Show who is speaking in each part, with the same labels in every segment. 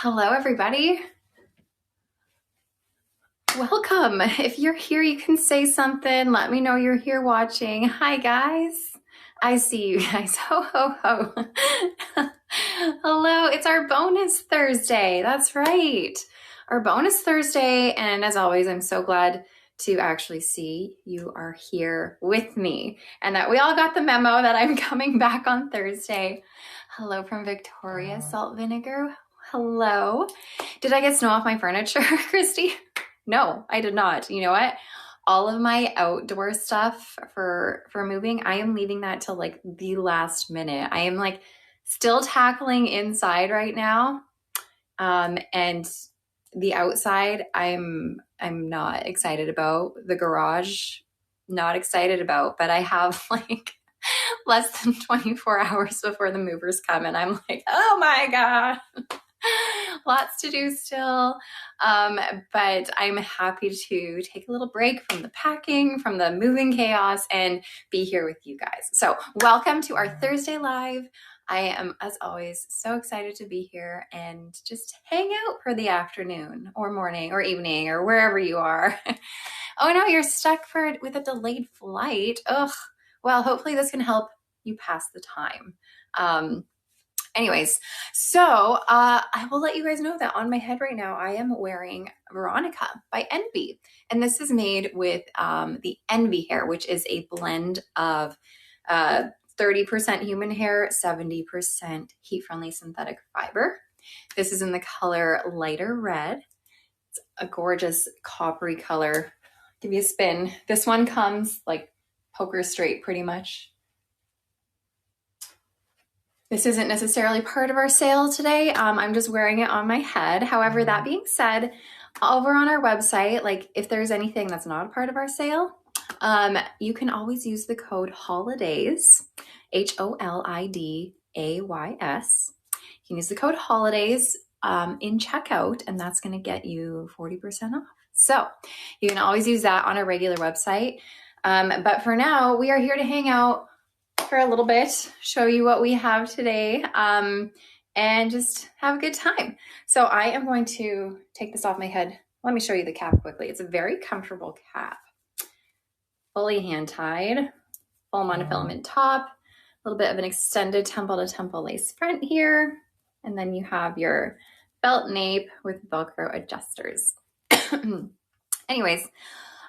Speaker 1: Hello, everybody. Welcome. If you're here, you can say something. Let me know you're here watching. Hi, guys. I see you guys. Ho, ho, ho. Hello. It's our bonus Thursday. That's right. Our bonus Thursday. And as always, I'm so glad to actually see you are here with me and that we all got the memo that I'm coming back on Thursday. Hello from Victoria, Salt Vinegar. Hello. Did I get snow off my furniture, Christy? No, I did not. You know what? All of my outdoor stuff for moving, I am leaving that till like the last minute. I am like still tackling inside right now. And the outside, I'm not excited about. The garage, not excited about, but I have like less than 24 hours before the movers come and I'm like, oh my God. Lots to do still, but I'm happy to take a little break from the packing, from the moving chaos, and be here with you guys. So welcome to our Thursday Live. I am, as always, so excited to be here and just hang out for the afternoon or morning or evening or wherever you are. Oh no, you're stuck with a delayed flight. Ugh. Well, hopefully this can help you pass the time. Anyways, so I will let you guys know that on my head right now, I am wearing Veronica by Andie. And this is made with the Andie hair, which is a blend of 30% human hair, 70% heat-friendly synthetic fiber. This is in the color lighter red. It's a gorgeous coppery color. Give you a spin. This one comes like poker straight pretty much. This isn't necessarily part of our sale today. I'm just wearing it on my head. However, that being said, over on our website, like if there's anything that's not a part of our sale, you can always use the code HOLIDAYS, HOLIDAYS. You can use the code HOLIDAYS in checkout, and that's going to get you 40% off. So you can always use that on our regular website. But for now, we are here to hang out for a little bit, show you what we have today, and just have a good time. So I am going to take this off my head. Let me show you the cap quickly. It's a very comfortable cap. Fully hand-tied, full monofilament top, a little bit of an extended temple-to-temple lace front here, and then you have your belt nape with Velcro adjusters. Anyways,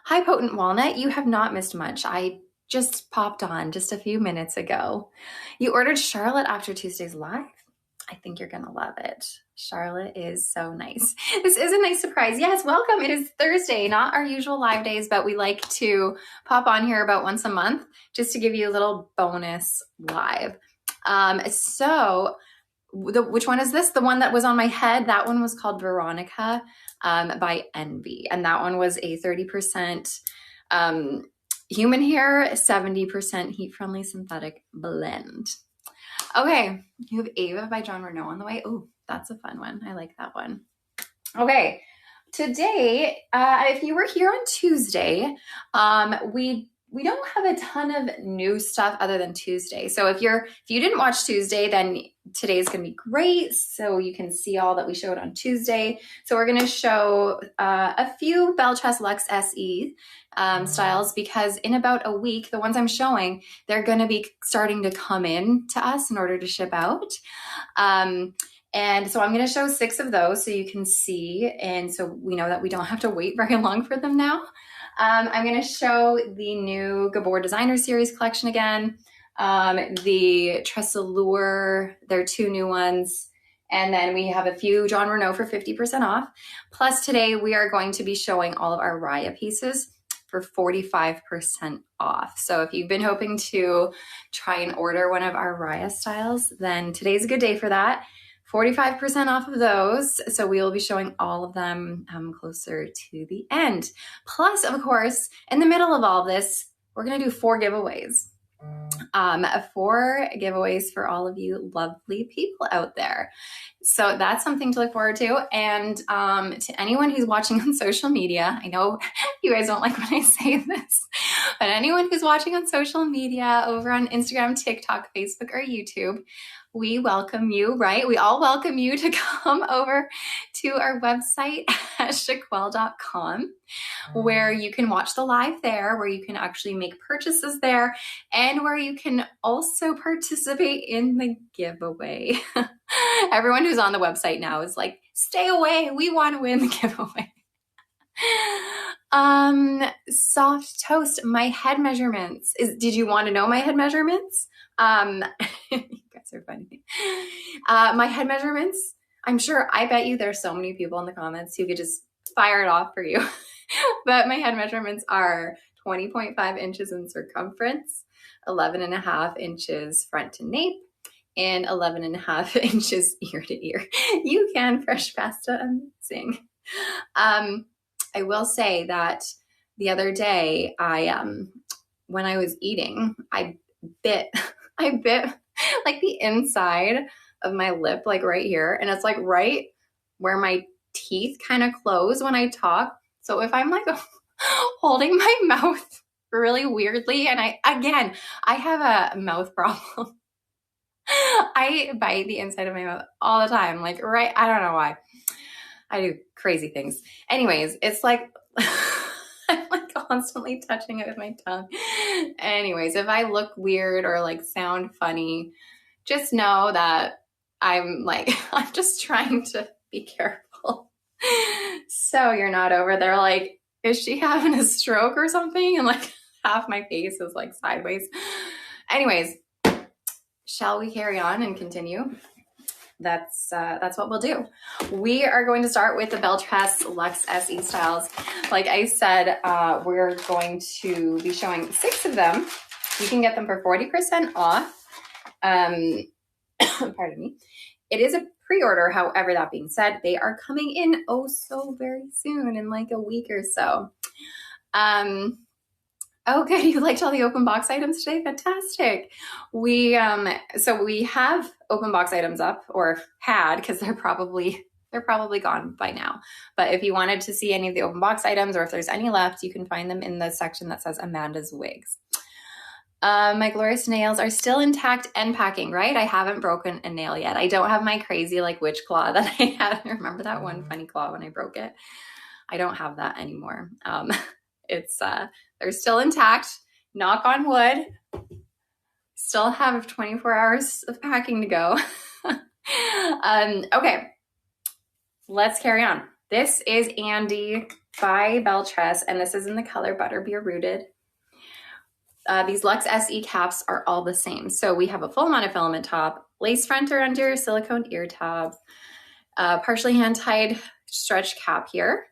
Speaker 1: high potent walnut, you have not missed much. I just popped on just a few minutes ago. You ordered Charlotte after Tuesday's live. I think you're gonna love it. Charlotte is so nice. This is a nice surprise. Yes, welcome. It is Thursday, not our usual live days, but we like to pop on here about once a month just to give you a little bonus live. Which one is this? The one that was on my head, that one was called Veronica by Andie. And that one was a 30% human hair, 70% heat-friendly synthetic blend. Okay, you have Ava by John Renau on the way. Oh, that's a fun one. I like that one. Okay, today, if you were here on Tuesday, we don't have a ton of new stuff other than Tuesday. So if you didn't watch Tuesday, then today's going to be great. So you can see all that we showed on Tuesday. So we're going to show a few Belle Tress LuxSE styles, because in about a week, the ones I'm showing, they're going to be starting to come in to us in order to ship out. And so I'm going to show 6 of those so you can see. And so we know that we don't have to wait very long for them now. I'm going to show the new Gabor Designer Series collection again, the TressAllure, there are 2 new ones, and then we have a few John Renau for 50% off. Plus today we are going to be showing all of our RIAH pieces for 45% off. So if you've been hoping to try and order one of our RIAH styles, then today's a good day for that. 45% off of those. So we will be showing all of them closer to the end. Plus, of course, in the middle of all this, we're going to do 4 giveaways. 4 giveaways for all of you lovely people out there. So that's something to look forward to. And to anyone who's watching on social media, I know you guys don't like when I say this, but anyone who's watching on social media over on Instagram, TikTok, Facebook, or YouTube, we welcome you, right? We all welcome you to come over to our website at shaquelle.com, where you can watch the live there, where you can actually make purchases there, and where you can also participate in the giveaway. Everyone who's on the website now is like, stay away. We want to win the giveaway. Soft toast, my head measurements. Did you want to know my head measurements? You guys are funny. My head measurements, I bet you there's so many people in the comments who could just fire it off for you. But my head measurements are 20.5 inches in circumference, 11.5 inches front to nape, and 11.5 inches ear to ear. You can fresh pasta and sing. I will say that the other day, when I was eating, I bit like the inside of my lip, like right here. And it's like right where my teeth kind of close when I talk. So if I'm like holding my mouth really weirdly, and I have a mouth problem. I bite the inside of my mouth all the time. Like, right. I don't know why. I do crazy things. Anyways, it's like, I'm like constantly touching it with my tongue. Anyways, if I look weird or like sound funny, just know that I'm just trying to be careful. So you're not over there like, is she having a stroke or something? And like half my face is like sideways. Anyways, shall we carry on and continue? That's what we'll do. We are going to start with the Belle Tress LuxSE styles. Like I said, we're going to be showing 6 of them. You can get them for 40% off. Pardon me. It is a pre-order. However, that being said, they are coming in oh so very soon, in like a week or so. Oh, good. You liked all the open box items today? Fantastic. We have open box items up, or had, because they're probably gone by now. But if you wanted to see any of the open box items, or if there's any left, you can find them in the section that says Amanda's Wigs. My glorious nails are still intact and packing, right? I haven't broken a nail yet. I don't have my crazy like witch claw that I had. Remember that one funny claw when I broke it? I don't have that anymore. They're still intact. Knock on wood. Still have 24 hours of packing to go. Okay, let's carry on. This is Andie by Belle Tress, and this is in the color Butterbeer Rooted. These LuxSE caps are all the same. So we have a full monofilament top, lace front or under, silicone ear tabs, partially hand-tied stretch cap here,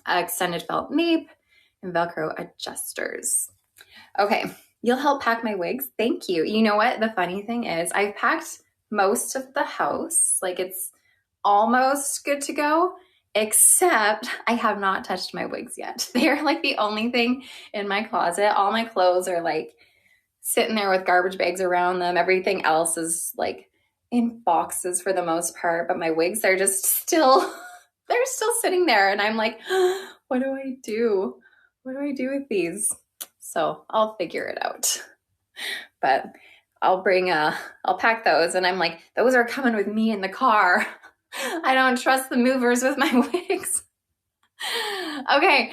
Speaker 1: extended felt nape, and Velcro adjusters. Okay, you'll help pack my wigs. Thank you. You know what? The funny thing is I've packed most of the house. Like it's almost good to go, except I have not touched my wigs yet. They're like the only thing in my closet. All my clothes are like sitting there with garbage bags around them. Everything else is like in boxes for the most part, but my wigs are just still, they're still sitting there. And I'm like, what do I do? What do I do with these? So I'll figure it out. But I'll pack those. And I'm like, those are coming with me in the car. I don't trust the movers with my wigs. Okay.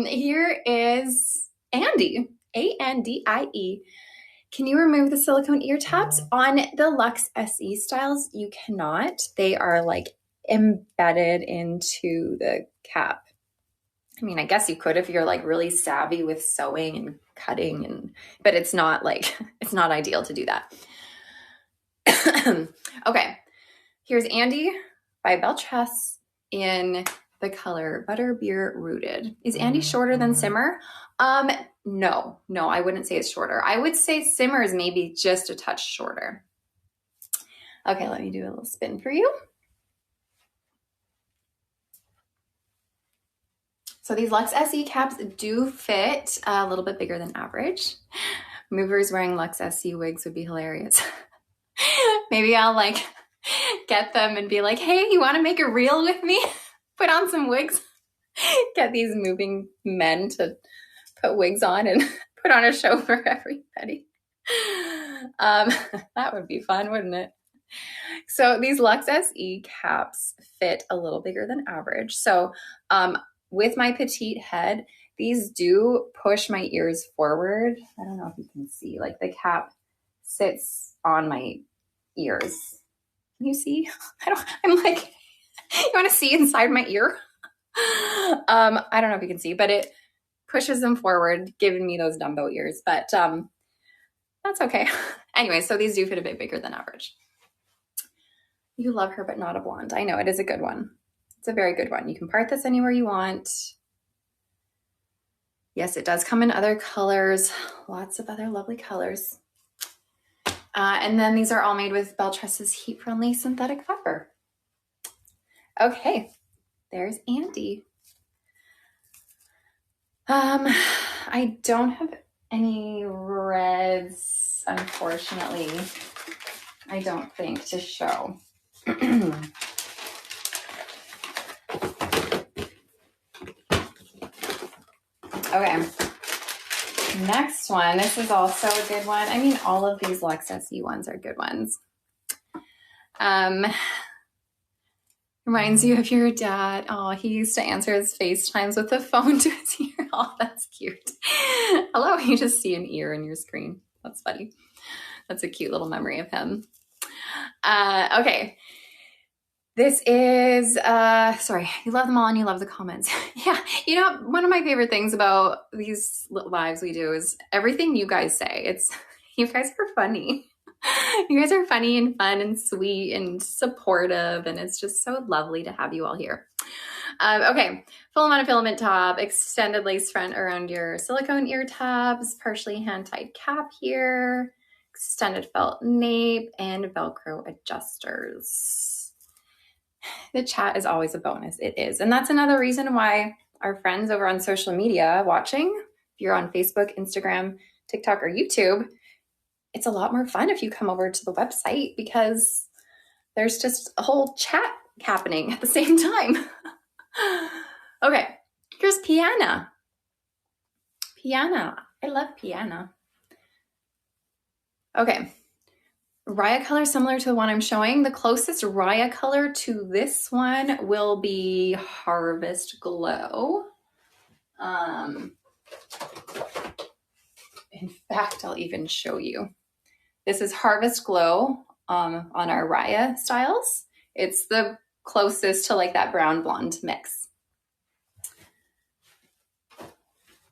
Speaker 1: Here is Andie, Andie. Can you remove the silicone ear tabs? On the LuxSE styles, you cannot. They are like embedded into the cap. I mean, I guess you could if you're like really savvy with sewing and cutting, but it's not ideal to do that. Okay, here's Andie by Belle Tress in the color Butterbeer Rooted. Is Andie shorter than Simmer? No, I wouldn't say it's shorter. I would say Simmer is maybe just a touch shorter. Okay, let me do a little spin for you. So these LuxSE caps do fit a little bit bigger than average. Movers wearing LuxSE wigs would be hilarious. Maybe I'll like get them and be like, hey, you want to make a reel with me? Put on some wigs. Get these moving men to put wigs on and put on a show for everybody. That would be fun, wouldn't it? So these LuxSE caps fit a little bigger than average. So with my petite head, these do push my ears forward. I don't know if you can see, like the cap sits on my ears. Can you see? I'm like, you want to see inside my ear? I don't know if you can see, but it pushes them forward, giving me those Dumbo ears, but that's okay. Anyway, so these do fit a bit bigger than average. You love her, but not a blonde. I know, it is a good one. It's a very good one. You can part this anywhere you want. Yes, it does come in other colors, lots of other lovely colors. And then these are all made with Belle Tress's heat-friendly synthetic fiber. Okay, there's Andie. I don't have any reds, unfortunately. I don't think to show. Okay, next one. This is also a good one. I mean, all of these LuxSE ones are good ones. Reminds you of your dad. Oh, he used to answer his FaceTimes with the phone to his ear. Oh, that's cute. Hello, you just see an ear in your screen. That's funny. That's a cute little memory of him. Okay. This is, sorry, you love them all and you love the comments. Yeah, you know, one of my favorite things about these lives we do is everything you guys say. It's, you guys are funny. You guys are funny and fun and sweet and supportive, and it's just so lovely to have you all here. Okay, full monofilament top, extended lace front around your silicone ear tabs, partially hand-tied cap here, extended felt nape, and Velcro adjusters. The chat is always a bonus. It is. And that's another reason why our friends over on social media watching, if you're on Facebook, Instagram, TikTok, or YouTube, it's a lot more fun if you come over to the website because there's just a whole chat happening at the same time. Okay, here's Piana. Piana. I love Piana. Okay. RIAH color similar to the one I'm showing. The closest RIAH color to this one will be Harvest Glow. In fact, I'll even show you. This is Harvest Glow on our RIAH styles. It's the closest to like that brown blonde mix.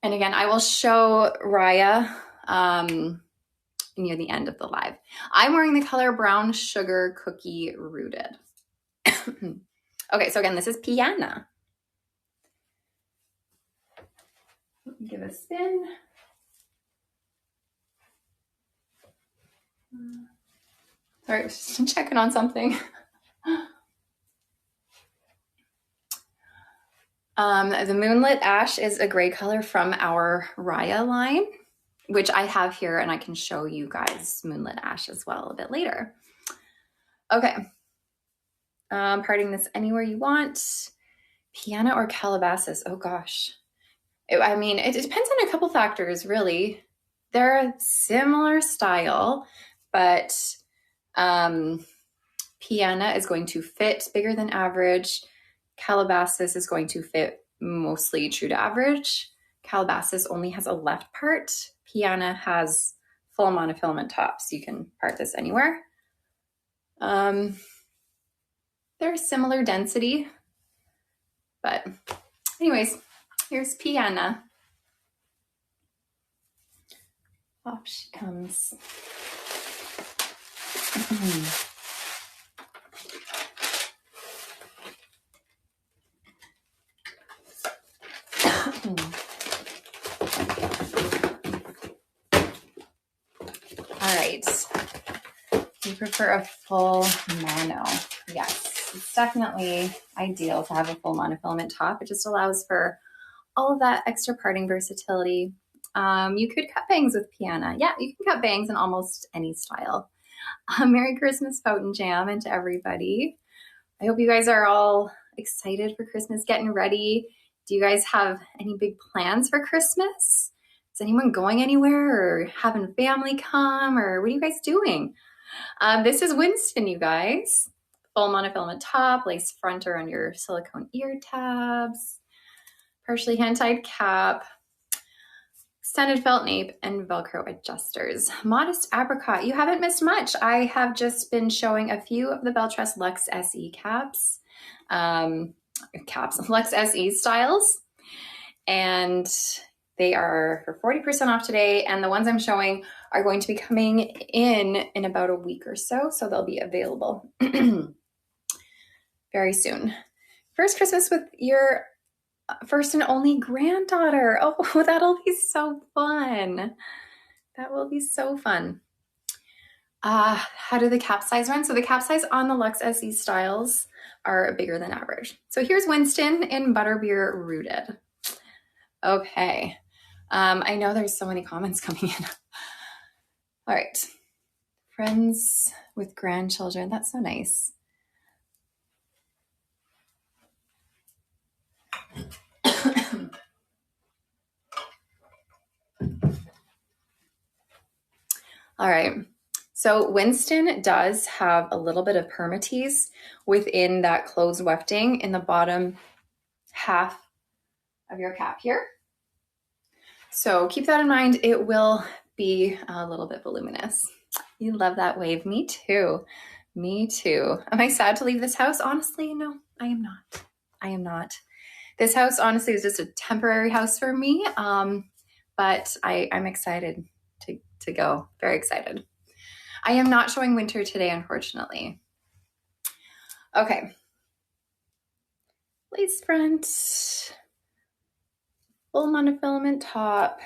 Speaker 1: And again, I will show RIAH near the end of the live. I'm wearing the color Brown Sugar Cookie Rooted. Okay, so again, this is Piana. Let me give a spin. Sorry, just checking on something. The Moonlit Ash is a gray color from our RIAH line, which I have here, and I can show you guys Moonlit Ash as well a bit later. Okay. Parting this anywhere you want. Piana or Calabasas? Oh gosh. I mean, it depends on a couple factors, really. They're a similar style, but Piana is going to fit bigger than average. Calabasas is going to fit mostly true to average. Calabasas only has a left part. Piana has full monofilament top, so you can part this anywhere. They're similar density, but anyways, here's Piana. Off she comes. All right. Do you prefer a full mono? Yes, it's definitely ideal to have a full monofilament top. It just allows for all of that extra parting versatility. You could cut bangs with Piana. Yeah, you can cut bangs in almost any style. Merry Christmas, Fountain Jam, and to everybody. I hope you guys are all excited for Christmas, getting ready. Do you guys have any big plans for Christmas? Is anyone going anywhere or having family come, or what are you guys doing? This is Winston, you guys. Full monofilament top, lace fronter on your silicone ear tabs, partially hand-tied cap, extended felt nape, and Velcro adjusters. Modest apricot. You haven't missed much. I have just been showing a few of the Belle Tress LuxSE caps, LuxSE styles, and they are for 40% off today. And the ones I'm showing are going to be coming in about a week or so. So they'll be available very soon. First Christmas with your first and only granddaughter. Oh, that'll be so fun. That will be so fun. How do the cap size run? So the cap size on the LuxSE styles are bigger than average. So here's Winston in Butterbeer Rooted. Okay. I know there's so many comments coming in. All right. Friends with grandchildren. That's so nice. All right. So Winston does have a little bit of permatease within that closed wefting in the bottom half of your cap here. So keep that in mind. It will be a little bit voluminous. You love that wave. Me too. Me too. Am I sad to leave this house? Honestly, no, I am not. I am not. This house honestly is just a temporary house for me. But I'm excited to go. Very excited. I am not showing winter today, unfortunately. Okay. Lace front, full monofilament top.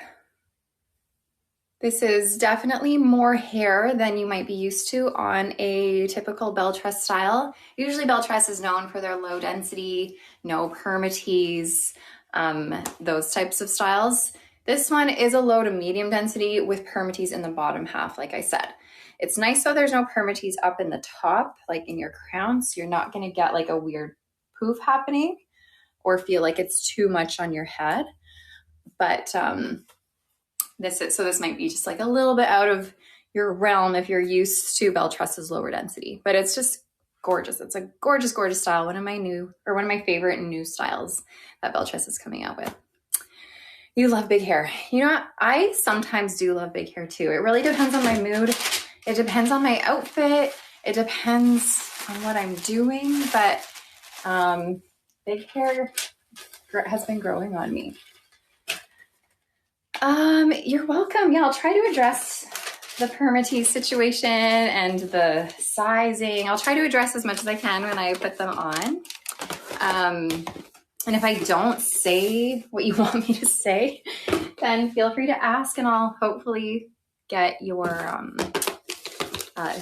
Speaker 1: This is definitely more hair than you might be used to on a typical Belle Tress style. Usually Belle Tress is known for their low density, no permatease, those types of styles. This one is a low to medium density with permatease in the bottom half, like I said. It's nice though there's no permatease up in the top, like in your crown, so you're not gonna get like a weird poof happening or feel like it's too much on your head. But this might be just like a little bit out of your realm if you're used to Belle Tress's lower density, but it's just gorgeous. It's a gorgeous, gorgeous style. One of my favorite new styles that Belle Tress is coming out with. You love big hair. You know what? I sometimes do love big hair too. It really depends on my mood. It depends on my outfit. It depends on what I'm doing, but big hair has been growing on me. You're welcome. Yeah, I'll try to address the permatease situation and the sizing. I'll try to address as much as I can when I put them on. And if I don't say what you want me to say, then feel free to ask and I'll hopefully get your,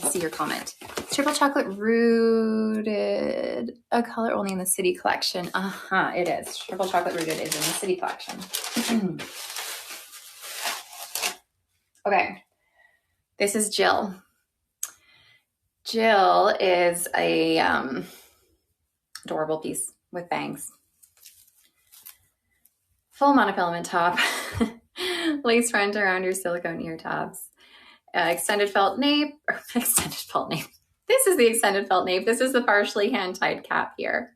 Speaker 1: see your comment. Triple chocolate rooted, a color only in the city collection. It is. Triple chocolate rooted is in the city collection. Okay. This is Jill. Jill is a adorable piece with bangs. Full monofilament top, lace front around your silicone ear tabs, extended felt nape. This is the extended felt nape. This is the partially hand-tied cap here.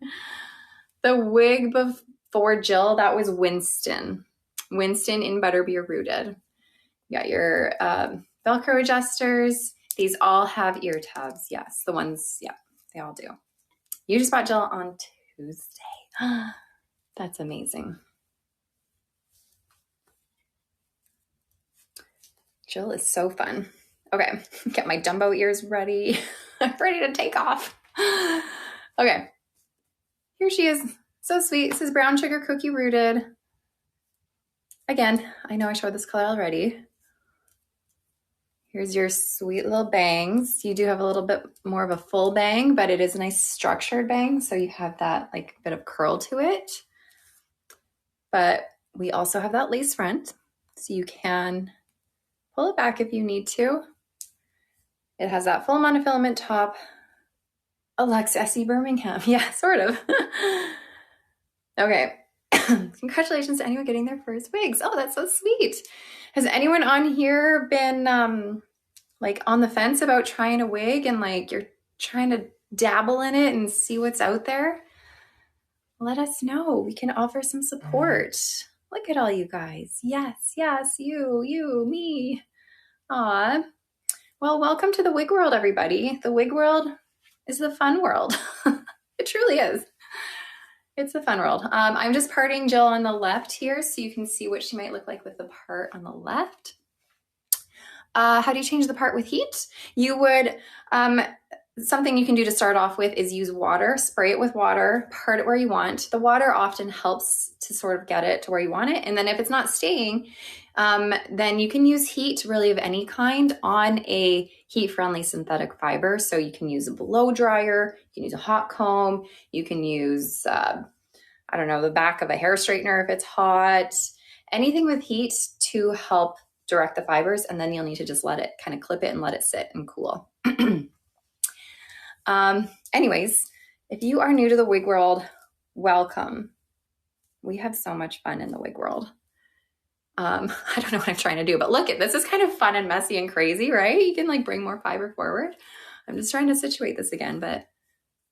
Speaker 1: The wig before Jill, that was Winston. Winston in Butterbeer Rooted. You got your Velcro adjusters. These all have ear tabs. Yes, the ones, yeah, they all do. You just bought Jill on Tuesday. That's amazing. Jill is so fun. Okay, get my Dumbo ears ready. I'm ready to take off. Okay, here she is. So sweet. This is brown sugar cookie rooted. Again, I know I showed this color already. Here's your sweet little bangs. You do have a little bit more of a full bang, but it is a nice structured bang. So you have that like bit of curl to it. But we also have that lace front. So you can pull it back if you need to. It has that full monofilament top. LuxSE Birmingham. Yeah, sort of. Okay. Congratulations to anyone getting their first wigs. Oh, that's so sweet. Has anyone on here been like on the fence about trying a wig and like you're trying to dabble in it and see what's out there? Let us know. We can offer some support. Look at all you guys. Yes, yes, you, me. Aw. Well, welcome to the wig world, everybody. The wig world is the fun world. It truly is. It's the fun world. I'm just parting Jill on the left here so you can see what she might look like with the part on the left. How do you change the part with heat? You would, something you can do to start off with is use water, spray it with water, part it where you want. The water often helps to sort of get it to where you want it. And then if it's not staying, then you can use heat really of any kind on a heat-friendly synthetic fiber. So you can use a blow dryer, you can use a hot comb, you can use, I don't know, the back of a hair straightener if it's hot, anything with heat to help direct the fibers. And then you'll need to just let it kind of clip it and let it sit and cool. Anyways, if you are new to the wig world, welcome. We have so much fun in the wig world. I don't know what I'm trying to do, but look at this is kind of fun and messy and crazy, right? You can like bring more fiber forward. I'm just trying to situate this again, but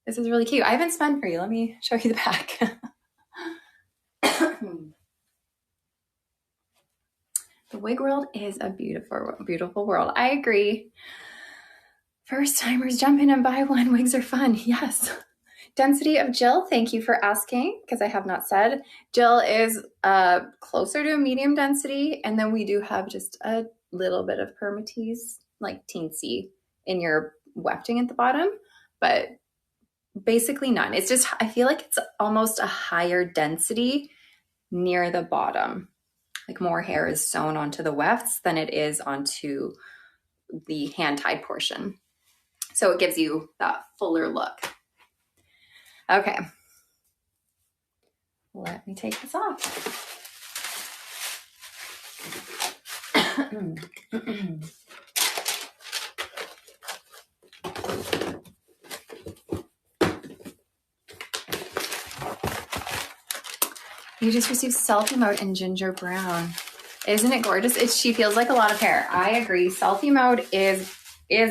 Speaker 1: this is really cute. I haven't spun for you. Let me show you the back. The wig world is a beautiful, beautiful world. I agree. First timers jump in and buy one. Wigs are fun. Yes. Density of Jill. Thank you for asking because I have not said. Jill is closer to a medium density. And then we do have just a little bit of permatease, like teensy in your wefting at the bottom, but basically none. It's just, I feel like it's almost a higher density near the bottom. Like more hair is sewn onto the wefts than it is onto the hand-tied portion. So it gives you that fuller look. Okay. Let me take this off. You just received selfie mode in ginger brown. Isn't it gorgeous? She feels like a lot of hair. I agree. Selfie mode is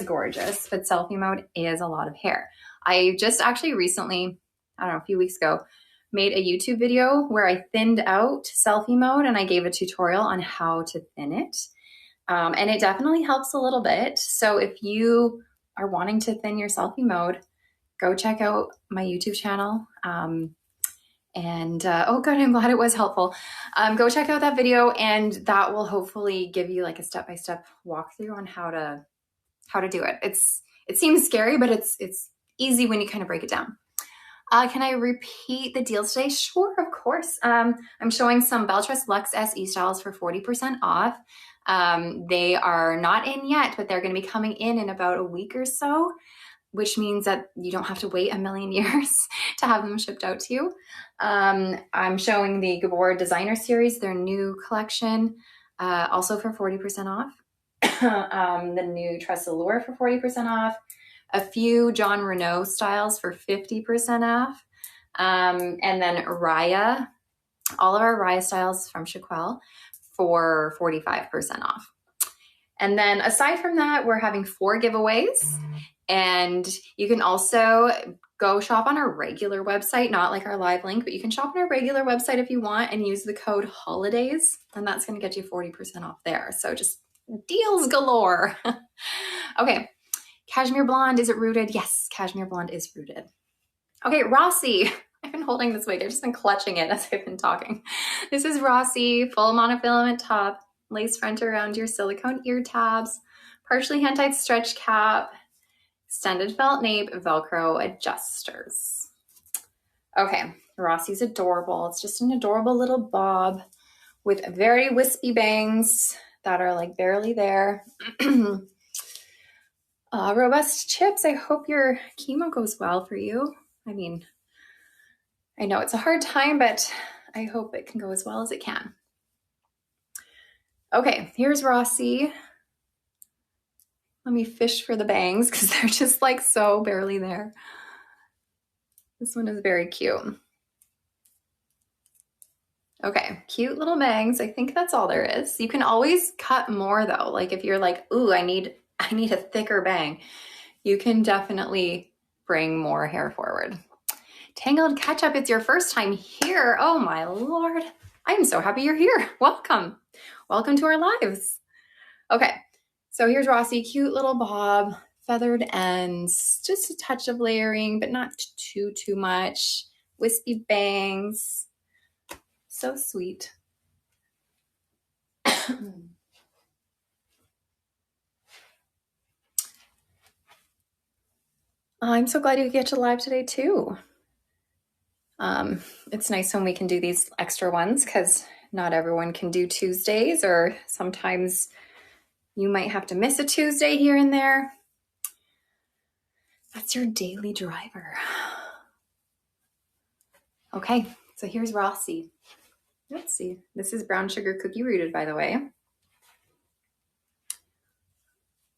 Speaker 1: gorgeous, but selfie mode is a lot of hair. I just actually recently, I don't know, a few weeks ago, made a YouTube video where I thinned out selfie mode and I gave a tutorial on how to thin it. And it definitely helps a little bit. So if you are wanting to thin your selfie mode, go check out my YouTube channel. Oh good, I'm glad it was helpful. Go check out that video and that will hopefully give you like a step-by-step walkthrough on how to do it. It seems scary, but it's easy when you kind of break it down. Can I repeat the deal today? Sure, of course. I'm showing some Belle Tress LuxSE styles for 40% off. They are not in yet, but they're going to be coming in about a week or so, which means that you don't have to wait a million years to have them shipped out to you. I'm showing the Gabor designer series, their new collection, also for 40% off. The new TressAllure for 40% off. A few John Renau styles for 50% off. And then RIAH, all of our RIAH styles from Shaquille for 45% off. And then aside from that, we're having 4 giveaways. And you can also go shop on our regular website, not like our live link, but you can shop on our regular website if you want and use the code HOLIDAYS, and that's going to get you 40% off there. So just deals galore. Okay. Cashmere blonde, is it rooted? Yes, cashmere blonde is rooted. Okay, Rossi. I've been holding this wig. I've just been clutching it as I've been talking. This is Rossi, full monofilament top, lace front around your silicone ear tabs, partially hand-tied stretch cap, extended felt nape, Velcro adjusters. Okay, Rossi's adorable. It's just an adorable little bob with very wispy bangs that are like barely there. Robust chips. I hope your chemo goes well for you. I mean, I know it's a hard time, but I hope it can go as well as it can. Okay, here's Rossi. Let me fish for the bangs because they're just like so barely there. This one is very cute. Okay, cute little bangs. I think that's all there is. You can always cut more though. Like if you're like, ooh, I need a thicker bang, you can definitely bring more hair forward. Tangled Ketchup, it's your first time here. Oh my Lord. I am so happy you're here. Welcome. Welcome to our lives. Okay, so here's Rossi, cute little bob, feathered ends, just a touch of layering, but not too much. Wispy bangs. So sweet. I'm so glad you get to live today too. It's nice when we can do these extra ones because not everyone can do Tuesdays, or sometimes you might have to miss a Tuesday here and there. That's your daily driver. Okay, so here's Rossi. Let's see. This is brown sugar cookie rooted, by the way.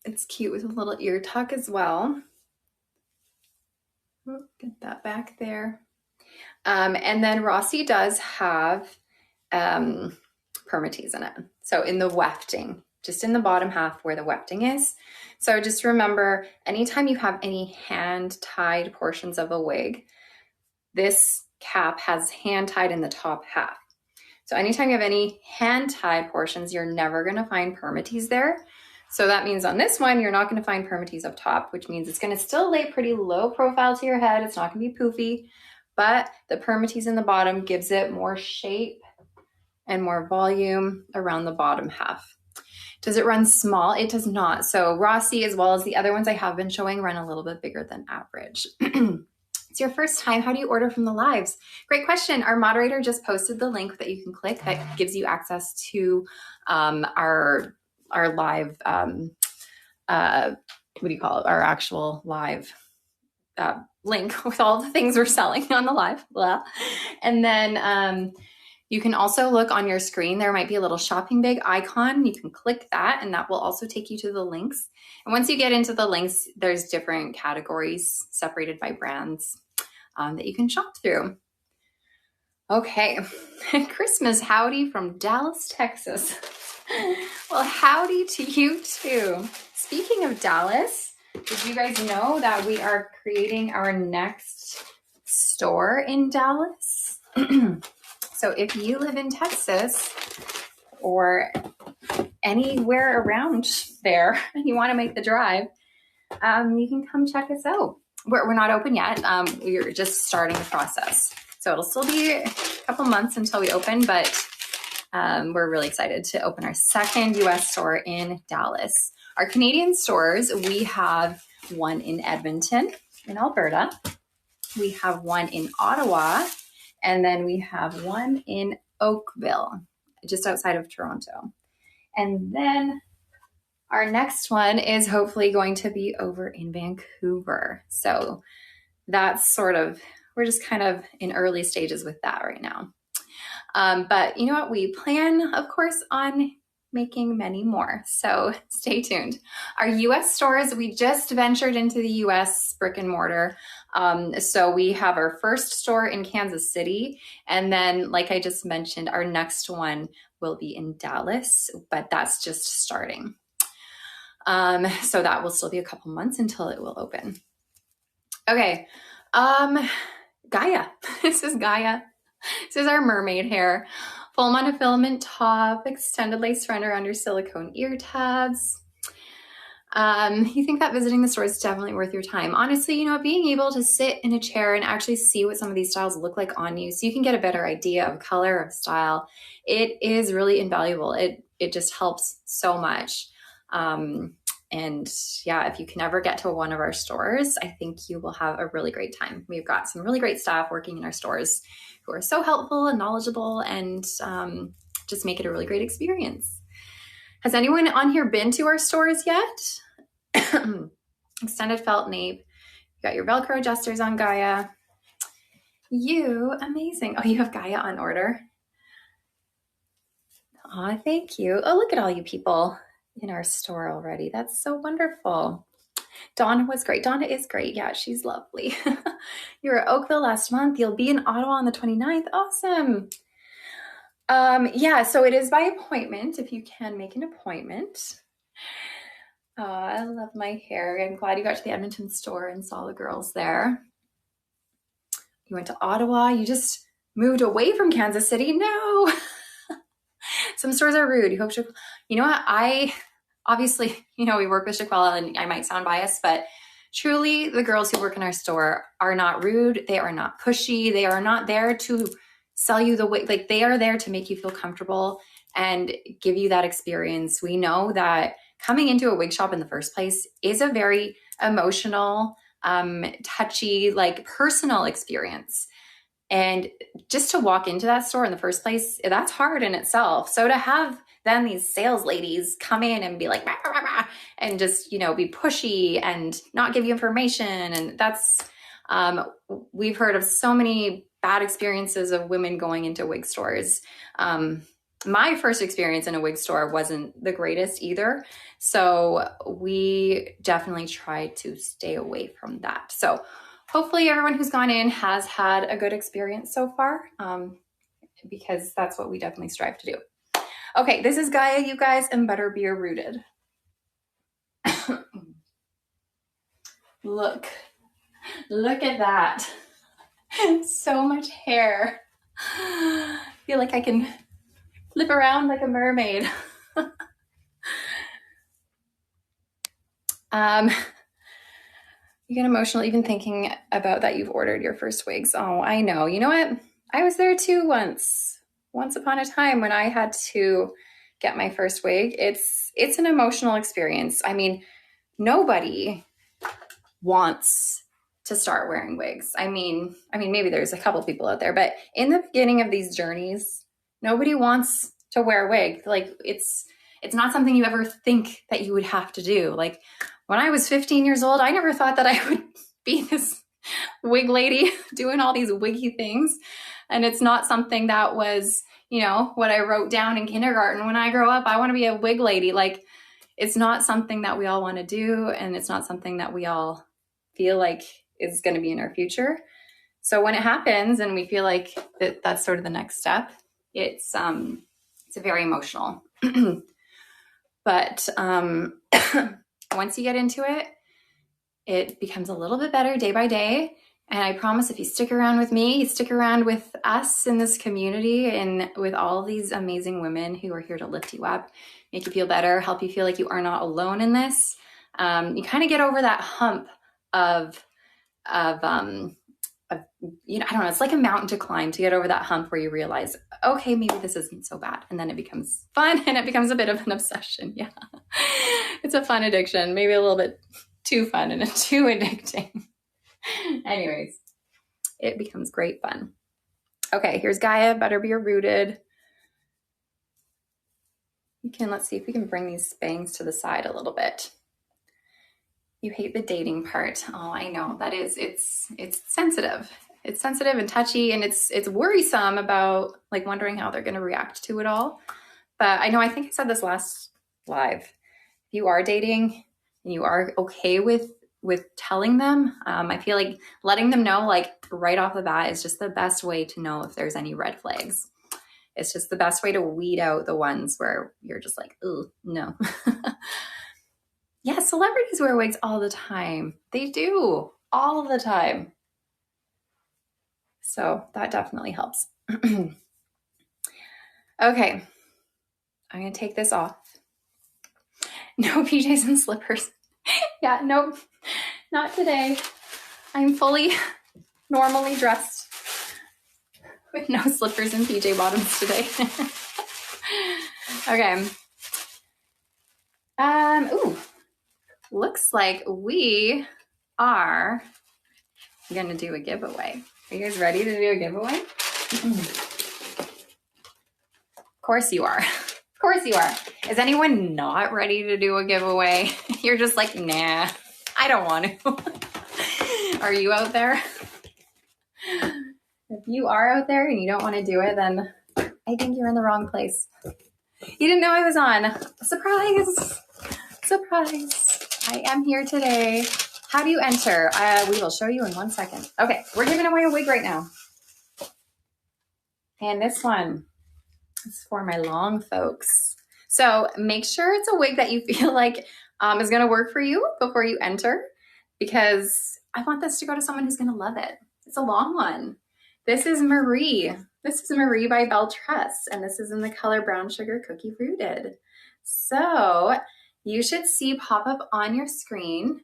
Speaker 1: It's cute with a little ear tuck as well. Get that back there. And then Rossi does have permatease in it. So in the wefting, just in the bottom half where the wefting is. So just remember, anytime you have any hand-tied portions of a wig, this cap has hand-tied in the top half. So anytime you have any hand-tied portions, you're never going to find permatease there. So that means on this one, you're not going to find permatease up top, which means it's going to still lay pretty low profile to your head. It's not going to be poofy, but the permatease in the bottom gives it more shape and more volume around the bottom half. Does it run small? It does not. So Rossi, as well as the other ones I have been showing, run a little bit bigger than average. It's your first time. How do you order from the lives? Great question. Our moderator just posted the link that you can click that gives you access to our live, what do you call it? Our actual live link with all the things we're selling on the live. Blah. And then you can also look on your screen. There might be a little shopping bag icon. You can click that and that will also take you to the links. And once you get into the links, there's different categories separated by brands that you can shop through. Okay, Christmas howdy from Dallas, Texas. Well, howdy to you too. Speaking of Dallas, did you guys know that we are creating our next store in Dallas? So if you live in Texas or anywhere around there and you want to make the drive, you can come check us out. We're not open yet. We're just starting the process. So it'll still be a couple months until we open, but we're really excited to open our second US store in Dallas. Our Canadian stores, we have one in Edmonton in Alberta. We have one in Ottawa, and then we have one in Oakville, just outside of Toronto. And then our next one is hopefully going to be over in Vancouver. So that's we're just kind of in early stages with that right now. But you know what? We plan, of course, on making many more. So stay tuned. Our US stores, we just ventured into the US brick and mortar. So we have our first store in Kansas City. And then, like I just mentioned, our next one will be in Dallas, but that's just starting. So that will still be a couple months until it will open. Okay. Gaia. This is Gaia. This is our mermaid hair. Full monofilament top, extended lace runner under silicone ear tabs. You think that visiting the store is definitely worth your time. Honestly, you know, being able to sit in a chair and actually see what some of these styles look like on you so you can get a better idea of color, of style, it is really invaluable. It just helps so much. And yeah, if you can ever get to one of our stores, I think you will have a really great time. We've got some really great staff working in our stores who are so helpful and knowledgeable and just make it a really great experience. Has anyone on here been to our stores yet? Extended felt nape. You got your Velcro adjusters on Gaia. You, amazing. Oh, you have Gaia on order. Oh, thank you. Oh, look at all you people in our store already. That's so wonderful. Donna was great. Donna is great. Yeah, she's lovely. You were at Oakville last month. You'll be in Ottawa on the 29th. Awesome. Yeah, so it is by appointment if you can make an appointment. I love my hair. I'm glad you got to the Edmonton store and saw the girls there. You went to Ottawa. You just moved away from Kansas City. No. Some stores are rude. You hope to, you know what? I obviously, you know, we work with Shaquella and I might sound biased, but truly the girls who work in our store are not rude. They are not pushy. They are not there to sell you the wig. Like, they are there to make you feel comfortable and give you that experience. We know that coming into a wig shop in the first place is a very emotional, touchy, like personal experience. And just to walk into that store in the first place, that's hard in itself. So to have then these sales ladies come in and be like, rah, rah, rah, and just, you know, be pushy and not give you information. And that's, we've heard of so many bad experiences of women going into wig stores. My first experience in a wig store wasn't the greatest either. So we definitely try to stay away from that. So hopefully everyone who's gone in has had a good experience so far, because that's what we definitely strive to do. Okay, this is Gaia, you guys, and Butterbeer Rooted. Look at that. So much hair. I feel like I can flip around like a mermaid. You get emotional even thinking about that you've ordered your first wigs. Oh, I know. You know what? I was there too once upon a time when I had to get my first wig. It's an emotional experience. I mean, nobody wants to start wearing wigs. I mean, maybe there's a couple people out there, but in the beginning of these journeys, nobody wants to wear a wig. Like, it's not something you ever think that you would have to do. Like, when I was 15 years old, I never thought that I would be this wig lady doing all these wiggy things. And it's not something that was, you know, what I wrote down in kindergarten. When I grow up, I want to be a wig lady. Like, it's not something that we all want to do. And it's not something that we all feel like is going to be in our future. So when it happens and we feel like that's sort of the next step, it's very emotional. But once you get into it, it becomes a little bit better day by day. And I promise if you stick around with me, you stick around with us in this community and with all these amazing women who are here to lift you up, make you feel better, help you feel like you are not alone in this. You kind of get over that hump of you know, I don't know, it's like a mountain to climb to get over that hump where you realize, okay, maybe this isn't so bad. And then it becomes fun and it becomes a bit of an obsession. Yeah. It's a fun addiction, maybe a little bit too fun and too addicting. Anyways, it becomes great fun. Okay, here's Gaia, Butterbeer Rooted. Let's see if we can bring these bangs to the side a little bit. You hate the dating part. Oh, I know. That is, it's sensitive. It's sensitive and touchy, and it's worrisome about like wondering how they're going to react to it all. But I know, I think I said this last live. If you are dating and you are okay with telling them, I feel like letting them know like right off the bat is just the best way to know if there's any red flags. It's just the best way to weed out the ones where you're just like, oh, no. Yeah, celebrities wear wigs all the time. They do, all the time. So that definitely helps. Okay, I'm going to take this off. No PJs and slippers. Yeah, nope, not today. I'm fully normally dressed with no slippers and PJ bottoms today. Okay. Ooh. Looks like we are going to do a giveaway. Are you guys ready to do a giveaway? Of course you are. Of course you are. Is anyone not ready to do a giveaway? You're just like, nah, I don't want to. Are you out there? If you are out there and you don't want to do it, then I think you're in the wrong place. You didn't know I was on. Surprise! Surprise! I am here today. How do you enter? We will show you in 1 second. Okay, we're giving away a wig right now. And this one It's for my long folks. So make sure it's a wig that you feel like is going to work for you before you enter, because I want this to go to someone who's going to love it. It's a long one. This is Marie. This is Marie by Belle Tress, and this is in the color Brown Sugar Cookie Fruited. So you should see pop up on your screen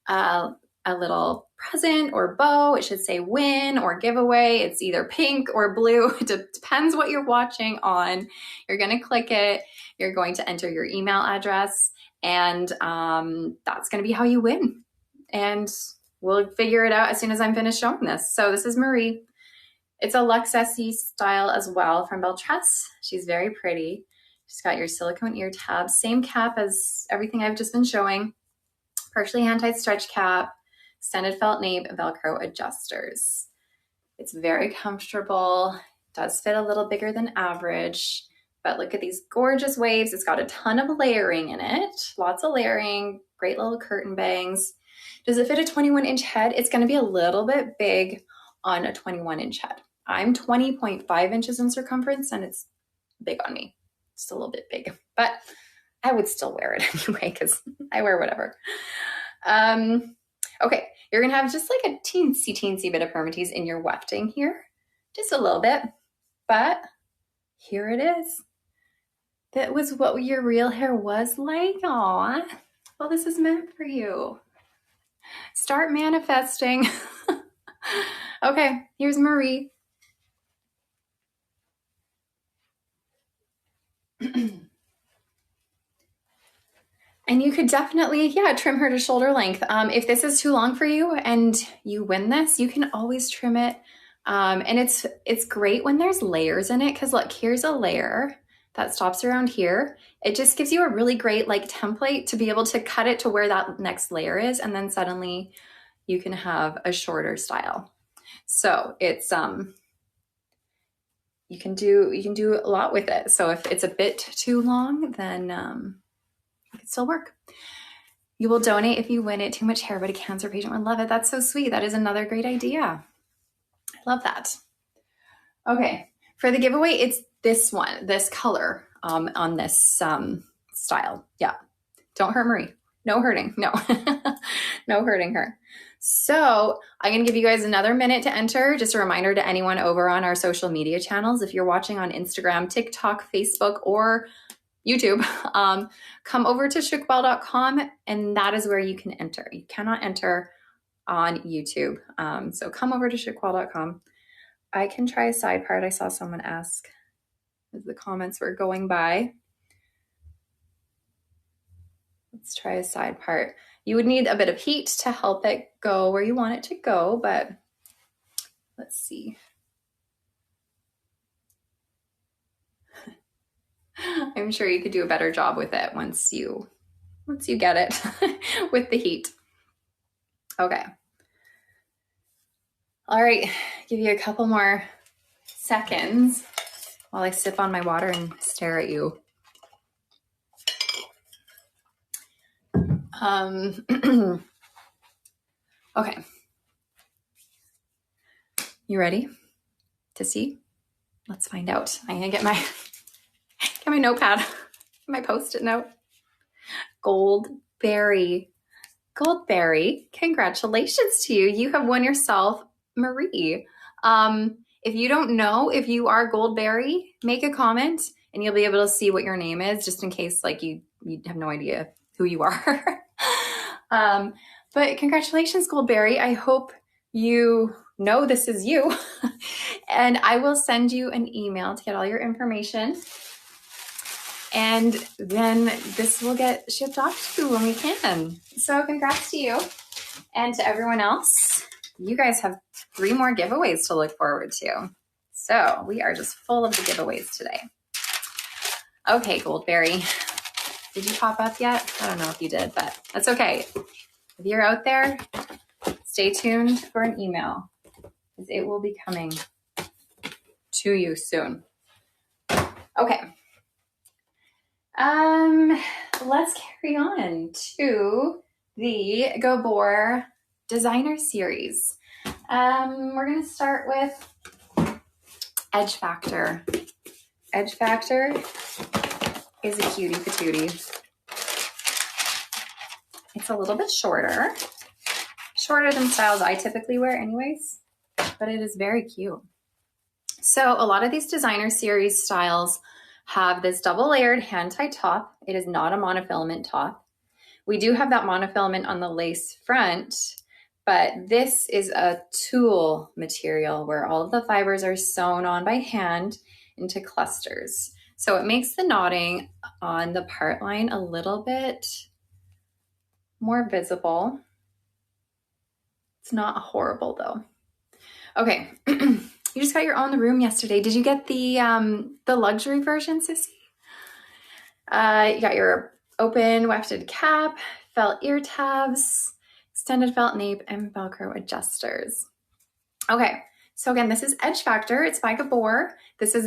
Speaker 1: a little present or bow. It should say win or giveaway. It's either pink or blue. It depends what you're watching on. You're going to click it. You're going to enter your email address, and that's going to be how you win. And we'll figure it out as soon as I'm finished showing this. So this is Marie. It's a LuxSE style as well from Belle Tress. She's very pretty. She's got your silicone ear tabs, same cap as everything I've just been showing. Partially hand-tied stretch cap, extended felt nape, Velcro adjusters. It's very comfortable. Does fit a little bigger than average, but look at these gorgeous waves. It's got a ton of layering in it. Lots of layering, great little curtain bangs. Does it fit a 21-inch head? It's going to be a little bit big on a 21-inch head. I'm 20.5 inches in circumference, and it's big on me. Just a little bit big, but I would still wear it anyway because I wear whatever. Okay, you're going to have just like a teensy bit of permatease in your wefting here. Just a little bit, but here it is. That was what your real hair was like. Aw, well, this is meant for you. Start manifesting. Okay, here's Marie. And you could definitely, trim her to shoulder length. If this is too long for you and you win this, you can always trim it. And it's great when there's layers in it, because look, here's a layer that stops around here. It just gives you a really great like template to be able to cut it to where that next layer is, and then suddenly you can have a shorter style. So it's you can do a lot with it. So if it's a bit too long, then it can still work. You will donate if you win it. Too much hair, but a cancer patient would love it. That's so sweet. That is another great idea. I love that. Okay, for the giveaway, it's this one, this color on this style. Yeah, don't hurt Marie. No hurting, no. No hurting her. So I'm going to give you guys another minute to enter. Just a reminder to anyone over on our social media channels, if you're watching on Instagram, TikTok, Facebook, or YouTube, come over to shukbelle.com, and that is where you can enter. You cannot enter on YouTube. So come over to shukbelle.com. I can try a side part. I saw someone ask as the comments were going by. Let's try a side part. You would need a bit of heat to help it go where you want it to go, but let's see. I'm sure you could do a better job with it once you get it with the heat. Okay. All right, give you a couple more seconds while I sip on my water and stare at you. Okay. You ready to see? Let's find out. I'm gonna get my notepad, my Post-it note. Goldberry, congratulations to you. You have won yourself Marie. If you don't know if you are Goldberry, make a comment and you'll be able to see what your name is, just in case like you have no idea who you are. But congratulations, Goldberry. I hope you know this is you. And I will send you an email to get all your information. And then this will get shipped off to you when we can. So congrats to you. And to everyone else, you guys have 3 more giveaways to look forward to. So we are just full of the giveaways today. Okay, Goldberry. Did you pop up yet? I don't know if you did, but that's okay. If you're out there, stay tuned for an email, because it will be coming to you soon. Okay. Let's carry on to the Gabor designer series. We're going to start with Edge Factor. Edge Factor is a cutie patootie. It's a little bit shorter than styles I typically wear anyways, but it is very cute. So a lot of these designer series styles have this double layered hand tie top. It is not a monofilament top. We do have that monofilament on the lace front, but this is a tulle material where all of the fibers are sewn on by hand into clusters. So it makes the knotting on the part line a little bit more visible. It's not horrible though. Okay, you just got your own room yesterday. Did you get the luxury version, sissy? You got your open wefted cap, felt ear tabs, extended felt nape, and Velcro adjusters. Okay, so again, this is Edge Factor. It's by Gabor. This is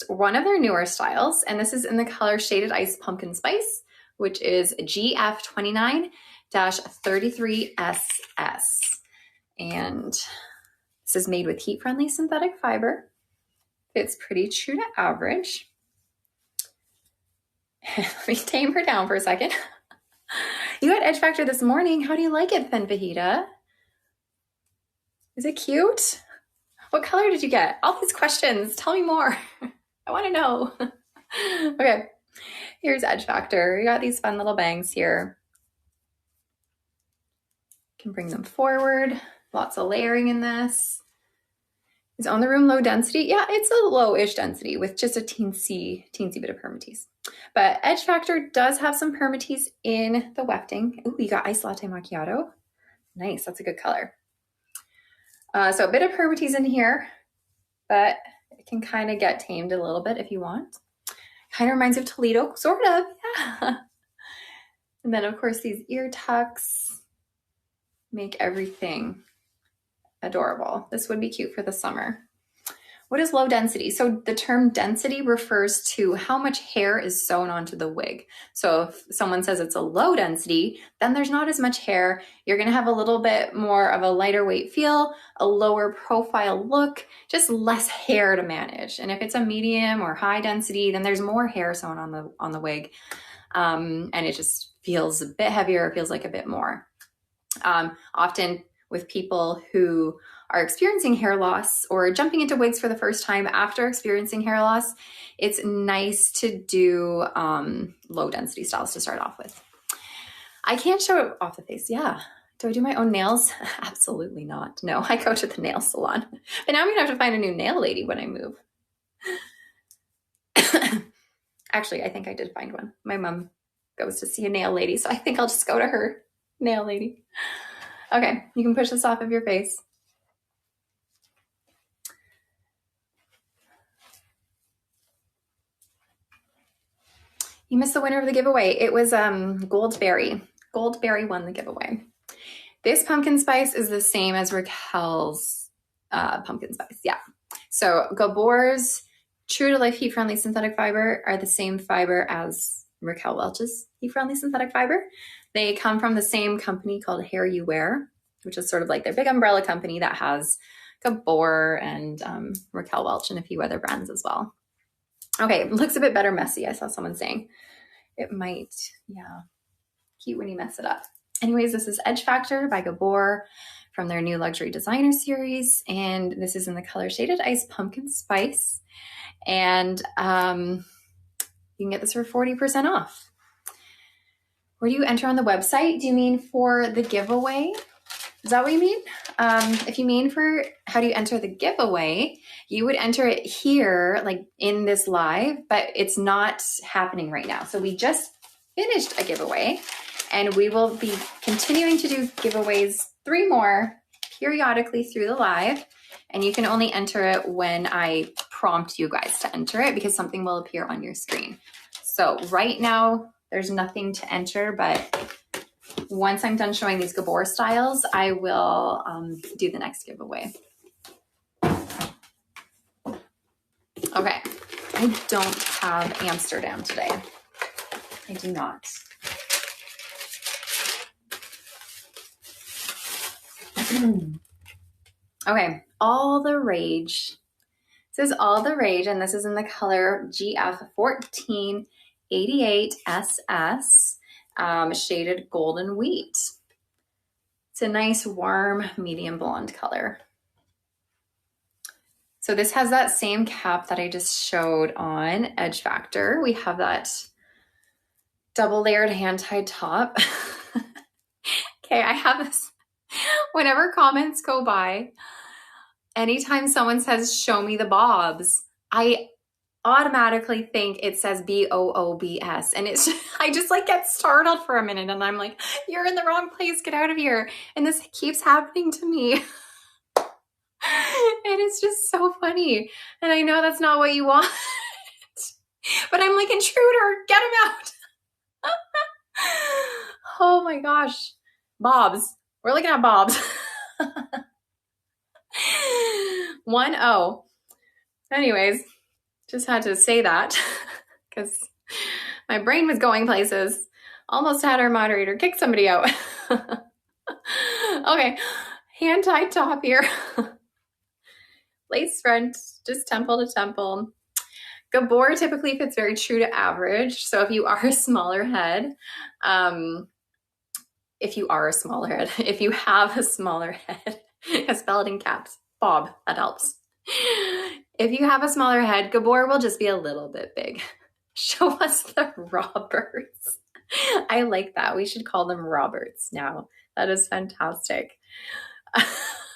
Speaker 1: one of their newer styles, and this is in the color Shaded Ice Pumpkin Spice, which is GF29-33SS. And this is made with heat-friendly synthetic fiber. It's pretty true to average. Let me tame her down for a second. You had Edge Factor this morning. How do you like it, Fen Fajita? Is it cute? What color did you get? All these questions. Tell me more. I want to know. Okay, here's Edge Factor. You got these fun little bangs here. You can bring them forward. Lots of layering in this. Is On the Room low density? Yeah, it's a low-ish density with just a teensy bit of permatease. But Edge Factor does have some permatease in the wefting. Ooh, you got Iced Latte Macchiato. Nice, that's a good color. So a bit of permatease in here, but it can kind of get tamed a little bit if you want. Kind of reminds you of Toledo, sort of, yeah. And then of course these ear tucks make everything adorable. This would be cute for the summer. What is low density? So the term density refers to how much hair is sewn onto the wig. So if someone says it's a low density, then there's not as much hair. You're gonna have a little bit more of a lighter weight feel, a lower profile look, just less hair to manage. And if it's a medium or high density, then there's more hair sewn on the wig. And it just feels a bit heavier, it feels like a bit more. Often with people who are experiencing hair loss or jumping into wigs for the first time after experiencing hair loss, it's nice to do low density styles to start off with. I can't show it off the face, yeah. Do I do my own nails? Absolutely not. No, I go to the nail salon. But now I'm gonna have to find a new nail lady when I move. Actually, I think I did find one. My mom goes to see a nail lady, so I think I'll just go to her nail lady. Okay, you can push this off of your face. You missed the winner of the giveaway. It was Goldberry. Goldberry won the giveaway. This pumpkin spice is the same as Raquel's pumpkin spice. Yeah. So Gabor's true to life heat friendly synthetic fiber are the same fiber as Raquel Welch's heat friendly synthetic fiber. They come from the same company called Hair You Wear, which is sort of like their big umbrella company that has Gabor and Raquel Welch and a few other brands as well. Okay, it looks a bit better messy. I saw someone saying it might, yeah, cute when you mess it up. Anyways, this is Edge Factor by Gabor from their new luxury designer series. And this is in the color Shaded Ice Pumpkin Spice. And you can get this for 40% off. Where do you enter on the website? Do you mean for the giveaway? Is that what you mean? If you mean for how do you enter the giveaway, you would enter it here, like in this live, but it's not happening right now. So we just finished a giveaway and we will be continuing to do giveaways 3 more periodically through the live. And you can only enter it when I prompt you guys to enter it because something will appear on your screen. So right now there's nothing to enter, but once I'm done showing these Gabor styles, I will do the next giveaway. Okay, I don't have Amsterdam today. I do not. Okay, All the Rage. It's This is All the Rage, and this is in the color GF1488SS, shaded Golden Wheat. It's a nice, warm, medium blonde color. So this has that same cap that I just showed on Edge Factor. We have that double layered hand-tied top. Okay, I have this, whenever comments go by, anytime someone says, show me the bobs, I automatically think it says BOOBS. And it's, I just like get startled for a minute and I'm like, you're in the wrong place, get out of here. And this keeps happening to me. And it's just so funny. And I know that's not what you want, but I'm like, intruder, get him out. Oh my gosh. Bobs. We're looking at bobs. 1-0. Anyways, just had to say that because my brain was going places. Almost had our moderator kick somebody out. Okay, hand-tied top here. Lace front, just temple to temple. Gabor typically fits very true to average. So if you are a smaller head, if you have a smaller head, I spell it in caps, Bob, that helps. If you have a smaller head, Gabor will just be a little bit big. Show us the Roberts. I like that. We should call them Roberts now. That is fantastic.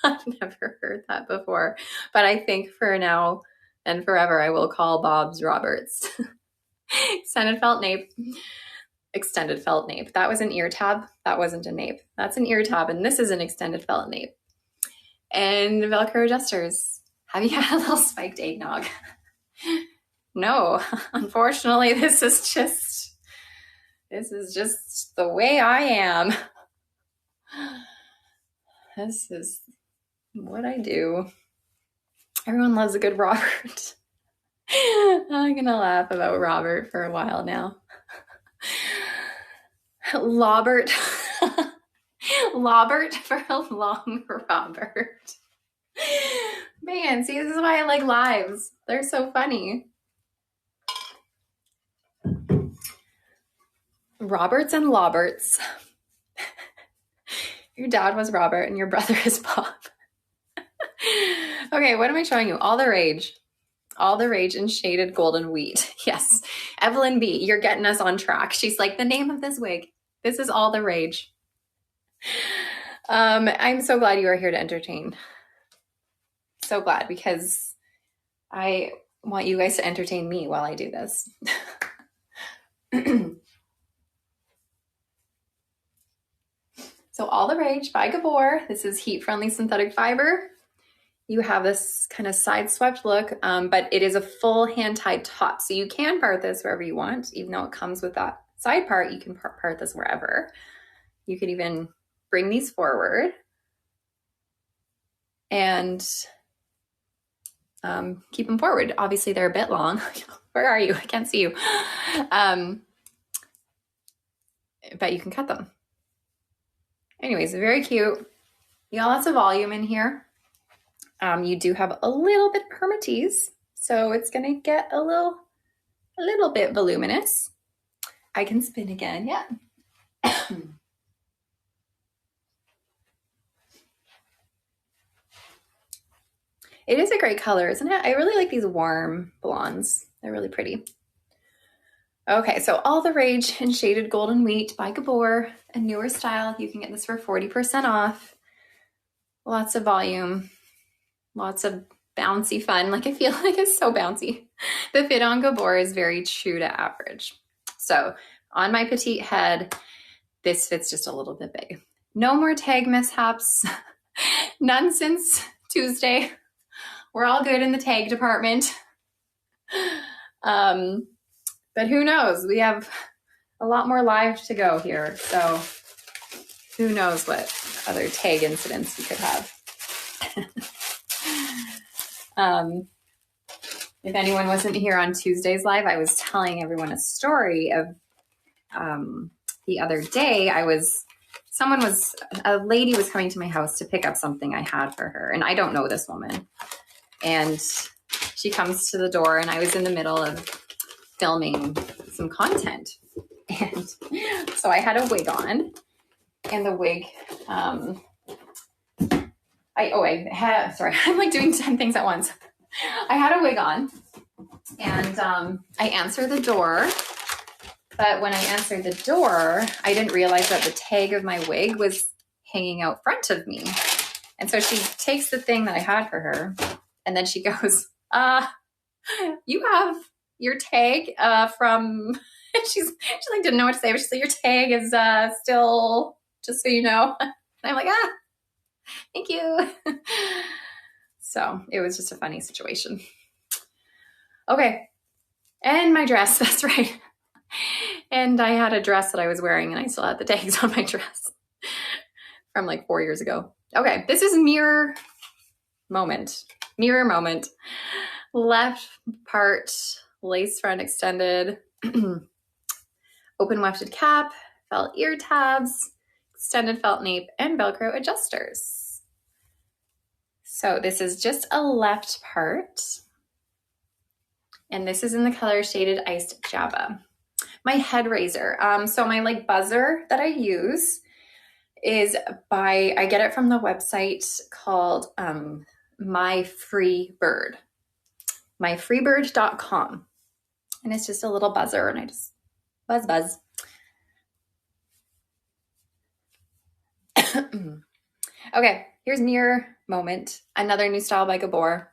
Speaker 1: I've never heard that before, but I think for now and forever, I will call Bob's Roberts. Extended felt nape. That was an ear tab. That wasn't a nape. That's an ear tab, and this is an extended felt nape. And Velcro adjusters. Have you had a little spiked eggnog? No, unfortunately, this is just the way I am. This is what I do. Everyone loves a good Robert. I'm gonna laugh about Robert for a while now. Lobert. Lobert for a long Robert. Man, see, this is why I like lives. They're so funny. Roberts and Loberts. Your dad was Robert and your brother is Bob. Okay, what am I showing you? All the Rage. All the Rage in shaded golden wheat. Yes. Evelyn B., you're getting us on track. She's like, the name of this wig. This is All the Rage. I'm so glad you are here to entertain. So glad, because I want you guys to entertain me while I do this. So All the Rage by Gabor. This is heat-friendly synthetic fiber. You have this kind of side-swept look, but it is a full hand-tied top. So you can part this wherever you want, even though it comes with that side part, you can part this wherever. You could even bring these forward and keep them forward. Obviously, they're a bit long. Where are you? I can't see you. But you can cut them. Anyways, very cute. You got lots of volume in here. You do have a little bit of permatease, so it's gonna get a little bit voluminous. I can spin again, yeah. It is a great color, isn't it? I really like these warm blondes. They're really pretty. Okay, so All the Rage in shaded golden wheat by Gabor, a newer style. You can get this for 40% off. Lots of volume, lots of bouncy fun. Like, I feel like it's so bouncy. The fit on Gabor is very true to average. So on my petite head, this fits just a little bit big. No more tag mishaps. None since Tuesday. We're all good in the tag department. But who knows? We have a lot more live to go here. So who knows what other tag incidents we could have. If anyone wasn't here on Tuesday's live, I was telling everyone a story of the other day. A lady was coming to my house to pick up something I had for her. And I don't know this woman. And she comes to the door, and I was in the middle of filming some content. And so I had a wig on, and the wig, sorry, I'm like doing 10 things at once. I had a wig on, and I answered the door. But when I answered the door, I didn't realize that the tag of my wig was hanging out front of me. And so she takes the thing that I had for her, and then she goes, you have your tag from, she like didn't know what to say, but she said, your tag is still, just so you know. And I'm like, thank you. So it was just a funny situation. Okay. And my dress, that's right. And I had a dress that I was wearing, and I still had the tags on my dress from like 4 years ago. Okay, this is mirror moment. Mirror moment. Left part, lace front extended, open wefted cap, felt ear tabs, extended felt nape, and Velcro adjusters. So this is just a left part. And this is in the color Shaded Iced Java. My head razor. So my like buzzer that I use is I get it from the website called myfreebird, myfreebird.com. And it's just a little buzzer, and I just buzz. Okay, here's mirror moment. Another new style by Gabor.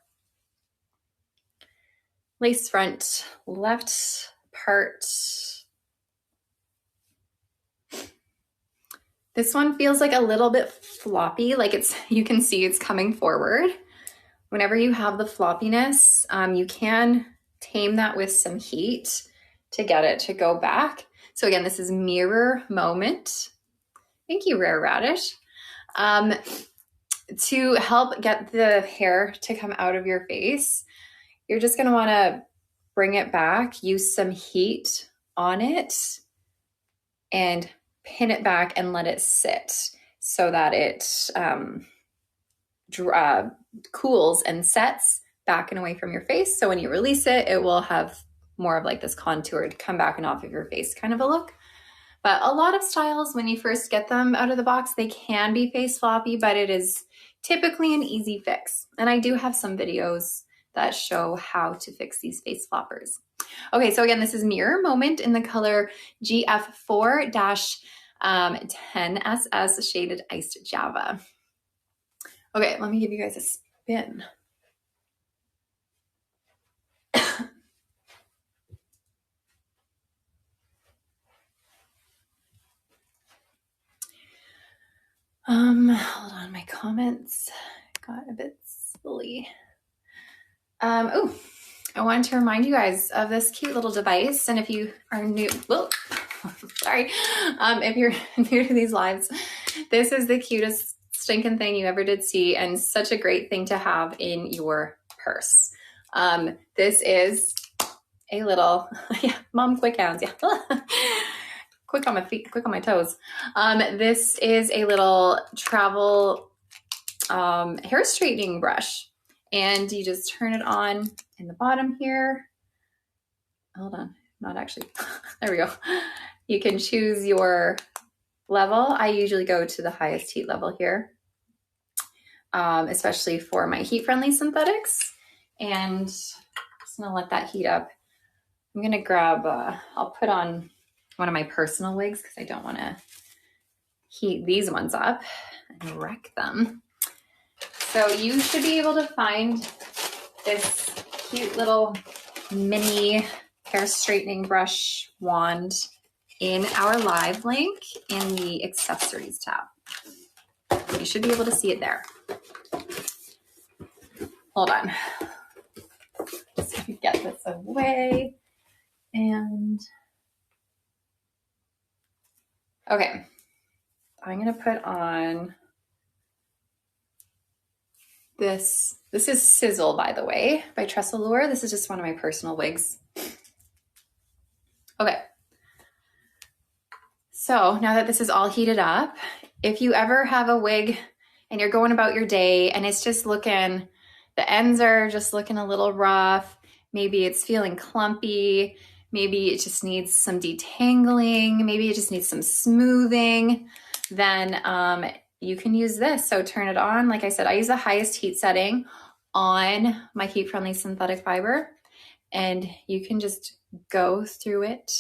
Speaker 1: Lace front, left part. This one feels like a little bit floppy, like you can see it's coming forward. Whenever you have the floppiness, you can tame that with some heat to get it to go back. So again, this is mirror moment. Thank you, Rare Radish. To help get the hair to come out of your face, you're just gonna wanna bring it back, use some heat on it, and pin it back and let it sit so that it cools and sets back and away from your face. So when you release it, it will have more of like this contoured come back and off of your face kind of a look. But a lot of styles, when you first get them out of the box, they can be face floppy, but it is typically an easy fix. And I do have some videos that show how to fix these face floppers. Okay, so again, this is Mirror Moment in the color GF4-10SS Shaded Iced Java. Okay, let me give you guys a spin. Hold on, my comments got a bit silly. Oh, I wanted to remind you guys of this cute little device. And if you are new, sorry, if you're new to these lives, this is the cutest stinking thing you ever did see, and such a great thing to have in your purse. This is a little, yeah, mom, quick hands, yeah. Quick on my feet, quick on my toes. This is a little travel hair straightening brush. And you just turn it on in the bottom here. Hold on, not actually, there we go. You can choose your level. I usually go to the highest heat level here, especially for my heat-friendly synthetics. And I'm just gonna let that heat up. I'm gonna grab, I'll put on one of my personal wigs because I don't wanna heat these ones up and wreck them. So you should be able to find this cute little mini hair straightening brush wand in our live link in the accessories tab. You should be able to see it there. Hold on. Just gonna get this away. And okay, I'm gonna put on this. This is Sizzle, by the way, by TressAllure. This is just one of my personal wigs. Okay. So now that this is all heated up, if you ever have a wig and you're going about your day and it's just looking the ends are just looking a little rough. Maybe it's feeling clumpy. Maybe it just needs some detangling. Maybe it just needs some smoothing. Then you can use this. So turn it on. Like I said, I use the highest heat setting on my heat-friendly synthetic fiber, and you can just go through it.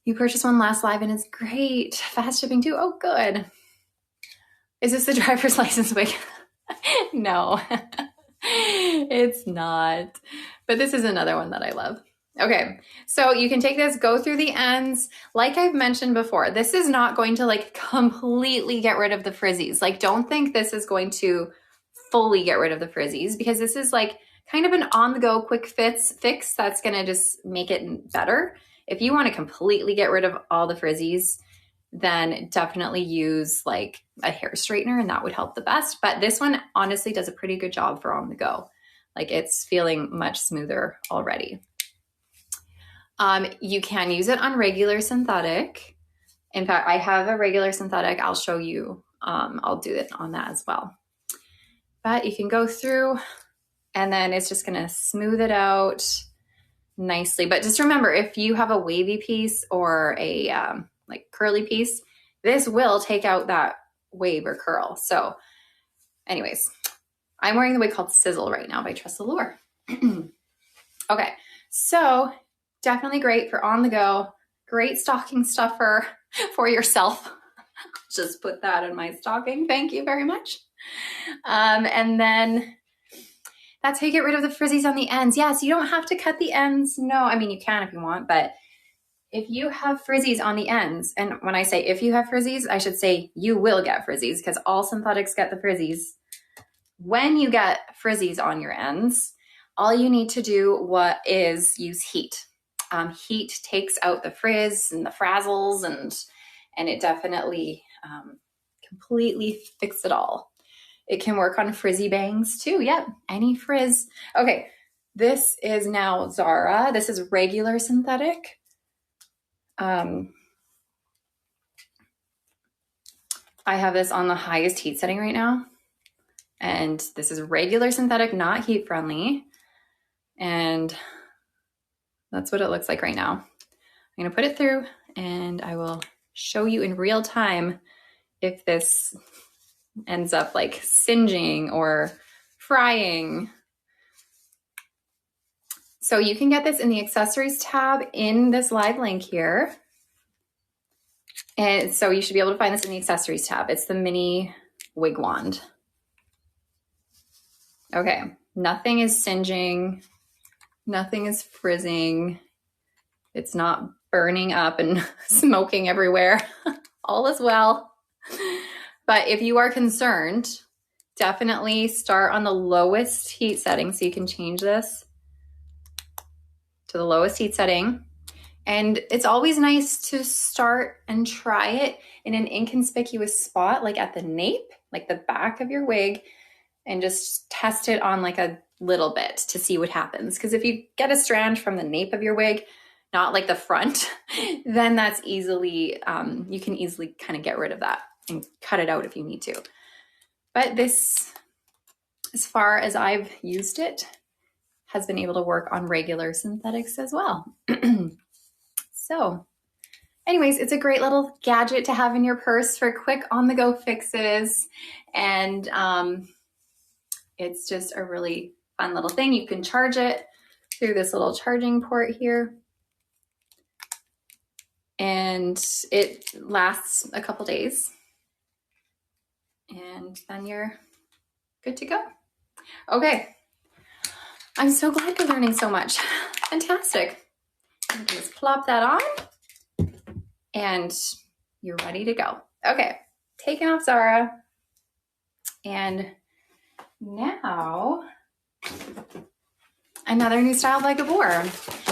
Speaker 1: You purchased one last live and it's great. Fast shipping too. Oh, good. Is this the driver's license wig? No, it's not. But this is another one that I love. Okay, so you can take this, go through the ends. Like I've mentioned before, this is not going to like completely get rid of the frizzies. Like, don't think this is going to fully get rid of the frizzies, because this is like kind of an on-the-go quick fix that's gonna just make it better. If you want to completely get rid of all the frizzies, then definitely use like a hair straightener, and that would help the best. But this one honestly does a pretty good job for on the go. Like, it's feeling much smoother already. You can use it on regular synthetic. In fact, I have a regular synthetic. I'll show you. I'll do it on that as well. But you can go through, and then it's just gonna smooth it out nicely. But just remember, if you have a wavy piece or a like curly piece, this will take out that wave or curl. So anyways, I'm wearing the wig called Sizzle right now by TressAllure. Okay, so definitely great for on the go. Great stocking stuffer for yourself. Just put that in my stocking. Thank you very much. And then that's how you get rid of the frizzies on the ends. Yes, you don't have to cut the ends. No, I mean, you can if you want, but if you have frizzies on the ends, and when I say if you have frizzies, I should say you will get frizzies, because all synthetics get the frizzies. When you get frizzies on your ends, all you need to do is use heat. Heat takes out the frizz and the frazzles, and it definitely completely fixes it all. It can work on frizzy bangs too. Yep, any frizz. Okay, this is now Zara. This is regular synthetic. I have this on the highest heat setting right now. And this is regular synthetic, not heat friendly. And that's what it looks like right now. I'm gonna put it through, and I will show you in real time if this ends up like singeing or frying. So you can get this in the accessories tab in this live link here. And so you should be able to find this in the accessories tab. It's the mini wig wand. Okay, nothing is singeing, nothing is frizzing. It's not burning up and smoking everywhere. All is well. But if you are concerned, definitely start on the lowest heat setting. So you can change this to the lowest heat setting. And it's always nice to start and try it in an inconspicuous spot, like at the nape, like the back of your wig, and just test it on like a little bit to see what happens. Because if you get a strand from the nape of your wig, not like the front, then that's easily, you can easily kind of get rid of that and cut it out if you need to. But this, as far as I've used it, has been able to work on regular synthetics as well. So anyways, it's a great little gadget to have in your purse for quick on-the-go fixes. And it's just a really fun little thing. You can charge it through this little charging port here. And it lasts a couple days. And then you're good to go. Okay. I'm so glad you're learning so much. Fantastic. You can just plop that on and you're ready to go. Okay, taking off Zara. And now another new style by Gabor.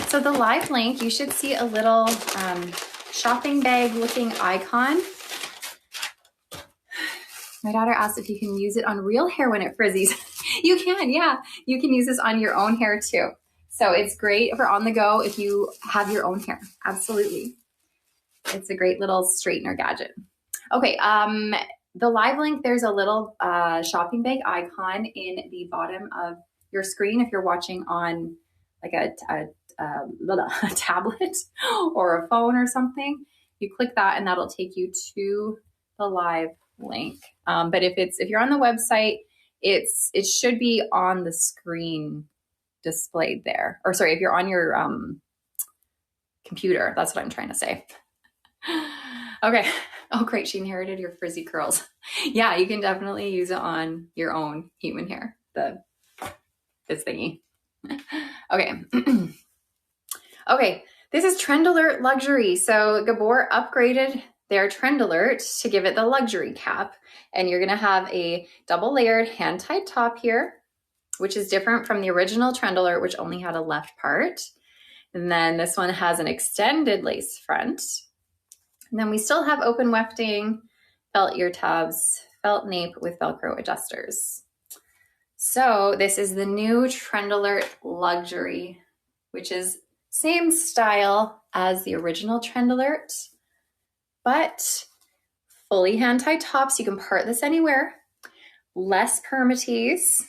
Speaker 1: So the live link, you should see a little shopping bag looking icon. My daughter asked if you can use it on real hair when it frizzes. You can, yeah. You can use this on your own hair too. So it's great for on the go if you have your own hair. Absolutely. It's a great little straightener gadget. Okay, the live link, there's a little shopping bag icon in the bottom of your screen if you're watching on like a tablet or a phone or something. You click that and that'll take you to the live link. But if you're on the website, it should be on the screen displayed there. Or sorry, if you're on your computer, that's what I'm trying to say. Okay. Oh, great. She inherited your frizzy curls. Yeah, you can definitely use it on your own human hair. This thingy. Okay. Okay. This is Trend Alert Luxury. So Gabor upgraded their Trend Alert to give it the luxury cap. And you're going to have a double layered hand tied top here, which is different from the original Trend Alert, which only had a left part. And then this one has an extended lace front. And then we still have open wefting, felt ear tabs, felt nape with Velcro adjusters. So this is the new Trend Alert Luxury, which is same style as the original Trend Alert, but fully hand-tied tops. You can part this anywhere. Less permatease,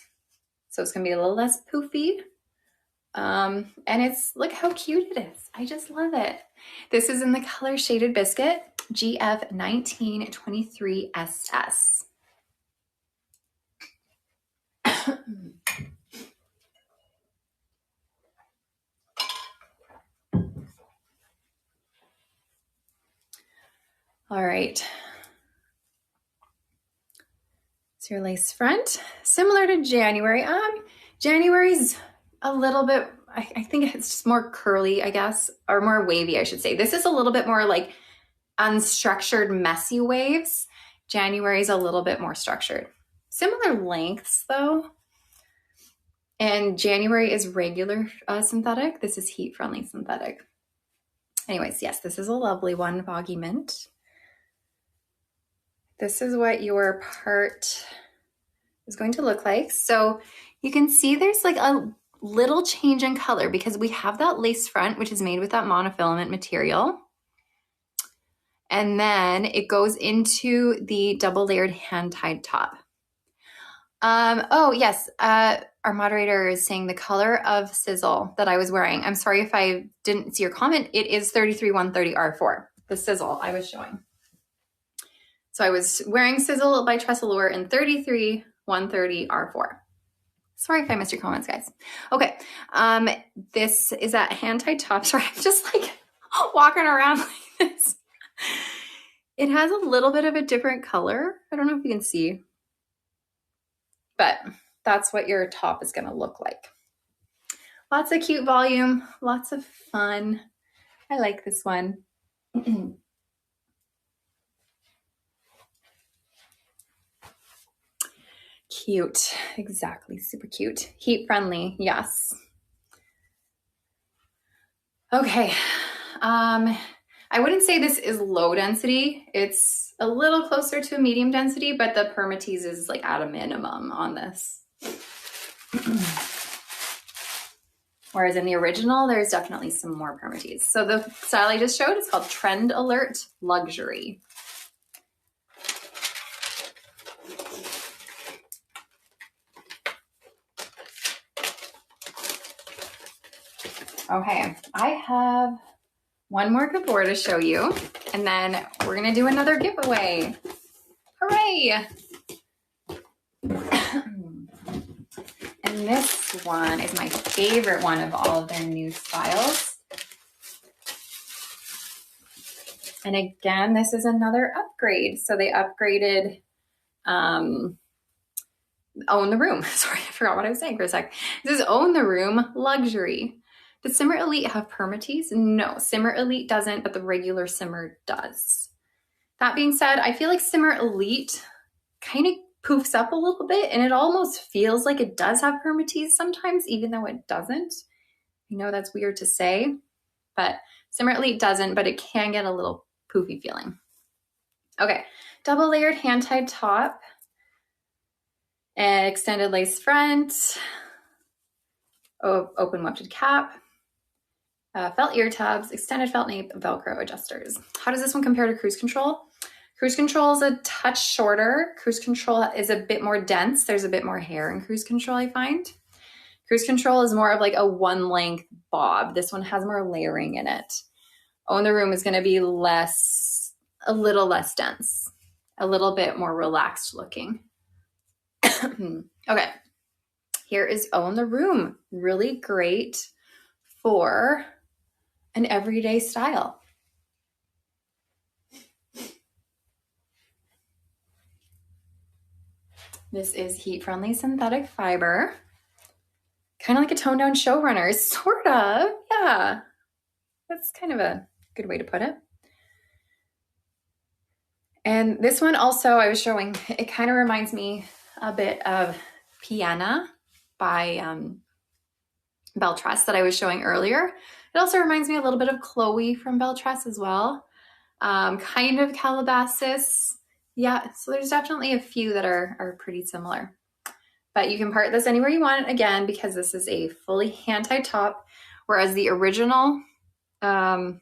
Speaker 1: so it's gonna be a little less poofy. And look how cute it is. I just love it. This is in the color Shaded Biscuit, GF1923SS. All right. So your lace front, similar to January. January's a little bit, I think it's just more curly, I guess, or more wavy, I should say. This is a little bit more like unstructured, messy waves. January's a little bit more structured. Similar lengths though. And January is regular synthetic. This is heat-friendly synthetic. Anyways, yes, this is a lovely one, Boggy Mint. This is what your part is going to look like. So you can see there's like a little change in color because we have that lace front, which is made with that monofilament material. And then it goes into the double layered hand-tied top. Oh yes, our moderator is saying the color of sizzle that I was wearing. I'm sorry if I didn't see your comment. It is 33130R4, the sizzle I was showing. So I was wearing Sizzle by TressAllure in 33130R4. Sorry if I missed your comments, guys. Okay, this is that hand-tied top. Sorry, I'm just like walking around like this. It has a little bit of a different color. I don't know if you can see, but that's what your top is gonna look like. Lots of cute volume, lots of fun. I like this one. Cute, exactly, super cute. Heat friendly, yes. Okay, I wouldn't say this is low density. It's a little closer to a medium density, but the permatease is like at a minimum on this. Whereas in the original, there's definitely some more permatease. So the style I just showed is called Trend Alert Luxury. Okay, I have one more Gabor to show you, and then we're gonna do another giveaway. Hooray! And this one is my favorite one of all of their new styles. And again, this is another upgrade. So they upgraded Own the Room. Sorry, I forgot what I was saying for a sec. This is Own the Room Luxury. Does Simmer Elite have permatease? No, Simmer Elite doesn't, but the regular Simmer does. That being said, I feel like Simmer Elite kind of poofs up a little bit, and it almost feels like it does have permatease sometimes, even though it doesn't. I know that's weird to say, but Simmer Elite doesn't, but it can get a little poofy feeling. Okay, double layered hand-tied top, and extended lace front, open wefted cap, felt ear tabs, extended felt nape, Velcro adjusters. How does this one compare to Cruise Control? Cruise Control is a touch shorter. Cruise Control is a bit more dense. There's a bit more hair in Cruise Control, I find. Cruise Control is more of like a one length bob. This one has more layering in it. Own the Room is going to be a little less dense, a little bit more relaxed looking. Okay, here is Own the Room. Really great for an everyday style. This is heat-friendly synthetic fiber. Kind of like a toned-down showrunner, sort of. Yeah, that's kind of a good way to put it. And this one also I was showing, it kind of reminds me a bit of Piana by Belle Tress that I was showing earlier. It also reminds me a little bit of Chloe from Belle Tress as well. Kind of Calabasas. Yeah, so there's definitely a few that are pretty similar. But you can part this anywhere you want, again, because this is a fully hand-tied top, whereas the original Own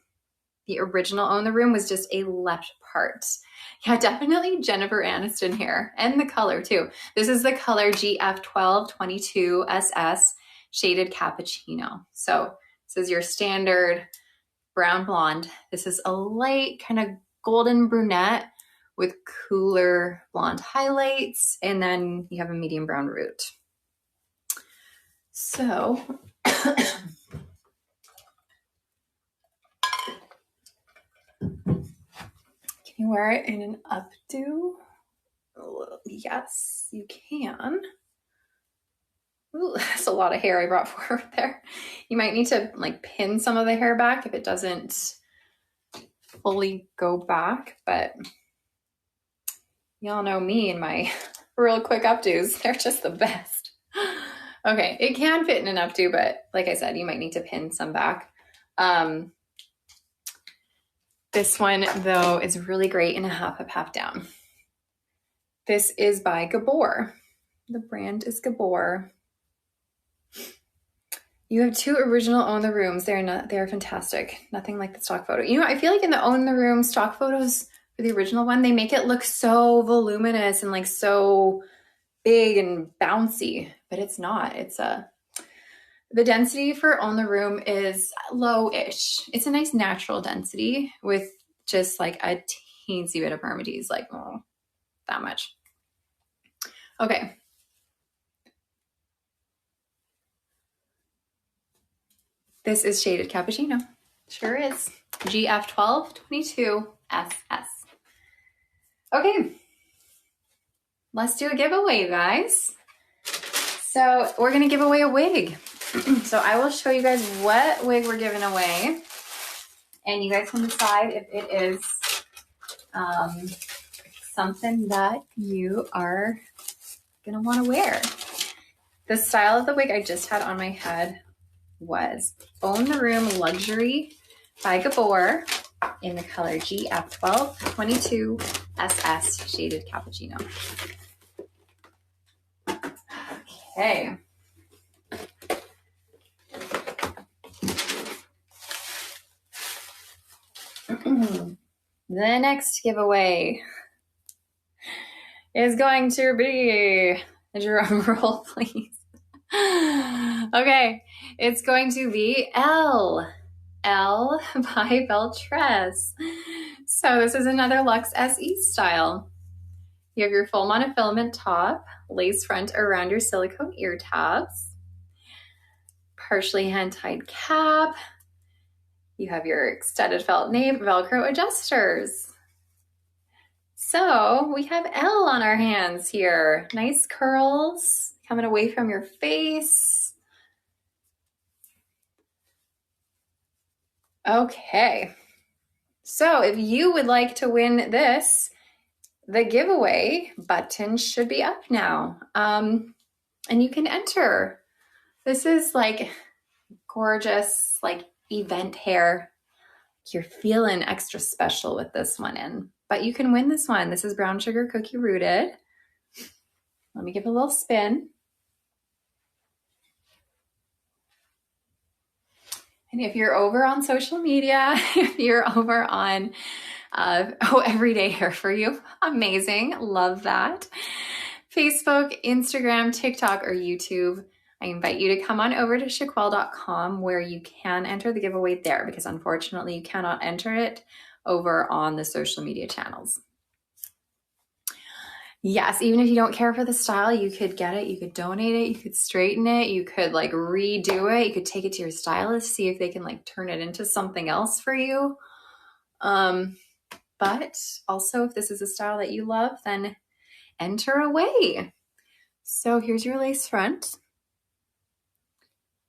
Speaker 1: the Room was just a left part. Yeah, definitely Jennifer Aniston here, and the color too. This is the color GF1222SS Shaded Cappuccino. So this is your standard brown blonde. This is a light kind of golden brunette with cooler blonde highlights, and then you have a medium brown root. So can you wear it in an updo? Yes, you can. Ooh, that's a lot of hair I brought forward there. You might need to like pin some of the hair back if it doesn't fully go back, but y'all know me and my real quick updos. They're just the best. Okay, it can fit in an updo, but like I said, you might need to pin some back. This one, though, is really great in a half up, half down. This is by Gabor. The brand is Gabor. You have two original Own the Rooms. They're fantastic. Nothing like the stock photo. You know, I feel like in the Own the Room stock photos for the original one, they make it look so voluminous and like so big and bouncy, but it's not. The density for Own the Room is low-ish. It's a nice natural density with just like a teensy bit of permatease, like that much. Okay. This is Shaded Cappuccino. Sure is. GF1222SS. Okay. Let's do a giveaway, guys. So we're going to give away a wig. So I will show you guys what wig we're giving away. And you guys can decide if it is something that you are going to want to wear. The style of the wig I just had on my head was Own the Room Luxury by Gabor in the color GF1222SS Shaded Cappuccino. Okay. The next giveaway is going to be a drum roll, please. Okay, it's going to be L by Belle Tress. So this is another LuxSE style. You have your full monofilament top, lace front around your silicone ear tabs, partially hand-tied cap. You have your extended felt nape Velcro adjusters. So we have L on our hands here. Nice curls coming away from your face. Okay. So if you would like to win this, the giveaway button should be up now. And you can enter. This is like gorgeous, like event hair. You're feeling extra special with this one in, but you can win this one. This is brown sugar cookie rooted. Let me give it a little spin. And if you're over on social media, if you're over on Everyday hair for you. Amazing. Love that. Facebook, Instagram, TikTok, or YouTube. I invite you to come on over to shaquelle.com where you can enter the giveaway there, because unfortunately you cannot enter it over on the social media channels. Yes, even if you don't care for the style, you could get it, you could donate it, you could straighten it, you could like redo it, you could take it to your stylist, see if they can like turn it into something else for you. But also if this is a style that you love, then enter away. So here's your lace front.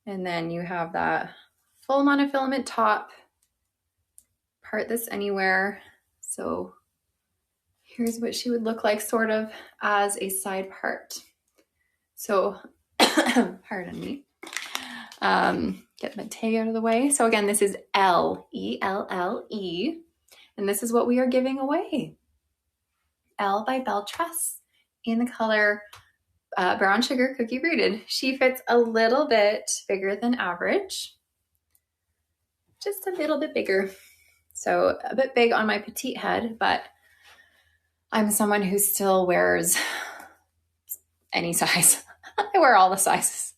Speaker 1: And then you have that full monofilament top. Part this anywhere. So here's what she would look like sort of as a side part. So, pardon me. Get my tag out of the way. So again, this is L-E-L-L-E. And this is what we are giving away. Elle by Belle Tress in the color Brown Sugar Cookie Rooted. She fits a little bit bigger than average. Just a little bit bigger. So a bit big on my petite head, but I'm someone who still wears any size. I wear all the sizes.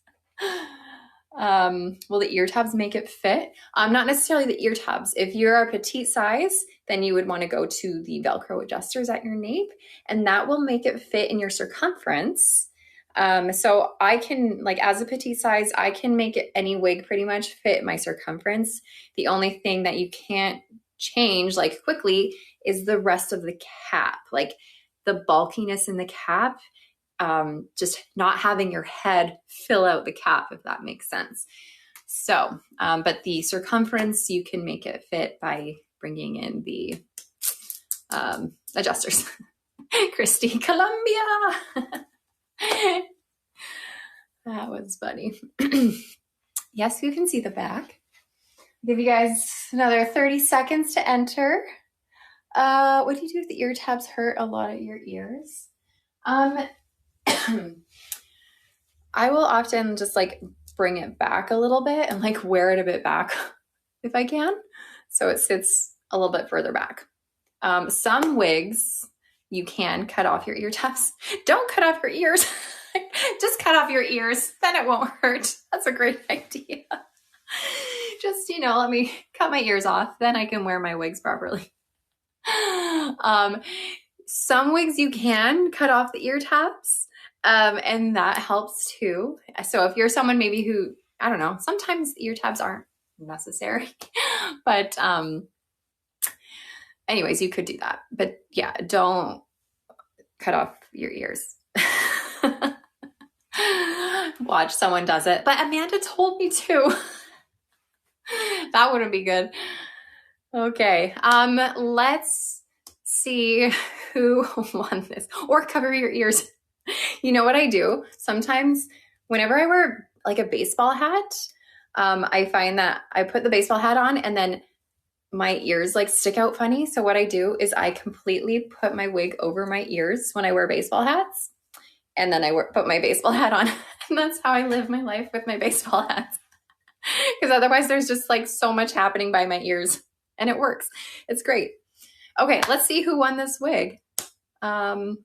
Speaker 1: Will the ear tabs make it fit? Not necessarily the ear tabs. If you're a petite size, then you would want to go to the Velcro adjusters at your nape, and that will make it fit in your circumference. So I can, like as a petite size, I can make it any wig pretty much fit my circumference. The only thing that you can't change like quickly is the rest of the cap, like the bulkiness in the cap, just not having your head fill out the cap, if that makes sense. So, but the circumference, you can make it fit by bringing in the adjusters. Christy, Columbia. That was funny. Yes, you can see the back. I'll give you guys another 30 seconds to enter. What do you do if the ear tabs hurt a lot at your ears? I will often just like bring it back a little bit and like wear it a bit back if I can. So it sits a little bit further back. Some wigs, you can cut off your ear tabs. Don't cut off your ears. Just cut off your ears. Then it won't hurt. That's a great idea. Just, you know, let me cut my ears off. Then I can wear my wigs properly. Some wigs you can cut off the ear tabs, and that helps too. So if you're someone maybe who, I don't know, sometimes ear tabs aren't necessary, but anyways, you could do that. But yeah, don't cut off your ears. Watch, someone does it. But Amanda told me to. That wouldn't be good. Okay, let's see who won this. Or cover your ears. You know what I do? Sometimes whenever I wear like a baseball hat, I find that I put the baseball hat on and then my ears like stick out funny. So what I do is I completely put my wig over my ears when I wear baseball hats. And then I put my baseball hat on. And that's how I live my life with my baseball hats. Because otherwise there's just like so much happening by my ears. And it works. It's great. Okay, let's see who won this wig. And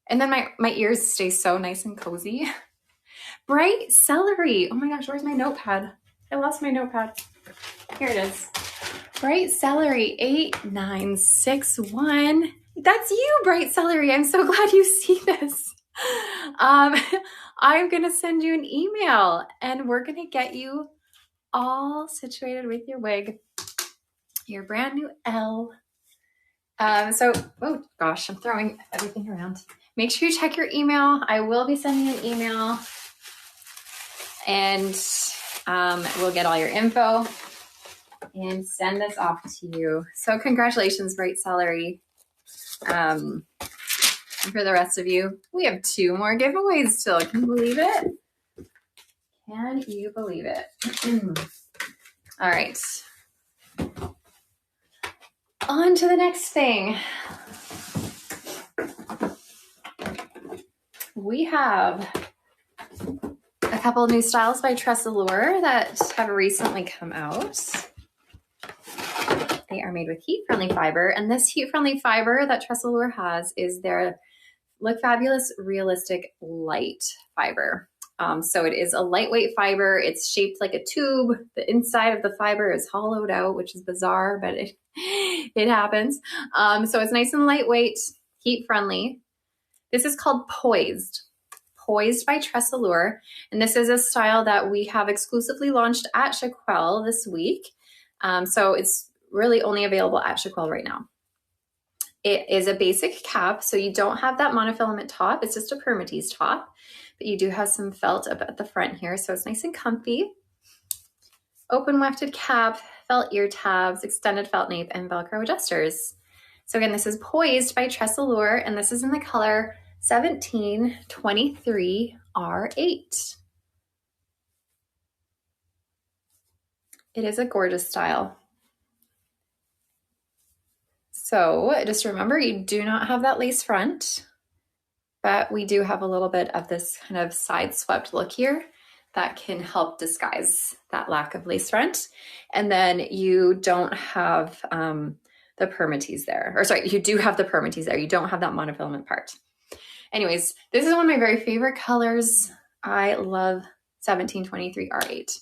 Speaker 1: then my ears stay so nice and cozy. Bright Celery. Oh my gosh, where's my notepad? I lost my notepad. Here it is. Bright Celery 8961. That's you, Bright Celery. I'm so glad you see this. I'm going to send you an email and we're going to get you all situated with your wig. Your brand new Elle. Oh gosh, I'm throwing everything around. Make sure you check your email. I will be sending an email and we'll get all your info and send this off to you. So congratulations, Bright Celery. And for the rest of you, we have 2 more giveaways still. Can you believe it? Can you believe it? All right. On to the next thing. We have a couple of new styles by TressAllure that have recently come out. They are made with heat-friendly fiber, and this heat-friendly fiber that TressAllure has is their Look Fabulous Realistic Light Fiber. So it is a lightweight fiber. It's shaped like a tube. The inside of the fiber is hollowed out, which is bizarre, but it happens. So it's nice and lightweight, heat-friendly. This is called Poised. Poised by TressAllure, and this is a style that we have exclusively launched at Shaquelle this week. So it's really only available at Shaquelle right now. It is a basic cap, so you don't have that monofilament top. It's just a permatease top, but you do have some felt up at the front here, so it's nice and comfy. Open wefted cap, felt ear tabs, extended felt nape, and Velcro adjusters. So again, this is Poised by TressAllure, and this is in the color 1723R8. It is a gorgeous style. So just remember, you do not have that lace front, but we do have a little bit of this kind of side swept look here that can help disguise that lack of lace front. And then you don't have the permatease there, or sorry, you do have the permatease there. You don't have that monofilament part. Anyways, this is one of my very favorite colors. I love 1723R8.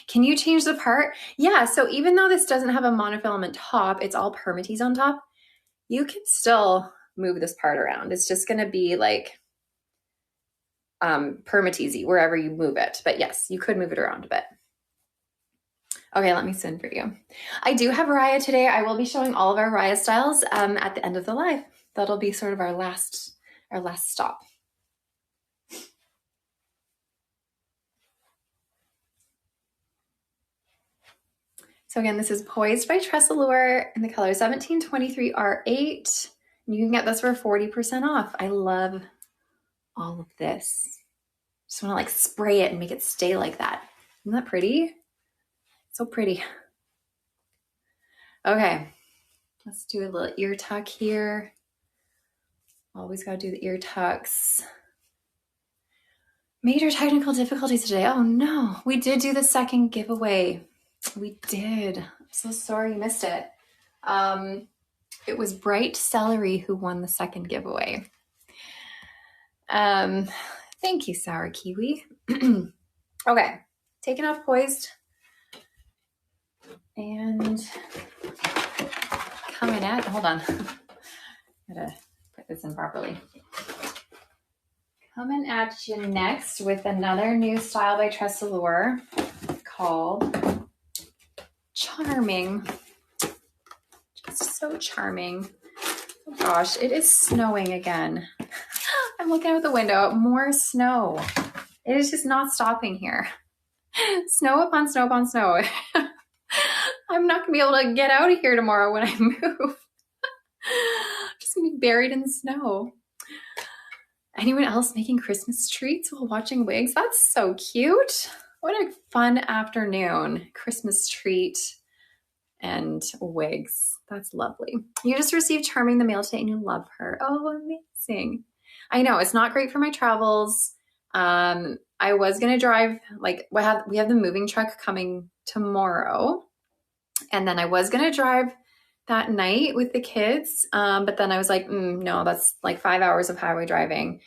Speaker 1: Can you change the part? Yeah, so even though this doesn't have a monofilament top, it's all permatease on top, you can still move this part around. It's just gonna be like permatease-y wherever you move it. But yes, you could move it around a bit. Okay, let me spin for you. I do have RIAH today. I will be showing all of our RIAH styles at the end of the live. That'll be sort of our last stop. So again, this is Poised by TressAllure in the color 1723R8. And you can get this for 40% off. I love all of this. Just want to like spray it and make it stay like that. Isn't that pretty? So pretty. Okay, let's do a little ear tuck here. Always got to do the ear tucks. Major technical difficulties today. Oh no, we did do the second giveaway. We did. I'm so sorry you missed it. It was Bright Celery who won the second giveaway. Thank you, Sour Kiwi. Okay, taking off Poised. And coming at, hold on. Gotta put this in properly. Coming at you next with another new style by TressAllure called Charming. Just so charming. Oh gosh, it is snowing again. I'm looking out the window, more snow. It is just not stopping here. Snow upon snow upon snow. I'm not gonna be able to get out of here tomorrow when I move. I'm just gonna be buried in the snow. Anyone else making Christmas treats while watching wigs? That's so cute. What a fun afternoon. Christmas treat and wigs. That's lovely. You just received Charming the mail today and you love her. Oh, amazing. I know it's not great for my travels. I was gonna drive, like we have the moving truck coming tomorrow. And then I was gonna drive that night with the kids. But then I was like, no, that's like 5 hours of highway driving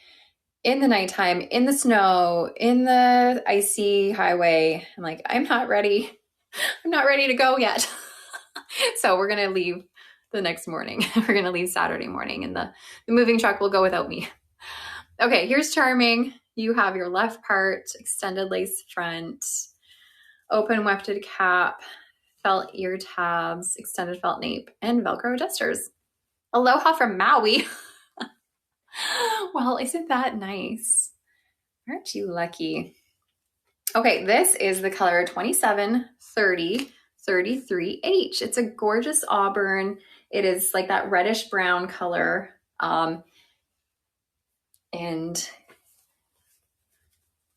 Speaker 1: in the nighttime, in the snow, in the icy highway. I'm like, I'm not ready. I'm not ready to go yet. So we're going to leave the next morning. We're going to leave Saturday morning and the moving truck will go without me. Okay, here's Charming. You have your left part, extended lace front, open wefted cap, felt ear tabs, extended felt nape, and Velcro adjusters. Aloha from Maui. Well, isn't that nice? Aren't you lucky? Okay, this is the color 273033H. It's a gorgeous auburn. It is like that reddish brown color. And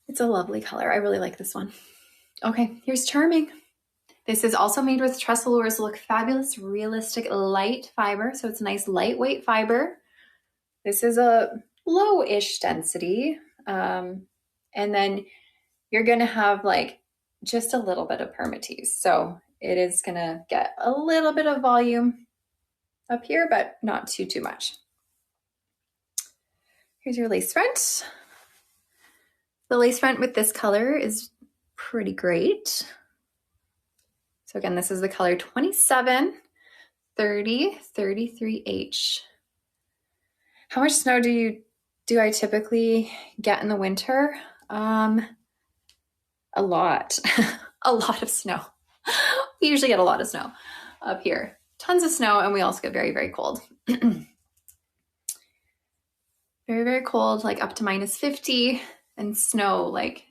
Speaker 1: it's a lovely color. I really like this one. Okay, here's Charming. This is also made with TressAllure's Look Fabulous Realistic Light Fiber. So it's a nice lightweight fiber. This is a low-ish density. And then you're going to have like just a little bit of permatease. So it is gonna get a little bit of volume up here, but not too much. Here's your lace front. The lace front with this color is pretty great. So again, this is the color 27, 30, 33H. How much snow do I typically get in the winter? A lot, a lot of snow. We usually get a lot of snow up here. Tons of snow, and we also get very, very cold. Very, very cold, like up to -50, and snow like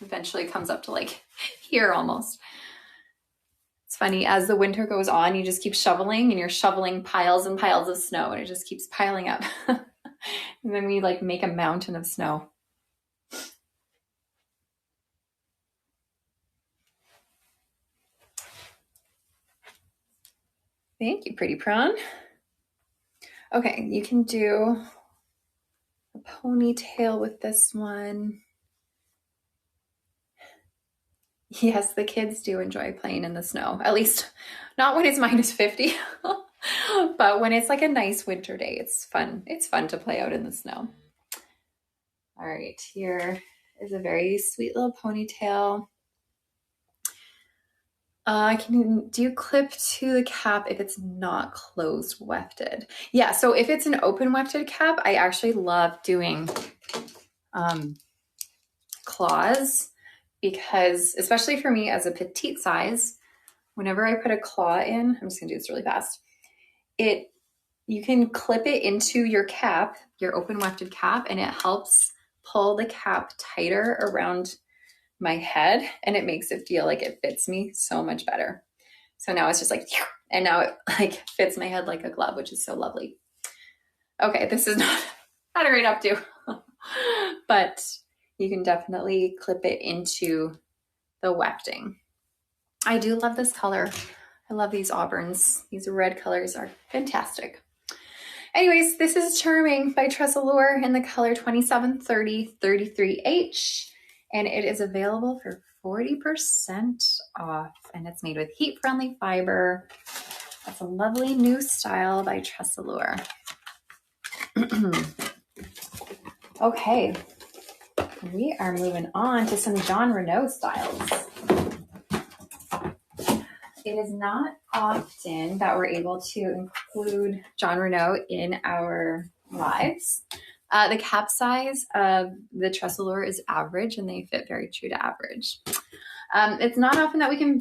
Speaker 1: eventually comes up to like here almost. It's funny, as the winter goes on, you just keep shoveling and you're shoveling piles and piles of snow and it just keeps piling up. And then we like make a mountain of snow. Thank you, pretty prawn. Okay, you can do a ponytail with this one. Yes, the kids do enjoy playing in the snow, at least not when it's -50, but when it's like a nice winter day, it's fun. It's fun to play out in the snow. All right, here is a very sweet little ponytail. I can do clip to the cap if it's not closed wefted. Yeah, so if it's an open wefted cap, I actually love doing claws, because especially for me as a petite size, whenever I put a claw in, I'm just gonna do this really fast. You can clip it into your cap, your open wefted cap, and it helps pull the cap tighter around my head, and it makes it feel like it fits me so much better. So now it's just like, and now it like fits my head like a glove, which is so lovely. Okay, this is not a great updo, but you can definitely clip it into the wefting. I do love this color. I love these auburns. These red colors are fantastic. Anyways, this is Charming by TressAllure in the color 2730 33H, and it is available for 40% off, and it's made with heat-friendly fiber. That's a lovely new style by TressAllure. Okay, we are moving on to some John Renau styles. It is not often that we're able to include John Renau in our lives. The cap size of the TressAllure is average, and they fit very true to average. It's not often that we can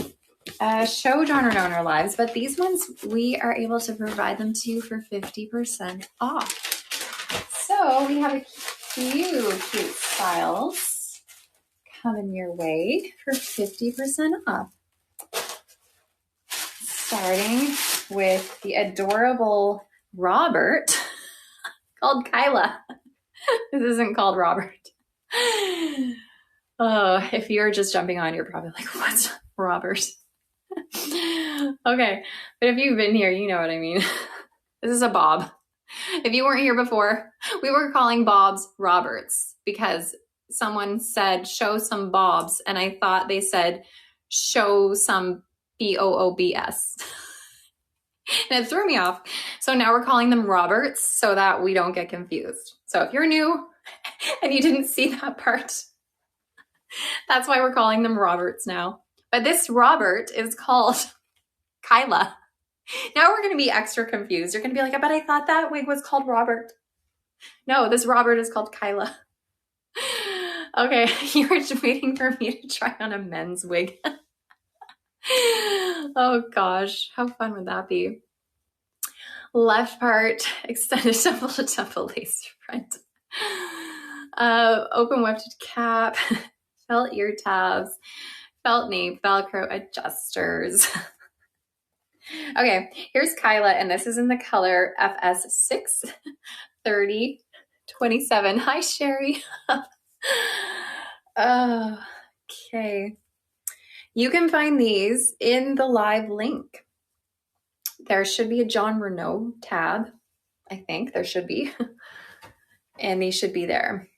Speaker 1: show John Renau in our lives, but these ones, we are able to provide them to you for 50% off. So we have a few cute styles coming your way for 50% off. Starting with the adorable Robert called Kyla. This isn't called Robert. Oh, if you're just jumping on, you're probably like, what's Robert? Okay, but if you've been here, you know what I mean. This is a Bob. If you weren't here before, we were calling Bobs Roberts because someone said, show some Bobs, and I thought they said, show some BOOBS. And it threw me off. So now we're calling them Roberts so that we don't get confused. So if you're new and you didn't see that part, that's why we're calling them Roberts now. But this Robert is called Kyla. Now we're going to be extra confused. You're going to be like, but I thought that wig was called Robert. No, this Robert is called Kyla. Okay, you were just waiting for me to try on a men's wig. Oh gosh, how fun would that be? Left part, extended temple to temple lace front. Open wefted cap, felt ear tabs, felt nape, Velcro adjusters. Okay, here's Kyla, and this is in the color FS6 30 27. Hi, Sherry. Okay. You can find these in the live link. There should be a John Renau tab. I think there should be. And these should be there.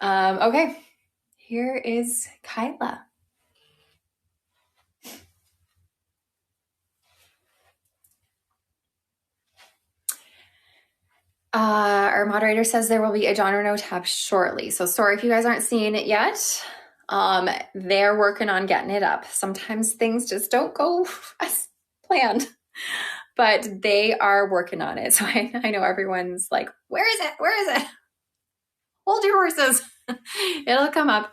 Speaker 1: Okay, here is Kyla. Our moderator says there will be a John Renau tab shortly. So sorry if you guys aren't seeing it yet. They're working on getting it up. Sometimes things just don't go as planned, but they are working on it. So I know everyone's like, where is it? Where is it? Hold your horses. It'll come up.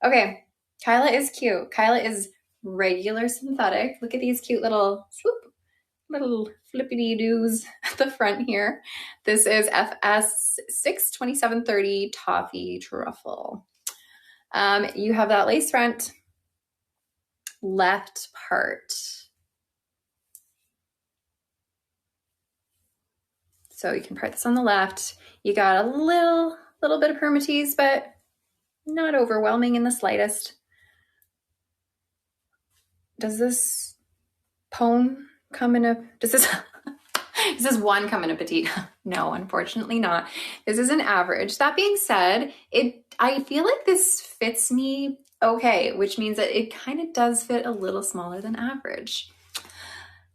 Speaker 1: Okay. Kyla is cute. Kyla is regular synthetic. Look at these cute little flippity doos at the front here. This is FS 62730 Toffee Truffle. You have that lace front left part. So you can part this on the left. You got a little bit of permatease, but not overwhelming in the slightest. Does this pone come in a, does this one come in a petite? No, unfortunately not. This is an average. That being said, I feel like this fits me okay, which means that it kind of does fit a little smaller than average.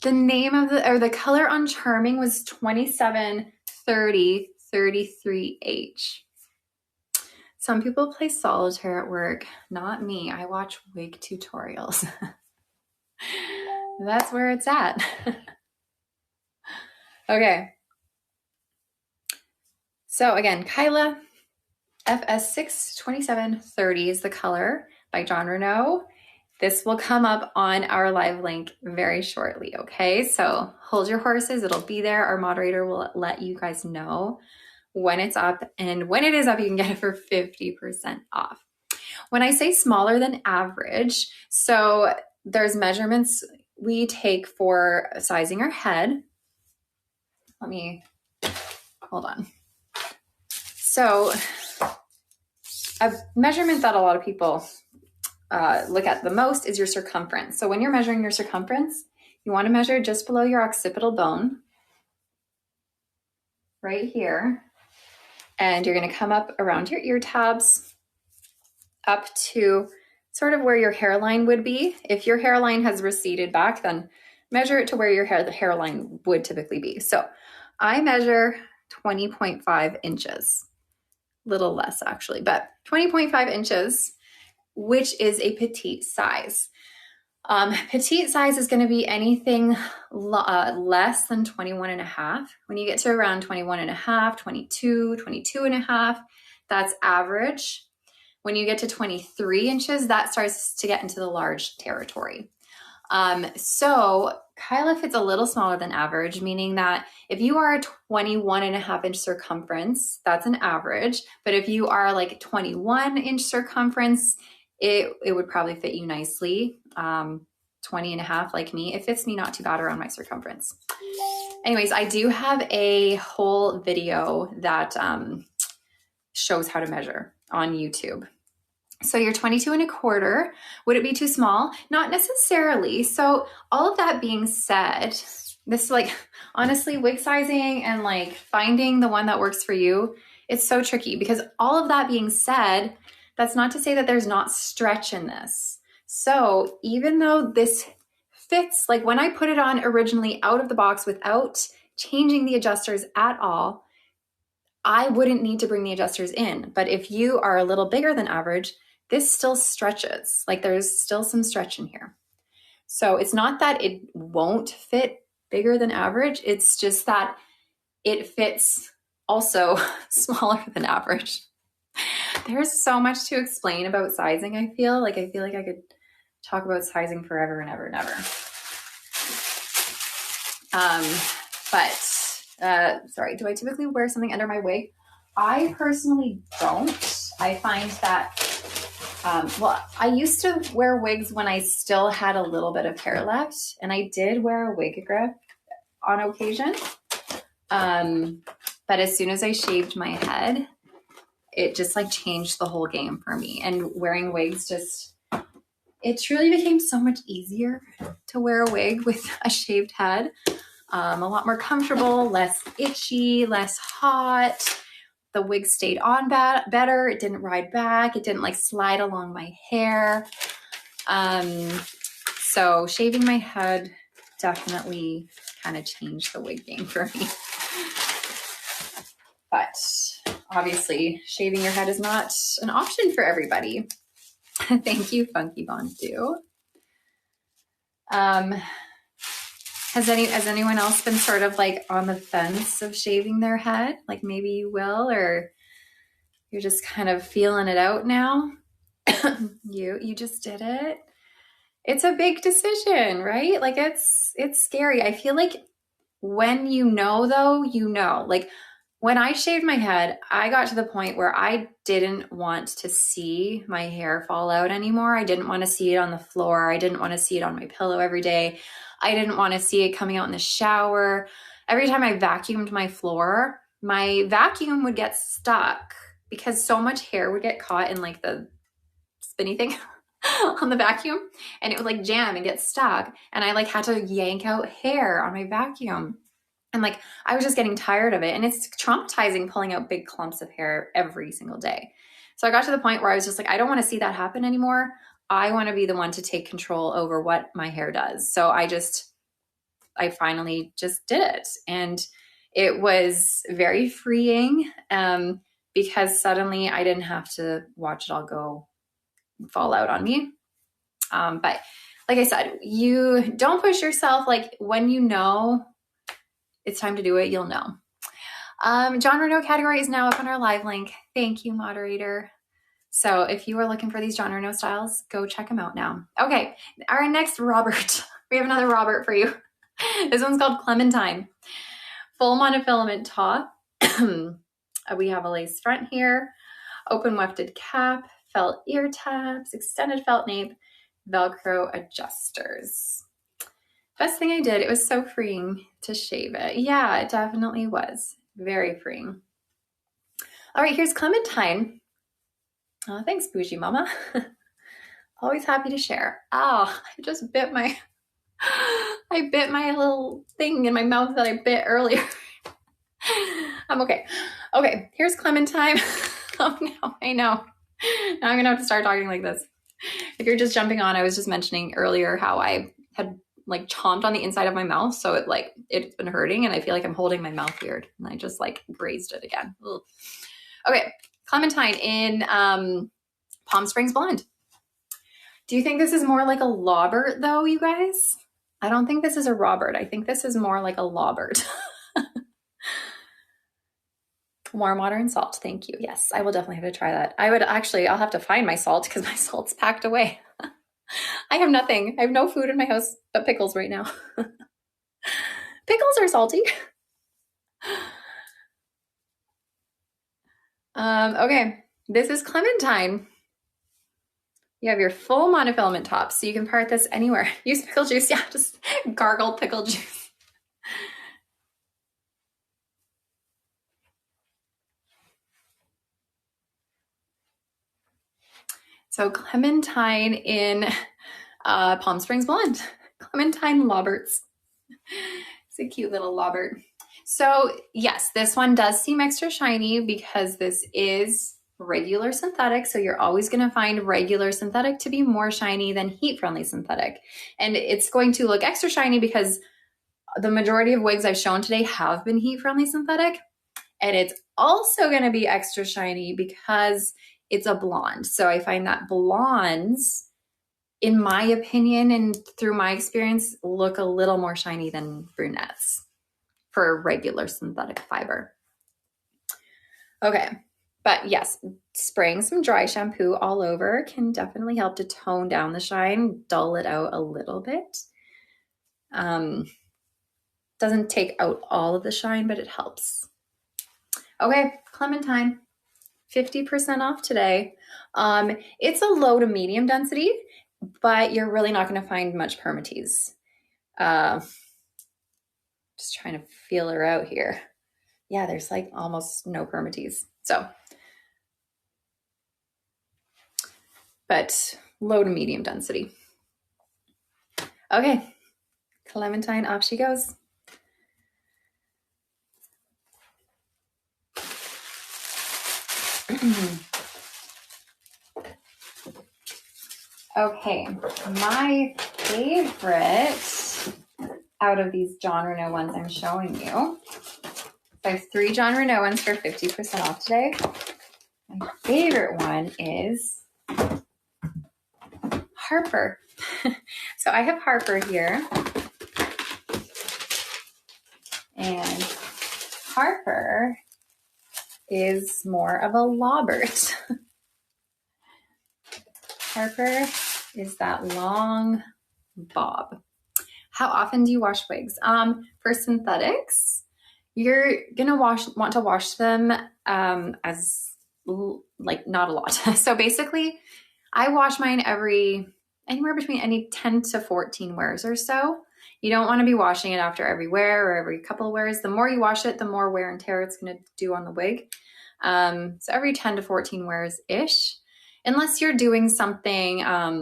Speaker 1: The name of the color on Charming was 273033H. Some people play solitaire at work, not me. I watch wig tutorials. That's where it's at. Okay. So again, Kyla, FS62730 is the color by John Renau. This will come up on our live link very shortly, okay? So hold your horses, it'll be there. Our moderator will let you guys know when it's up, and when it is up, you can get it for 50% off. When I say smaller than average, so there's measurements we take for sizing our head. Let me, hold on. So a measurement that a lot of people look at the most is your circumference. So when you're measuring your circumference, you want to measure just below your occipital bone, right here. And you're going to come up around your ear tabs up to sort of where your hairline would be. If your hairline has receded back, then measure it to where the hairline would typically be. So I measure 20.5 inches, little less actually, but 20.5 inches, which is a petite size. Petite size is going to be anything less than 21 and a half. When you get to around 21 and a half, 22, 22 and a half, that's average. When you get to 23 inches, that starts to get into the large territory. So Kyla fits a little smaller than average, meaning that if you are a 21 and a half inch circumference, that's an average. But if you are like 21 inch circumference, it would probably fit you nicely. 20 and a half like me, it fits me not too bad around my circumference. Anyways, I do have a whole video that shows how to measure on YouTube. So you're 22 and a quarter. Would it be too small? Not necessarily. So all of that being said, this like honestly wig sizing and like finding the one that works for you, it's so tricky because all of that being said, that's not to say that there's not stretch in this. So even though this fits, like when I put it on originally out of the box without changing the adjusters at all, I wouldn't need to bring the adjusters in. But if you are a little bigger than average, this still stretches. Like there's still some stretch in here. So it's not that it won't fit bigger than average. It's just that it fits also smaller than average. There's so much to explain about sizing. I feel like I could talk about sizing forever and ever and ever. Sorry, do I typically wear something under my wig? I personally don't. I find that, I used to wear wigs when I still had a little bit of hair left, and I did wear a wig grip on occasion. But as soon as I shaved my head, it just like changed the whole game for me. And wearing wigs it truly became so much easier to wear a wig with a shaved head. A lot more comfortable, less itchy, less hot. The wig stayed on better. It didn't ride back. It didn't like slide along my hair. So shaving my head definitely kind of changed the wig game for me. But obviously, shaving your head is not an option for everybody. Thank you, Funky Bondu. Has anyone else been sort of like on the fence of shaving their head? Like maybe you will, or you're just kind of feeling it out now? You just did it. It's a big decision, right? Like it's scary. I feel like when you know though, you know. Like when I shaved my head, I got to the point where I didn't want to see my hair fall out anymore. I didn't want to see it on the floor. I didn't want to see it on my pillow every day. I didn't want to see it coming out in the shower. Every time I vacuumed my floor, my vacuum would get stuck because so much hair would get caught in like the spinny thing on the vacuum, and it would like jam and get stuck. And I like had to yank out hair on my vacuum. And like, I was just getting tired of it. And it's traumatizing pulling out big clumps of hair every single day. So I got to the point where I was just like, I don't want to see that happen anymore. I want to be the one to take control over what my hair does. So I finally just did it. And it was very freeing because suddenly I didn't have to watch it all fall out on me. But like I said, you don't push yourself. Like when you know it's time to do it, you'll know. John Renau category is now up on our live link. Thank you, moderator. So if you are looking for these John Renau styles, go check them out now. Okay, our next Robert. We have another Robert for you. This one's called Clementine. Full monofilament top. We have a lace front here, open wefted cap, felt ear tabs, extended felt nape, Velcro adjusters. Best thing I did, it was so freeing to shave it. Yeah, it definitely was. Very freeing. All right, here's Clementine. Oh, thanks, Bougie Mama. Always happy to share. Oh, I just bit my little thing in my mouth that I bit earlier. I'm okay. Okay, here's Clementine. Oh no, I know. Now I'm gonna have to start talking like this. If you're just jumping on, I was just mentioning earlier how I had like chomped on the inside of my mouth. So it's been hurting and I feel like I'm holding my mouth weird. And I just like grazed it again. Ugh. Okay. Clementine in Palm Springs Blonde. Do you think this is more like a Lawbert though, you guys? I don't think this is a Robert. I think this is more like a Lawbert. Warm water and salt. Thank you. Yes, I will definitely have to try that. I'll have to find my salt because my salt's packed away. I have nothing. I have no food in my house but pickles right now. Pickles are salty. Okay, this is Clementine. You have your full monofilament top, so you can part this anywhere. Use pickle juice. Yeah, just gargle pickle juice. So Clementine in Palm Springs Blonde. Clementine Lawberts. It's a cute little Lawbert. So yes, this one does seem extra shiny because this is regular synthetic. So you're always going to find regular synthetic to be more shiny than heat-friendly synthetic. And it's going to look extra shiny because the majority of wigs I've shown today have been heat-friendly synthetic. And it's also going to be extra shiny because it's a blonde. So I find that blondes, in my opinion and through my experience, look a little more shiny than brunettes for regular synthetic fiber. Okay, but yes, spraying some dry shampoo all over can definitely help to tone down the shine, dull it out a little bit. Doesn't take out all of the shine, but it helps. Okay, Clementine. 50% off today. It's a low to medium density, but you're really not going to find much permatease. Just trying to feel her out here. Yeah, there's like almost no permatease. So, but low to medium density. Okay, Clementine, off she goes. Okay, my favorite out of these John Renau ones I'm showing you. I have 3 John Renau ones for 50% off today. My favorite one is Harper. So I have Harper here. And Harper is more of a lobert. Harper is that long bob. How often do you wash wigs? For synthetics, you're gonna want to wash them as like not a lot. So basically, I wash mine anywhere between any 10 to 14 wears or so. You don't want to be washing it after every wear or every couple of wears. The more you wash it, the more wear and tear it's going to do on the wig. So every 10 to 14 wears-ish, unless you're doing something a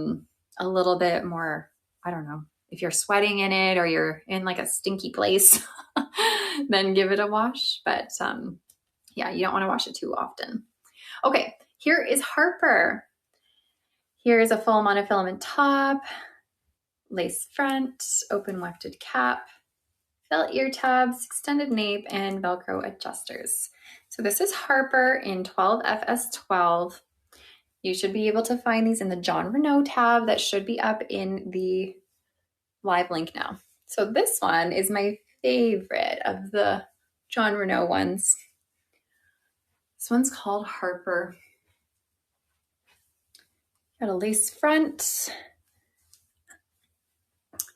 Speaker 1: little bit more, I don't know, if you're sweating in it or you're in like a stinky place, then give it a wash. But yeah, you don't want to wash it too often. Okay, here is Harper. Here's a full monofilament top, lace front, open wefted cap, felt ear tabs, extended nape, and Velcro adjusters. So this is Harper in 12FS12. You should be able to find these in the John Renau tab that should be up in the live link now. So this one is my favorite of the John Renau ones. This one's called Harper. Got a lace front.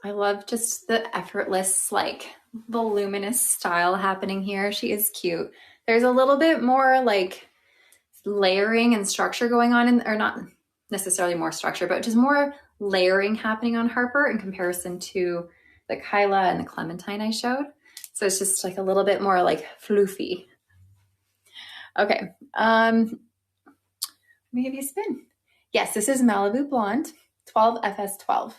Speaker 1: I love just the effortless, like voluminous style happening here. She is cute. There's a little bit more like layering and structure going on, or not necessarily more structure, but just more layering happening on Harper in comparison to the Kyla and the Clementine I showed. So it's just like a little bit more like floofy. Okay, maybe a spin. Yes, this is Malibu Blonde, 12FS12.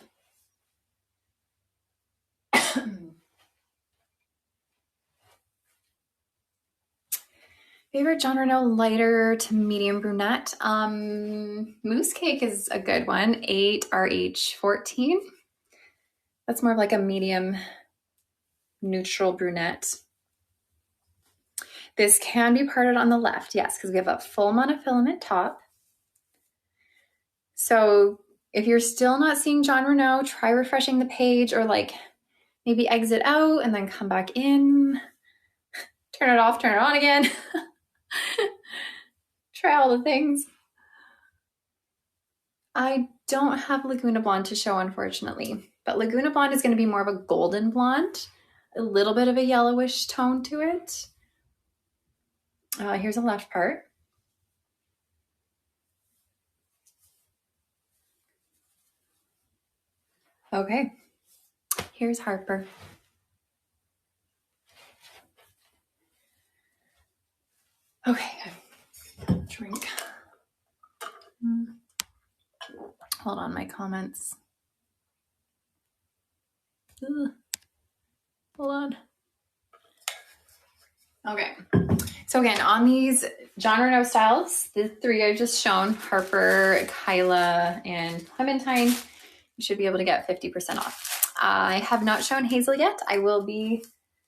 Speaker 1: Favorite John Renau lighter to medium brunette. Mousse Cake is a good one, 8RH14. That's more of like a medium neutral brunette. This can be parted on the left, yes, because we have a full monofilament top. So if you're still not seeing John Renau, try refreshing the page, or like maybe exit out and then come back in. Turn it off, turn it on again. Try all the things. I don't have Laguna Blonde to show, unfortunately, but Laguna Blonde is going to be more of a golden blonde, a little bit of a yellowish tone to it. Here's the left part. Okay, here's Harper. Okay, drink. Hold on, my comments. Ugh. Hold on. Okay, so again, on these John Renau styles, the 3 I've just shown, Harper, Kyla, and Clementine, you should be able to get 50% off. I have not shown Hazel yet. I will be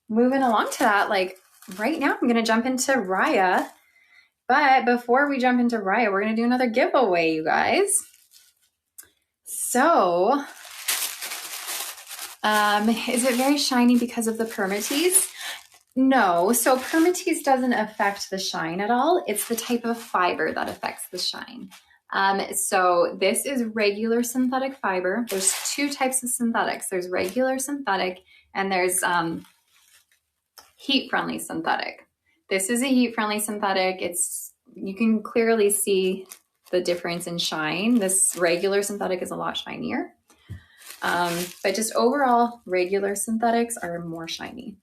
Speaker 1: moving along to that like right now. I'm going to jump into RIAH. But before we jump into RIAH, we're going to do another giveaway, you guys. So, is it very shiny because of the permatease? No. So permatease doesn't affect the shine at all. It's the type of fiber that affects the shine. So this is regular synthetic fiber. There's 2 types of synthetics. There's regular synthetic and there's heat-friendly synthetic. This is a heat-friendly synthetic. You can clearly see the difference in shine. This regular synthetic is a lot shinier. But just overall, regular synthetics are more shiny.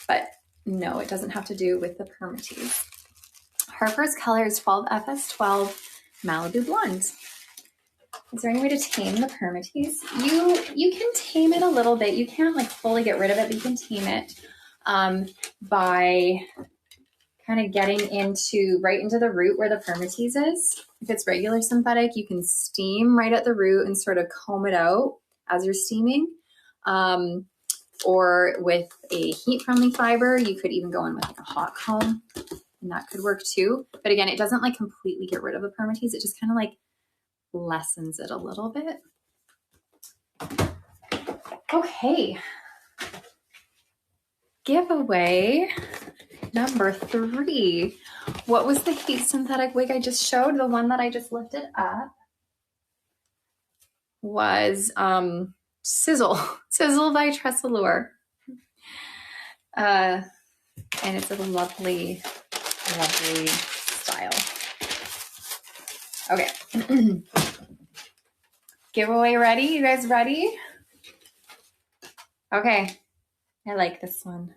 Speaker 1: But no, it doesn't have to do with the permatease. Harper's color is 12FS12 Malibu Blonde. Is there any way to tame the permatease? You can tame it a little bit. You can't like fully get rid of it, but you can tame it by kind of getting right into the root where the permatease is. If it's regular synthetic, you can steam right at the root and sort of comb it out as you're steaming. or with a heat-friendly fiber. You could even go in with like a hot comb, and that could work too. But again, it doesn't like completely get rid of the permatease. It just kind of like lessens it a little bit. Okay. Giveaway number 3. What was the heat synthetic wig I just showed? The one that I just lifted up was Sizzle. Sizzle by TressAllure. And it's a lovely, lovely style. Okay. Giveaway ready? You guys ready? Okay. I like this one.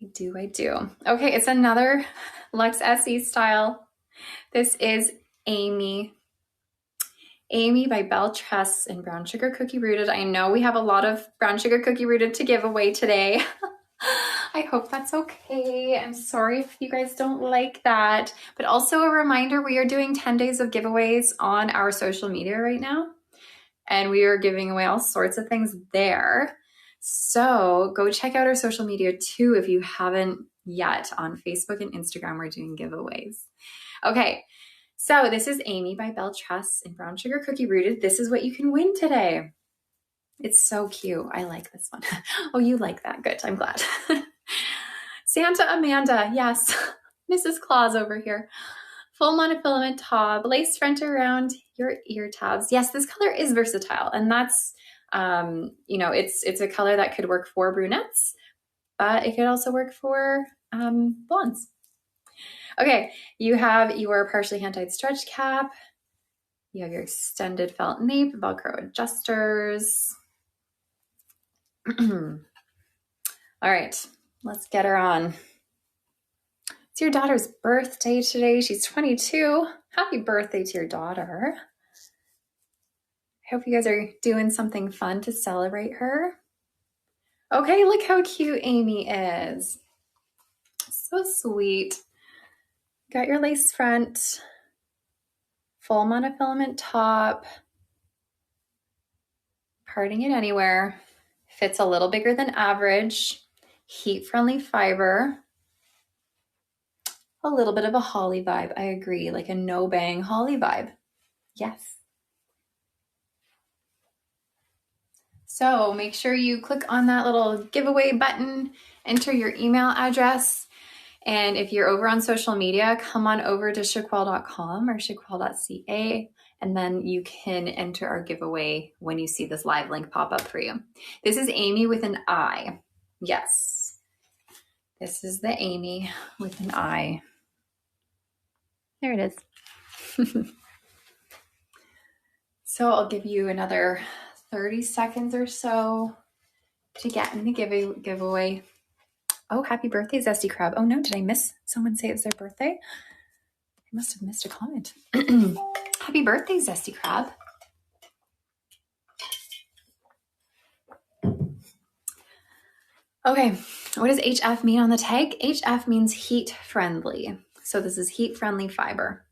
Speaker 1: I do. Okay, it's another LuxSE style. This is Amy. Amy by Belle Tress in Brown Sugar Cookie Rooted. I know we have a lot of Brown Sugar Cookie Rooted to give away today. I hope that's okay. I'm sorry if you guys don't like that. But also a reminder, we are doing 10 days of giveaways on our social media right now. And we are giving away all sorts of things there. So go check out our social media too if you haven't yet. On Facebook and Instagram, we're doing giveaways. Okay, so this is Amy by Belle Tress in Brown Sugar Cookie Rooted. This is what you can win today. It's so cute. I like this one. Oh, you like that. Good. I'm glad. Santa Amanda. Yes. Mrs. Claus over here. Full monofilament top, lace front around your ear tabs. Yes, this color is versatile, and that's, you know, it's a color that could work for brunettes, but it could also work for blondes. Okay, you have your partially hand-tied stretch cap. You have your extended felt nape, Velcro adjusters. All right, let's get her on. It's your daughter's birthday today. She's 22. Happy birthday to your daughter. I hope you guys are doing something fun to celebrate her. Okay, look how cute Amy is. So sweet. Got your lace front, full monofilament top, parting it anywhere. Fits a little bigger than average. Heat-friendly fiber. A little bit of a holly vibe. I agree, like a no-bang holly vibe. Yes. So make sure you click on that little giveaway button, enter your email address, and if you're over on social media, come on over to shaquelle.com or shaquelle.ca, and then you can enter our giveaway when you see this live link pop up for you. This is Amy with an I. Yes. This is the Amy with an I. There it is. So I'll give you another 30 seconds or so to get in the giveaway. Oh, happy birthday, Zesty Crab. Oh no, did I miss someone say it's their birthday? I must have missed a comment. Happy birthday, Zesty Crab. Okay, what does HF mean on the tag? HF means heat friendly. So this is heat friendly fiber.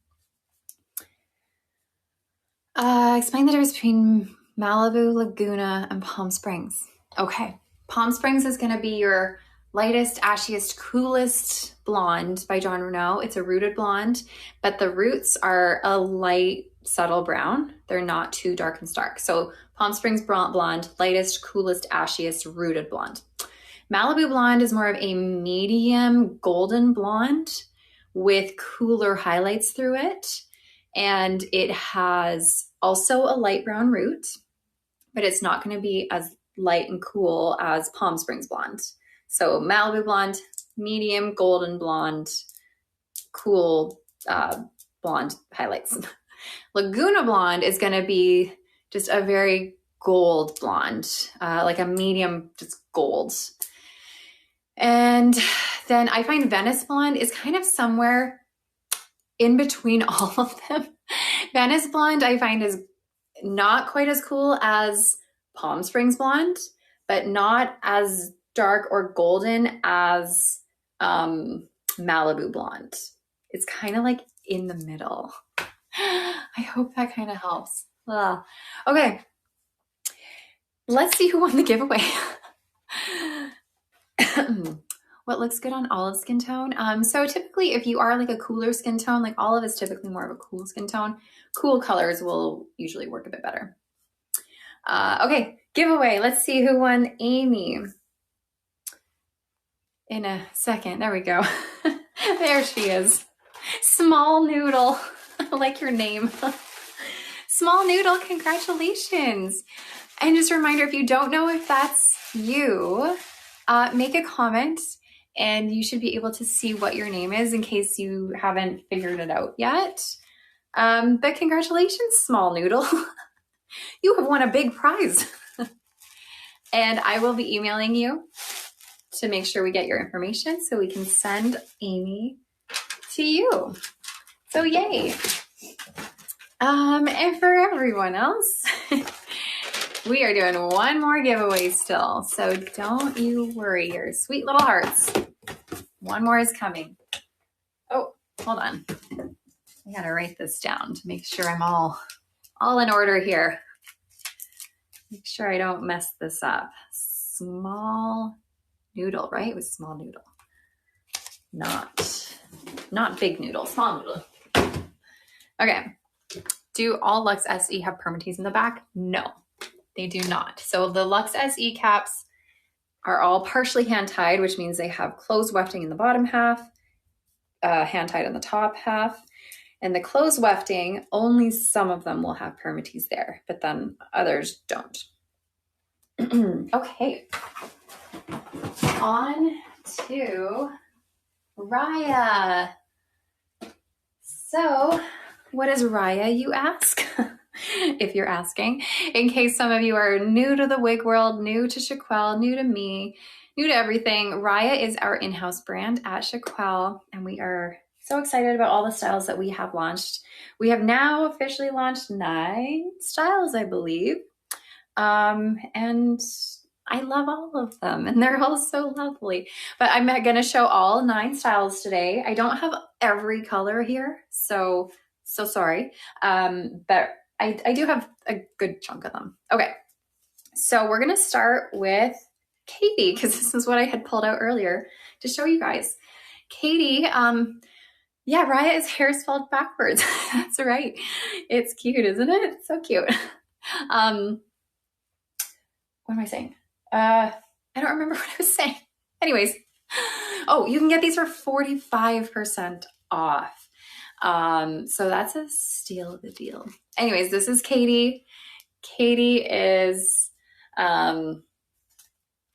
Speaker 1: Explain the difference between Malibu, Laguna, and Palm Springs. Okay, Palm Springs is going to be your lightest, ashiest, coolest blonde by John Renau. It's a rooted blonde, but the roots are a light, subtle brown. They're not too dark and stark. So Palm Springs blonde, lightest, coolest, ashiest, rooted blonde. Malibu blonde is more of a medium golden blonde with cooler highlights through it. And it has also a light brown root, but it's not going to be as light and cool as Palm Springs blonde. So Malibu blonde, medium golden blonde, cool blonde highlights. Laguna blonde is going to be just a very gold blonde, like a medium just gold. And then I find Venice blonde is kind of somewhere in between all of them. Venice blonde I find is not quite as cool as Palm Springs blonde, but not as dark or golden as Malibu blonde. It's kind of like in the middle. I hope that kind of helps. Ugh. Okay. let's see who won the giveaway. What looks good on olive skin tone? So typically if you are like a cooler skin tone, like olive is typically more of a cool skin tone, cool colors will usually work a bit better. Okay, giveaway. Let's see who won Amy. In a second, there we go. There she is. Small Noodle, I like your name. Small Noodle, congratulations. And just a reminder, if you don't know if that's you, make a comment and you should be able to see what your name is in case you haven't figured it out yet. But congratulations, Small Noodle. You have won a big prize. And I will be emailing you to make sure we get your information so we can send Amy to you. So yay. And for everyone else, we are doing one more giveaway still. So don't you worry, your sweet little hearts. One more is coming. Oh, hold on. I gotta write this down to make sure I'm all in order here. Make sure I don't mess this up. Small Noodle, right? It was Small Noodle. Not Big Noodle, Small Noodle. Okay. Do all LuxSE have permatease in the back? No, they do not. So the LuxSE caps are all partially hand-tied, which means they have closed wefting in the bottom half, hand-tied in the top half. And the closed wefting, only some of them will have permatease there, but then others don't. Okay. On to RIAH. So, what is RIAH, you ask? If you're asking, in case some of you are new to the wig world, new to Shaquelle, new to me, new to everything, RIAH is our in-house brand at Shaquelle, and we are so excited about all the styles that we have launched. We have now officially launched 9 styles, I believe. And I love all of them and they're all so lovely, but I'm going to show all 9 styles today. I don't have every color here, so sorry. But I do have a good chunk of them. Okay. So we're going to start with Katie, because this is what I had pulled out earlier to show you guys. Katie, yeah, RIAH's hair is spelled backwards. That's right. It's cute, isn't it? It's so cute. What am I saying? I don't remember what I was saying. Anyways, oh, you can get these for 45% off. So that's a steal of the deal. Anyways, this is Katie. Katie is, let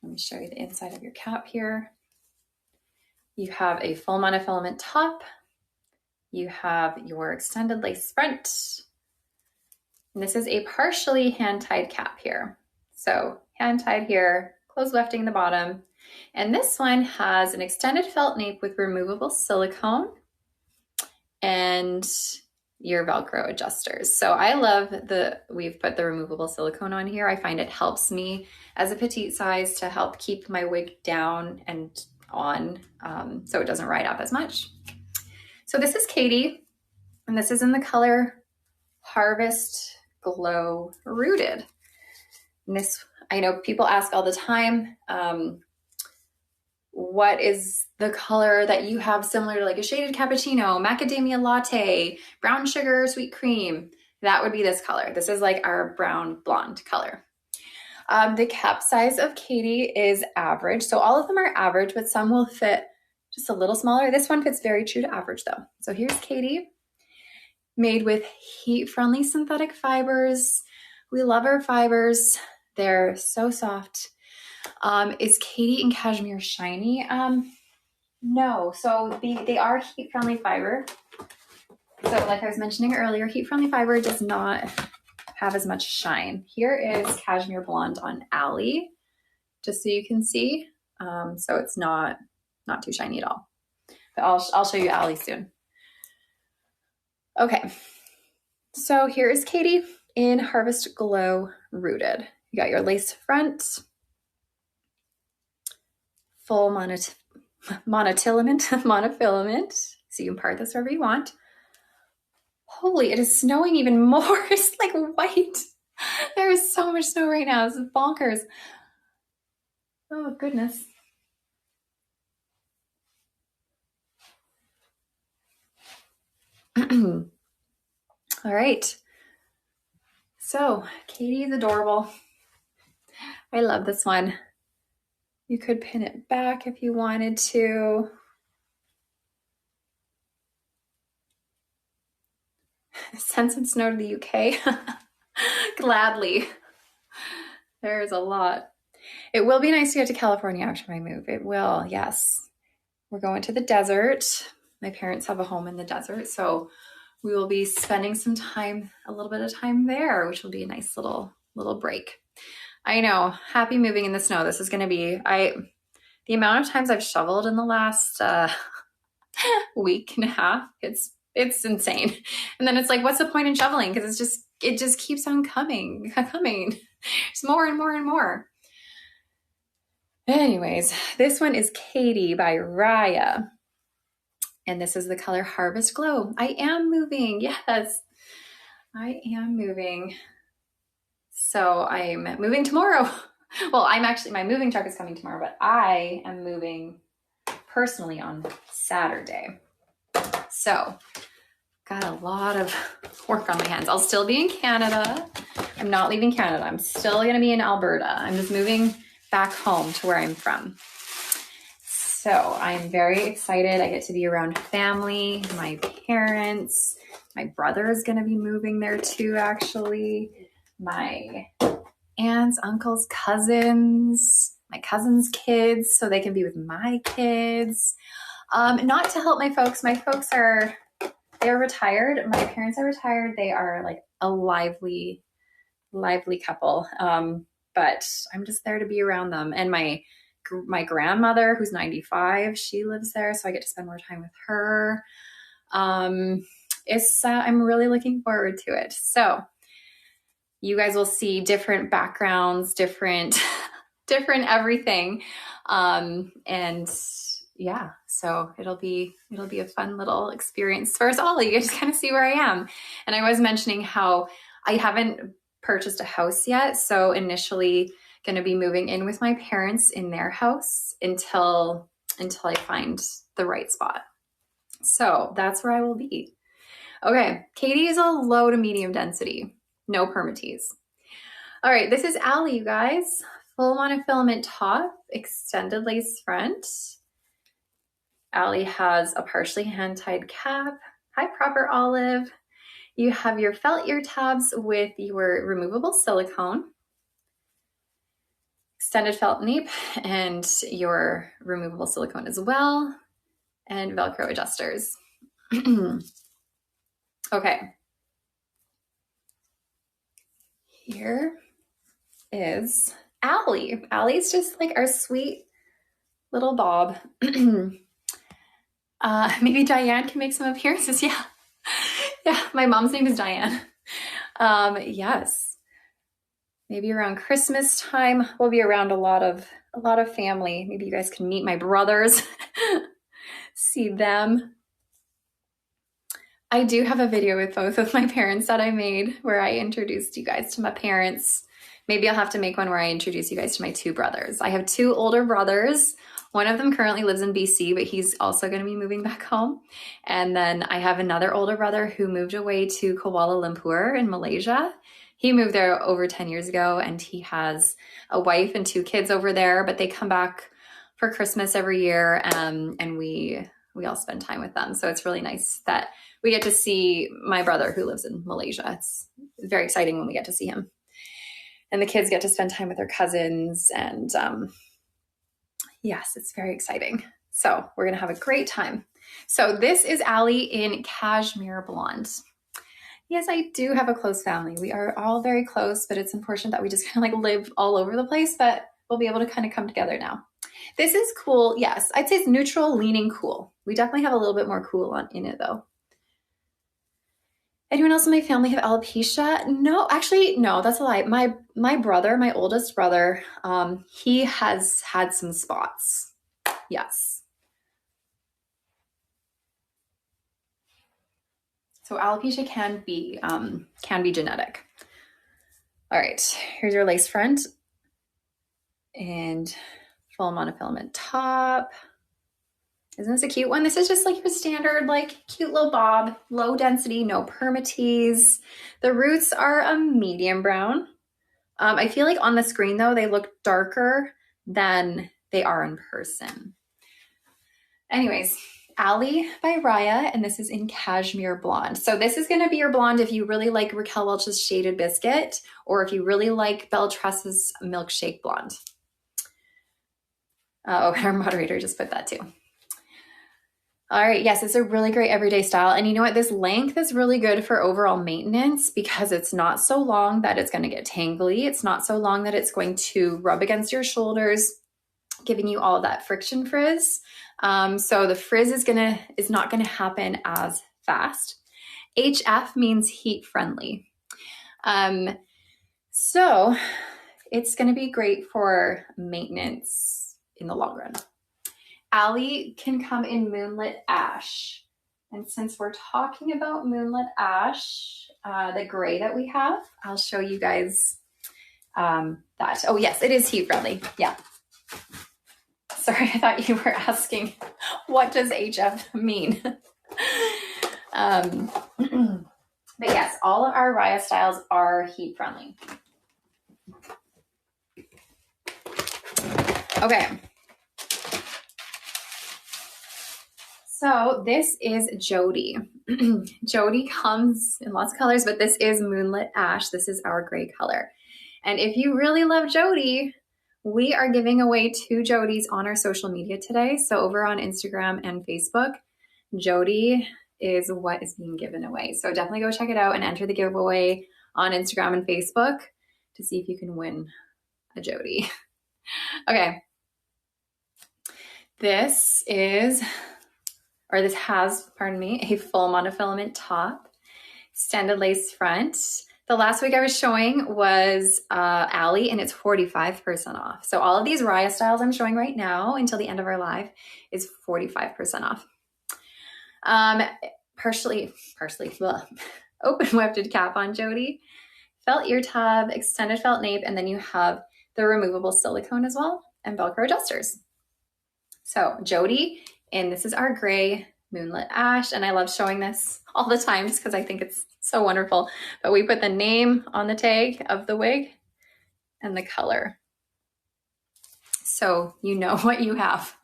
Speaker 1: me show you the inside of your cap here. You have a full monofilament top. You have your extended lace front. And this is a partially hand-tied cap here. So hand-tied here, closed wefting in the bottom. And this one has an extended felt nape with removable silicone and your Velcro adjusters. So I love we've put the removable silicone on here. I find it helps me as a petite size to help keep my wig down and on so it doesn't ride up as much. So this is Katie, and this is in the color Harvest Glow Rooted. And this, I know people ask all the time, what is the color that you have similar to like a shaded cappuccino, macadamia latte, brown sugar, sweet cream? That would be this color. This is like our brown blonde color. The cap size of Katie is average. So all of them are average, but some will fit just a little smaller. This one fits very true to average though. So here's Katie, made with heat-friendly synthetic fibers. We love our fibers. They're so soft. Is Katie in cashmere shiny? No, so they are heat-friendly fiber. So like I was mentioning earlier, heat-friendly fiber does not have as much shine. Here is cashmere blonde on Allie, just so you can see. So it's not too shiny at all. But I'll show you Allie soon. Okay, so here is Katie in Harvest Glow Rooted. You got your lace front, full monofilament, so you can part this wherever you want. Holy, it is snowing even more. It's like white. There is so much snow right now. This is bonkers. Oh, goodness. All right. So, Katie's adorable. I love this one. You could pin it back if you wanted to. Send some snow to the UK. Gladly. There's a lot. It will be nice to get to California after my move. It will, yes. We're going to the desert. My parents have a home in the desert, so we will be spending some time, a little bit of time there, which will be a nice little break. I know, happy moving in the snow. This is going to be, the amount of times I've shoveled in the last week and a half, it's insane. And then it's like, what's the point in shoveling? Because it just keeps on coming. It's more and more and more. Anyways, this one is Katie by RIAH. And this is the color Harvest Glow. I am moving. Yes, I am moving. So I'm moving tomorrow. Well, my moving truck is coming tomorrow, but I am moving personally on Saturday. So got a lot of work on my hands. I'll still be in Canada. I'm not leaving Canada. I'm still going to be in Alberta. I'm just moving back home to where I'm from. So I'm very excited. I get to be around family, my parents. My brother is going to be moving there too, actually. My aunts, uncles, cousins, my cousins' kids, so they can be with my kids. Not to help my folks. My folks they're retired. My parents are retired. They are like a lively couple. But I'm just there to be around them. And my grandmother, who's 95, she lives there, so I get to spend more time with her. I'm really looking forward to it. So you guys will see different backgrounds, different everything. And yeah, so it'll be a fun little experience for us all. You just kind of see where I am. And I was mentioning how I haven't purchased a house yet. So initially going to be moving in with my parents in their house until I find the right spot. So that's where I will be. Okay, Katie is a low to medium density, no permatease. All right, this is Allie, you guys. Full monofilament top, extended lace front. Allie has a partially hand-tied cap, high proper olive. You have your felt ear tabs with your removable silicone, extended felt nape, and your removable silicone as well, and Velcro adjusters. Okay. Here is Allie. Allie's just like our sweet little Bob. Maybe Dianne can make some appearances. Yeah. Yeah, my mom's name is Dianne. Yes. Maybe around Christmas time, we'll be around a lot of family. Maybe you guys can meet my brothers, see them. I do have a video with both of my parents that I made where I introduced you guys to my parents. Maybe I'll have to make one where I introduce you guys to my two brothers. I have two older brothers. One of them currently lives in BC, but he's also going to be moving back home. And then I have another older brother who moved away to Kuala Lumpur in Malaysia. He moved there over 10 years ago, and he has a wife and two kids over there, but they come back for Christmas every year, and we all spend time with them. So it's really nice that we get to see my brother who lives in Malaysia. It's very exciting when we get to see him. And the kids get to spend time with their cousins, and yes, it's very exciting. So we're going to have a great time. So this is Allie in Cashmere Blonde. Yes, I do have a close family. We are all very close, but it's unfortunate that we just kind of like live all over the place, but we'll be able to kind of come together now. This is cool. Yes, I'd say it's neutral, leaning cool. We definitely have a little bit more cool in it though. Anyone else in my family have alopecia? No, actually, no, that's a lie. My brother, my oldest brother, he has had some spots. Yes. So alopecia can be genetic. All right, here's your lace front and full monofilament top. Isn't this a cute one? This is just like your standard, like cute little bob, low density, no permatease. The roots are a medium brown. I feel like on the screen though, they look darker than they are in person. Anyways, Allie by RIAH, and this is in Cashmere Blonde. So this is gonna be your blonde if you really like Raquel Welch's Shaded Biscuit, or if you really like Belle Tress's Milkshake Blonde. Oh, and our moderator just put that too. All right, yes, it's a really great everyday style. And you know what? This length is really good for overall maintenance because it's not so long that it's going to get tangly. It's not so long that it's going to rub against your shoulders, giving you all of that friction frizz. So the frizz is not gonna happen as fast. HF means heat friendly. So it's gonna be great for maintenance in the long run. Allie can come in Moonlit Ash. And since we're talking about Moonlit Ash, the gray that we have, I'll show you guys that. Oh yes, it is heat friendly, yeah. Sorry, I thought you were asking, what does HF mean? But yes, all of our RIAH styles are heat friendly. Okay. So this is Jody. Jody comes in lots of colors, but this is Moonlit Ash. This is our gray color. And if you really love Jody, we are giving away 2 Jodys on our social media today. So over on Instagram and Facebook, Jody is what is being given away. So definitely go check it out and enter the giveaway on Instagram and Facebook to see if you can win a Jody. Okay. This has, pardon me, a full monofilament top, extended lace front. The last wig I was showing was Allie, and it's 45% off. So all of these RIAH styles I'm showing right now until the end of our live is 45% off. Partially, open wefted cap on Jody, felt ear tub, extended felt nape, and then you have the removable silicone as well, and Velcro adjusters. So Jody, and this is our gray Moonlit Ash, and I love showing this all the time just because I think it's so wonderful. But we put the name on the tag of the wig and the color. So you know what you have.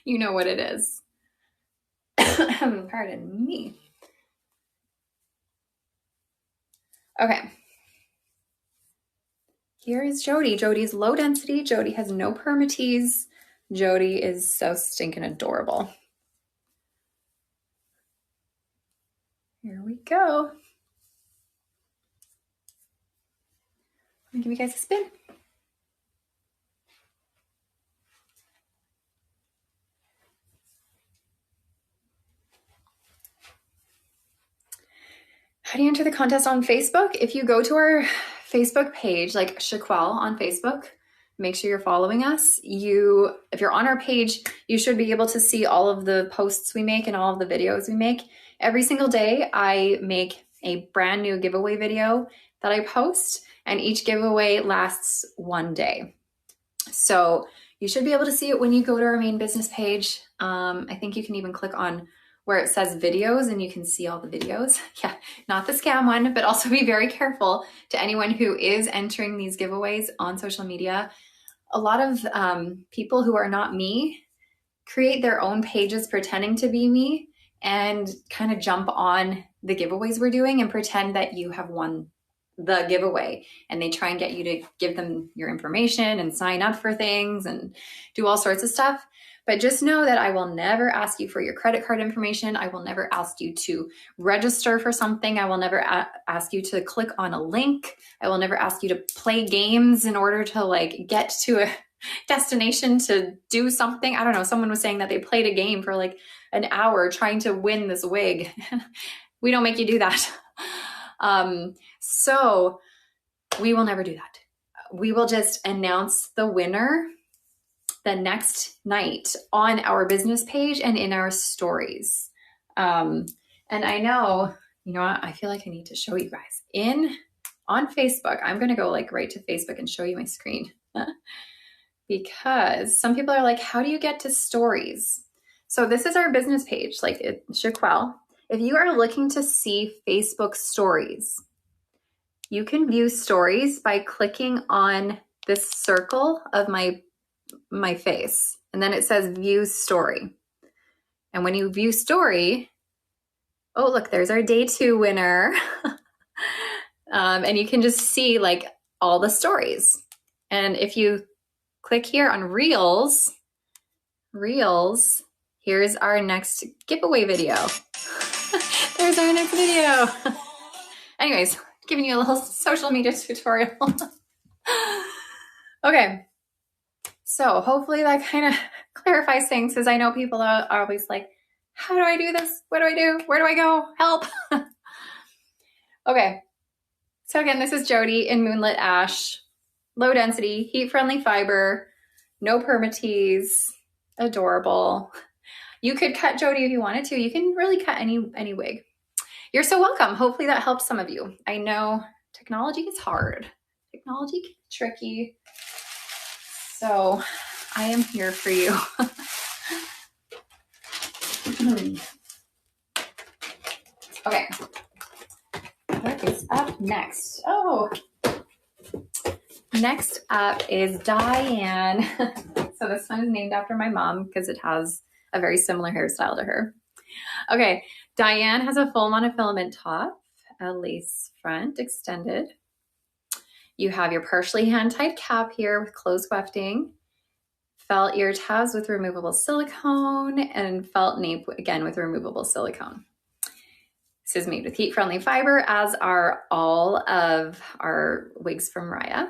Speaker 1: You know what it is. Pardon me. Okay. Here is Jody. Jody's low density. Jody has no permatease. Jody is so stinking adorable. Here we go. Let me give you guys a spin. How do you enter the contest on Facebook? If you go to our Facebook page, like Shaquelle on Facebook, make sure you're following us. If you're on our page, you should be able to see all of the posts we make and all of the videos we make. Every single day, I make a brand new giveaway video that I post, and each giveaway lasts 1 day. So you should be able to see it when you go to our main business page. I think you can even click on where it says videos and you can see all the videos. Yeah, not the scam one, but also be very careful to anyone who is entering these giveaways on social media. A lot of people who are not me create their own pages pretending to be me and kind of jump on the giveaways we're doing and pretend that you have won the giveaway, and they try and get you to give them your information and sign up for things and do all sorts of stuff. But just know that I will never ask you for your credit card information. I will never ask you to register for something. I will never ask you to click on a link. I will never ask you to play games in order to like get to a destination to do something. I don't know. Someone was saying that they played a game for like an hour trying to win this wig. We don't make you do that. So we will never do that. We will just announce the winner the next night on our business page and in our stories. And I know, I feel like I need to show you guys. In on Facebook. I'm going to go like right to Facebook and show you my screen because some people are like, how do you get to stories? So this is our business page, like Shaquelle. If you are looking to see Facebook stories, you can view stories by clicking on this circle of my face. And then it says view story. And when you view story, oh, look, there's our day 2 winner. And you can just see like all the stories. And if you click here on Reels, here's our next giveaway video. There's our next video. Anyways, giving you a little social media tutorial. Okay. So hopefully that kind of clarifies things, because I know people are always like, how do I do this? What do I do? Where do I go? Help. Okay. So again, this is Jody in Moonlit Ash. Low density, heat-friendly fiber, no permatease, adorable. You could cut Jody if you wanted to. You can really cut any wig. You're so welcome. Hopefully that helps some of you. I know technology is hard. Technology can be tricky. So I am here for you. Okay. What is up next? Oh, next up is Dianne. So this one is named after my mom because it has a very similar hairstyle to her. Okay, Dianne has a full monofilament top, a lace front extended. You have your partially hand-tied cap here with closed wefting, felt ear tabs with removable silicone, and felt nape again with removable silicone. This is made with heat-friendly fiber, as are all of our wigs from RIAH.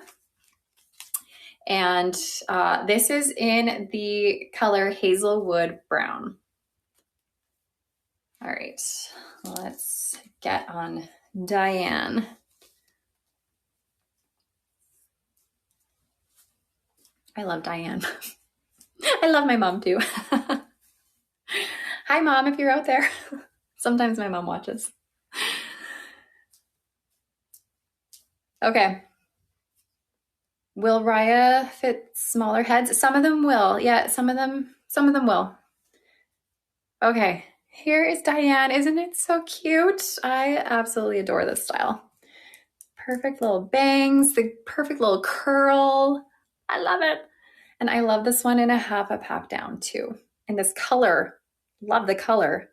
Speaker 1: And this is in the color Hazelwood Brown. All right, let's get on Dianne. I love Dianne. I love my mom too. Hi, Mom, if you're out there. Sometimes my mom watches. Okay. Will RIAH fit smaller heads? Some of them will. Yeah, some of them will. Okay, here is Dianne. Isn't it so cute? I absolutely adore this style. Perfect little bangs, the perfect little curl. I love it. And I love this one in a half up, half down too. And this color, love the color.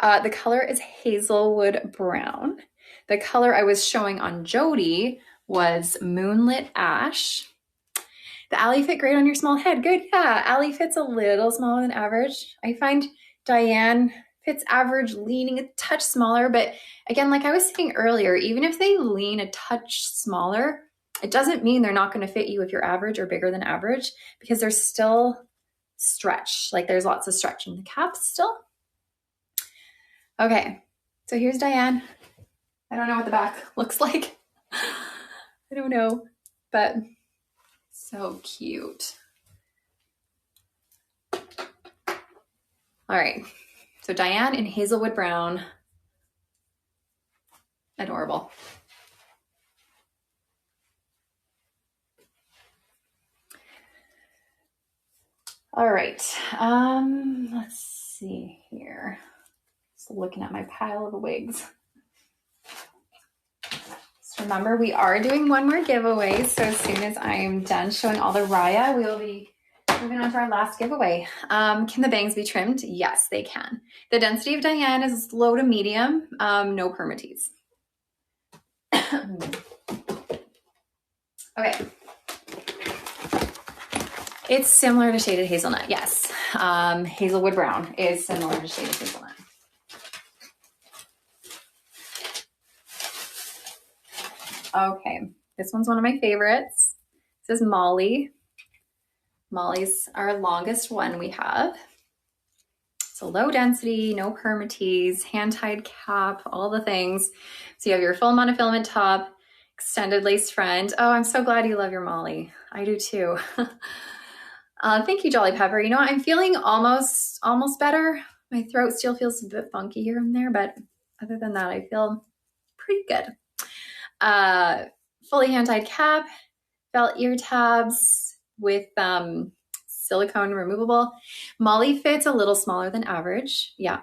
Speaker 1: The color is Hazelwood Brown. The color I was showing on Jody was Moonlit Ash. The Allie fit great on your small head. Good, yeah. Allie fits a little smaller than average. I find Dianne fits average, leaning a touch smaller. But again, like I was saying earlier, even if they lean a touch smaller, it doesn't mean they're not going to fit you if you're average or bigger than average, because there's still stretch. Like there's lots of stretch in the cap still. Okay, so here's Dianne. I don't know what the back looks like. I don't know, but so cute. All right, so Dianne in Hazelwood Brown. Adorable. All right, let's see here. Just looking at my pile of wigs. Just remember, we are doing one more giveaway, so as soon as I am done showing all the RIAH, we will be moving on to our last giveaway. Can the bangs be trimmed? Yes, they can. The density of Dianne is low to medium, no permatease. Okay. It's similar to Shaded Hazelnut, yes. Hazelwood Brown is similar to Shaded Hazelnut. Okay, this one's one of my favorites. This is Molly. Molly's our longest one we have. It's a low density, no permatease, hand-tied cap, all the things. So you have your full monofilament top, extended lace front. Oh, I'm so glad you love your Molly. I do too. Thank you, Jolly Pepper. You know, I'm feeling almost better. My throat still feels a bit funky here and there, but other than that, I feel pretty good. Fully hand-tied cap, felt ear tabs with silicone removable. Molly fits a little smaller than average. Yeah.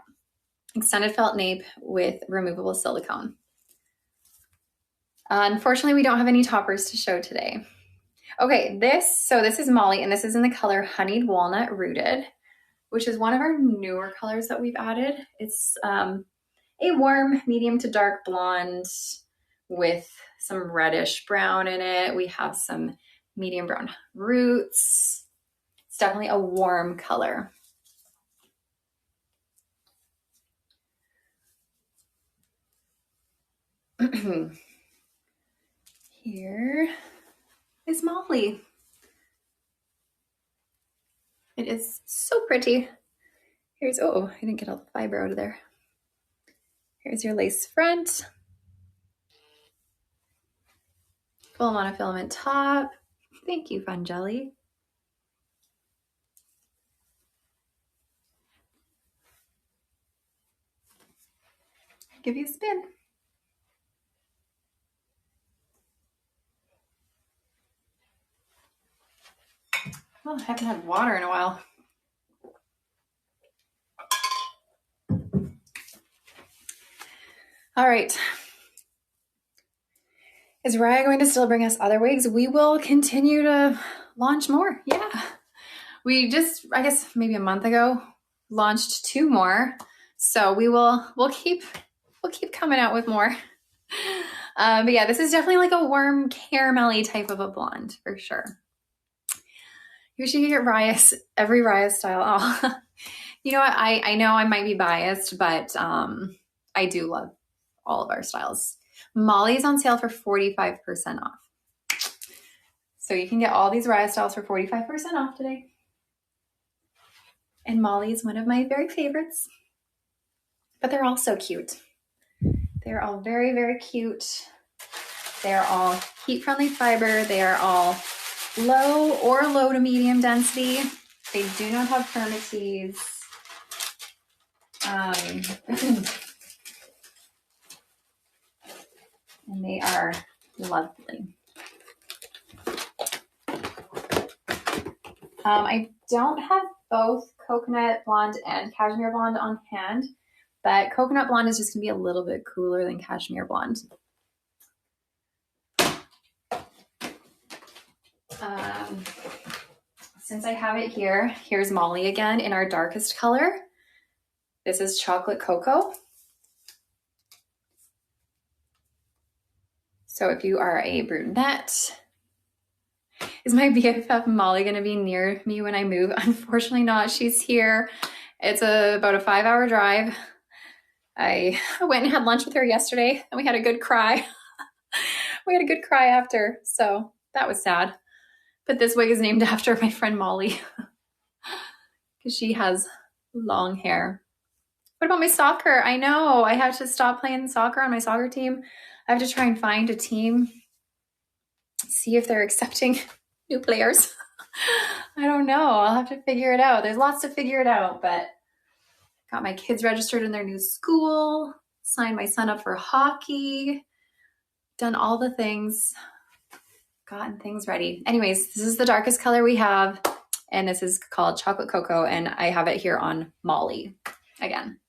Speaker 1: Extended felt nape with removable silicone. Unfortunately, we don't have any toppers to show today. Okay, this is Molly, and this is in the color Honeyed Walnut Rooted, which is one of our newer colors that we've added. It's a warm medium to dark blonde with some reddish brown in it. We have some medium brown roots. It's definitely a warm color. Here is Molly. It is so pretty. Here's, oh, I didn't get all the fiber out of there. Here's your lace front. Full monofilament top. Thank you, Fun Jelly. Give you a spin. Oh, I haven't had water in a while. All right. Is RIAH going to still bring us other wigs? We will continue to launch more. Yeah. We just, I guess maybe a month ago, launched 2 more. So we'll keep coming out with more. But yeah, this is definitely like a warm caramelly type of a blonde for sure. You should get RIAH, every RIAH style. Oh, you know what? I know I might be biased, but I do love all of our styles. Molly's on sale for 45% off. So you can get all these RIAH styles for 45% off today. And Molly is one of my very favorites, but they're all so cute. They're all very, very cute. They're all heat-friendly fiber. They are all low to medium density. They do not have permatease. And they are lovely. I don't have both coconut blonde and cashmere blonde on hand, but coconut blonde is just gonna be a little bit cooler than cashmere blonde. Since I have it here, here's Molly again in our darkest color. This is chocolate cocoa. So if you are a brunette, is my BFF Molly gonna be near me when I move? Unfortunately not, she's here. It's about a 5-hour drive. I went and had lunch with her yesterday and we had a good cry. We had a good cry after, so that was sad. But this wig is named after my friend Molly because she has long hair. What about my soccer? I know, I have to stop playing soccer on my soccer team. I have to try and find a team, see if they're accepting new players. I don't know. I'll have to figure it out. There's lots to figure it out, but got my kids registered in their new school, signed my son up for hockey, done all the things, gotten things ready. Anyways, this is the darkest color we have, and this is called Chocolate Cocoa, and I have it here on Molly again.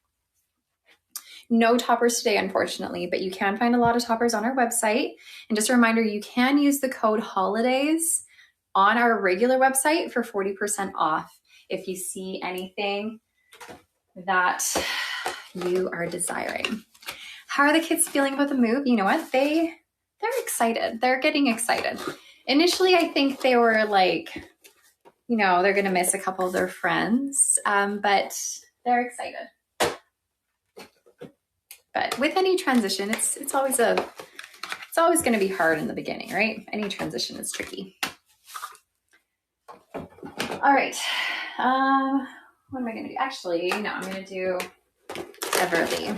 Speaker 1: No toppers today, unfortunately, but you can find a lot of toppers on our website. And just a reminder, you can use the code HOLIDAYS on our regular website for 40% off if you see anything that you are desiring. How are the kids feeling about the move? You know what? They're excited. They're getting excited. Initially, I think they were like, you know, they're going to miss a couple of their friends, but they're excited. But with any transition, it's always going to be hard in the beginning, right? Any transition is tricky. All right. What am I going to do? Actually, no, I'm going to do Everly.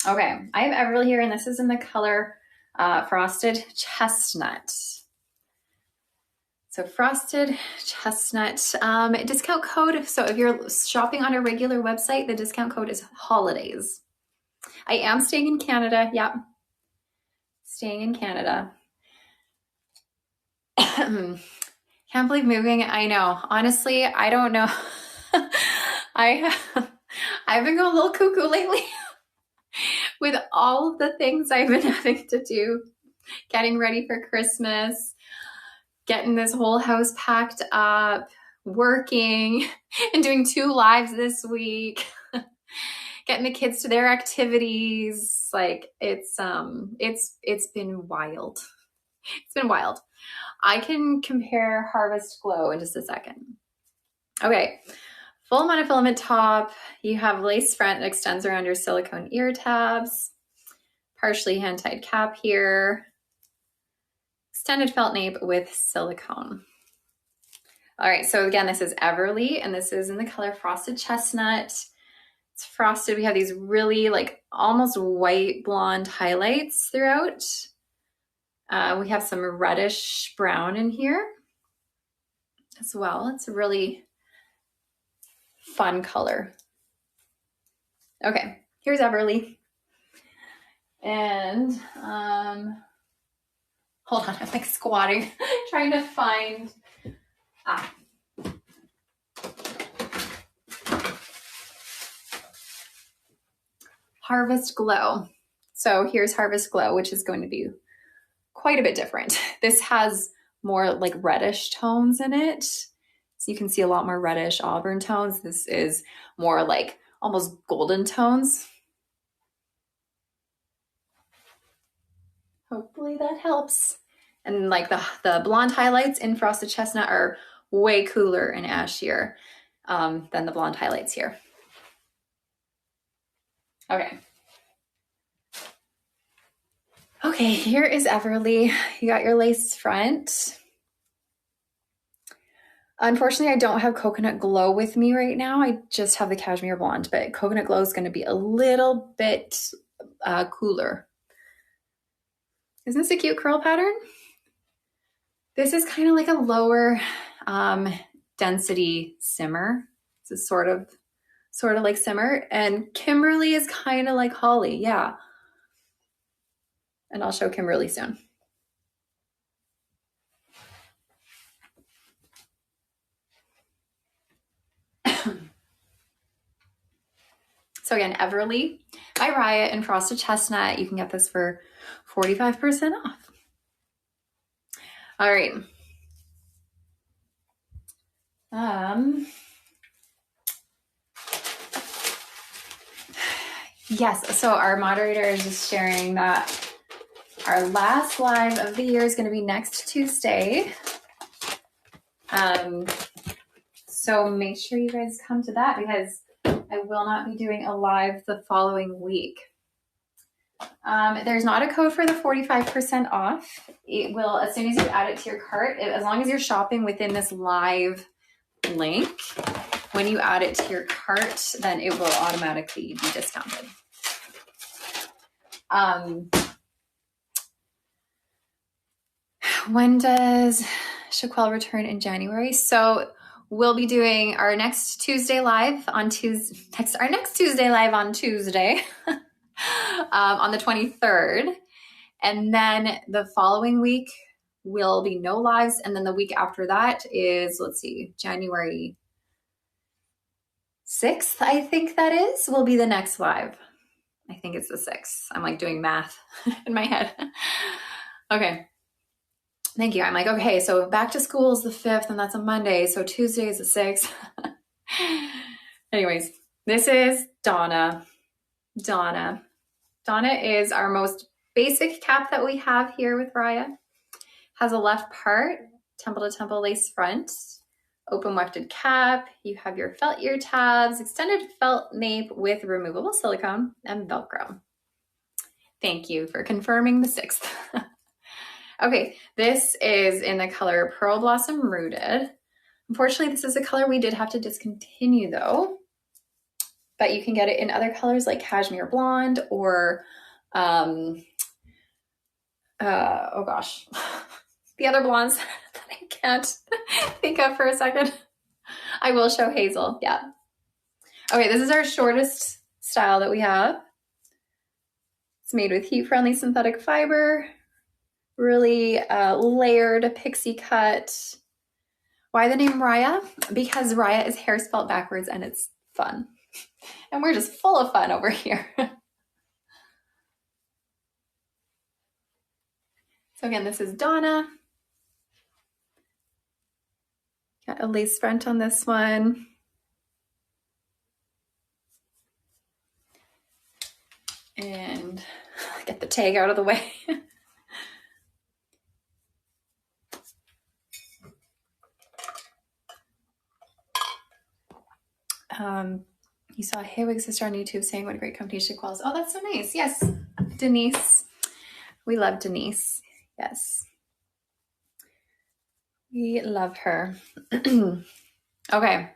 Speaker 1: Okay, I have Everly here, and this is in the color Frosted Chestnut. So frosted chestnut discount code. So if you're shopping on a regular website, the discount code is holidays. I am staying in Canada. Yep. Staying in Canada. Can't believe moving. I know. Honestly, I don't know. I've been going a little cuckoo lately with all of the things I've been having to do, getting ready for Christmas, getting this whole house packed up, working, and doing 2 lives this week, getting the kids to their activities. Like it's been wild. It's been wild. I can compare Harvest Glow in just a second. Okay, full monofilament top. You have lace front that extends around your silicone ear tabs. Partially hand-tied cap here. Extended felt nape with silicone. All right, so again, this is Everly, and this is in the color Frosted Chestnut. It's frosted. We have these really like almost white blonde highlights throughout. We have some reddish brown in here as well. It's a really fun color. Okay, here's Everly. And hold on, I'm like squatting, trying to find, Harvest Glow. So here's Harvest Glow, which is going to be quite a bit different. This has more like reddish tones in it. So you can see a lot more reddish auburn tones. This is more like almost golden tones. Hopefully that helps. And like the blonde highlights in Frosted Chestnut are way cooler and ashier than the blonde highlights here. Okay. Okay, here is Everly. You got your lace front. Unfortunately, I don't have Coconut Glow with me right now. I just have the Cashmere Blonde, but Coconut Glow is going to be a little bit cooler. Isn't this a cute curl pattern? This is kind of like a lower density simmer. This is sort of like simmer. And Kimberly is kind of like Holly, yeah. And I'll show Kimberly soon. So again, Everly by RIAH in Frosted Chestnut. You can get this for 45% off. All right. Yes, so our moderator is just sharing that our last live of the year is going to be next Tuesday. So make sure you guys come to that because I will not be doing a live the following week. There's not a code for the 45% off. It will, as soon as you add it to your cart, as long as you're shopping within this live link, when you add it to your cart, then it will automatically be discounted. When does Shaquelle return in January? So we'll be doing our next Tuesday live on Tuesday, on the 23rd. And then the following week will be no lives. And then the week after that is, let's see, January 6th, I think that is, will be the next live. I think it's the 6th. I'm like doing math in my head. Okay. Thank you. I'm like, okay, so back to school is the 5th and that's a Monday. So Tuesday is the 6th. Anyways, this is Donna. Donna is our most basic cap that we have here with RIAH. Has a left part, temple to temple lace front, open wefted cap. You have your felt ear tabs, extended felt nape with removable silicone and Velcro. Thank you for confirming the 6th. Okay, this is in the color Pearl Blossom Rooted. Unfortunately, this is a color we did have to discontinue though, but you can get it in other colors like Cashmere Blonde or, oh gosh, the other blondes that I can't think of for a second. I will show Hazel, yeah. Okay, this is our shortest style that we have. It's made with heat-friendly synthetic fiber, really layered pixie cut. Why the name RIAH? Because RIAH is hair spelled backwards and it's fun. And we're just full of fun over here. So again, this is Donna. Got a lace front on this one. And get the tag out of the way. You saw Hey Wig Sister on YouTube saying what a great company she calls. Oh, that's so nice. Yes, Denise. We love Denise. Yes. We love her. Okay.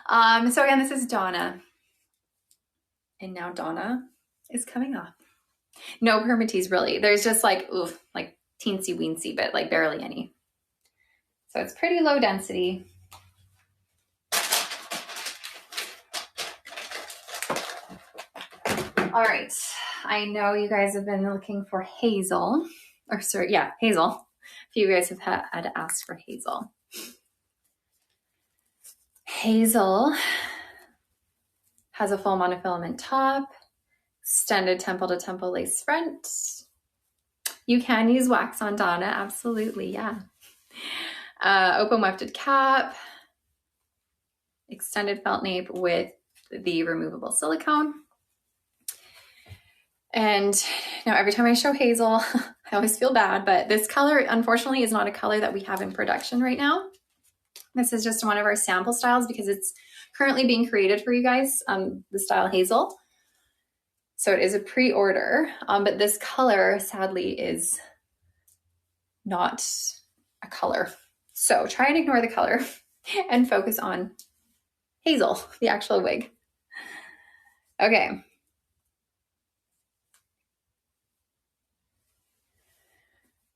Speaker 1: So again, this is Donna. And now Donna is coming off. No permatease really. There's just like, oof, like teensy weensy, but like barely any. So it's pretty low density. All right, I know you guys have been looking for Hazel, or sorry, yeah, Hazel. A few of you guys have had to ask for Hazel. Hazel has a full monofilament top, extended temple to temple lace front. You can use wax on Donna, absolutely, yeah. Open wefted cap, extended felt nape with the removable silicone. And now every time I show Hazel, I always feel bad, but this color, unfortunately, is not a color that we have in production right now. This is just one of our sample styles because it's currently being created for you guys, the style Hazel. So it is a pre-order, but this color, sadly, is not a color. So try and ignore the color and focus on Hazel, the actual wig. Okay.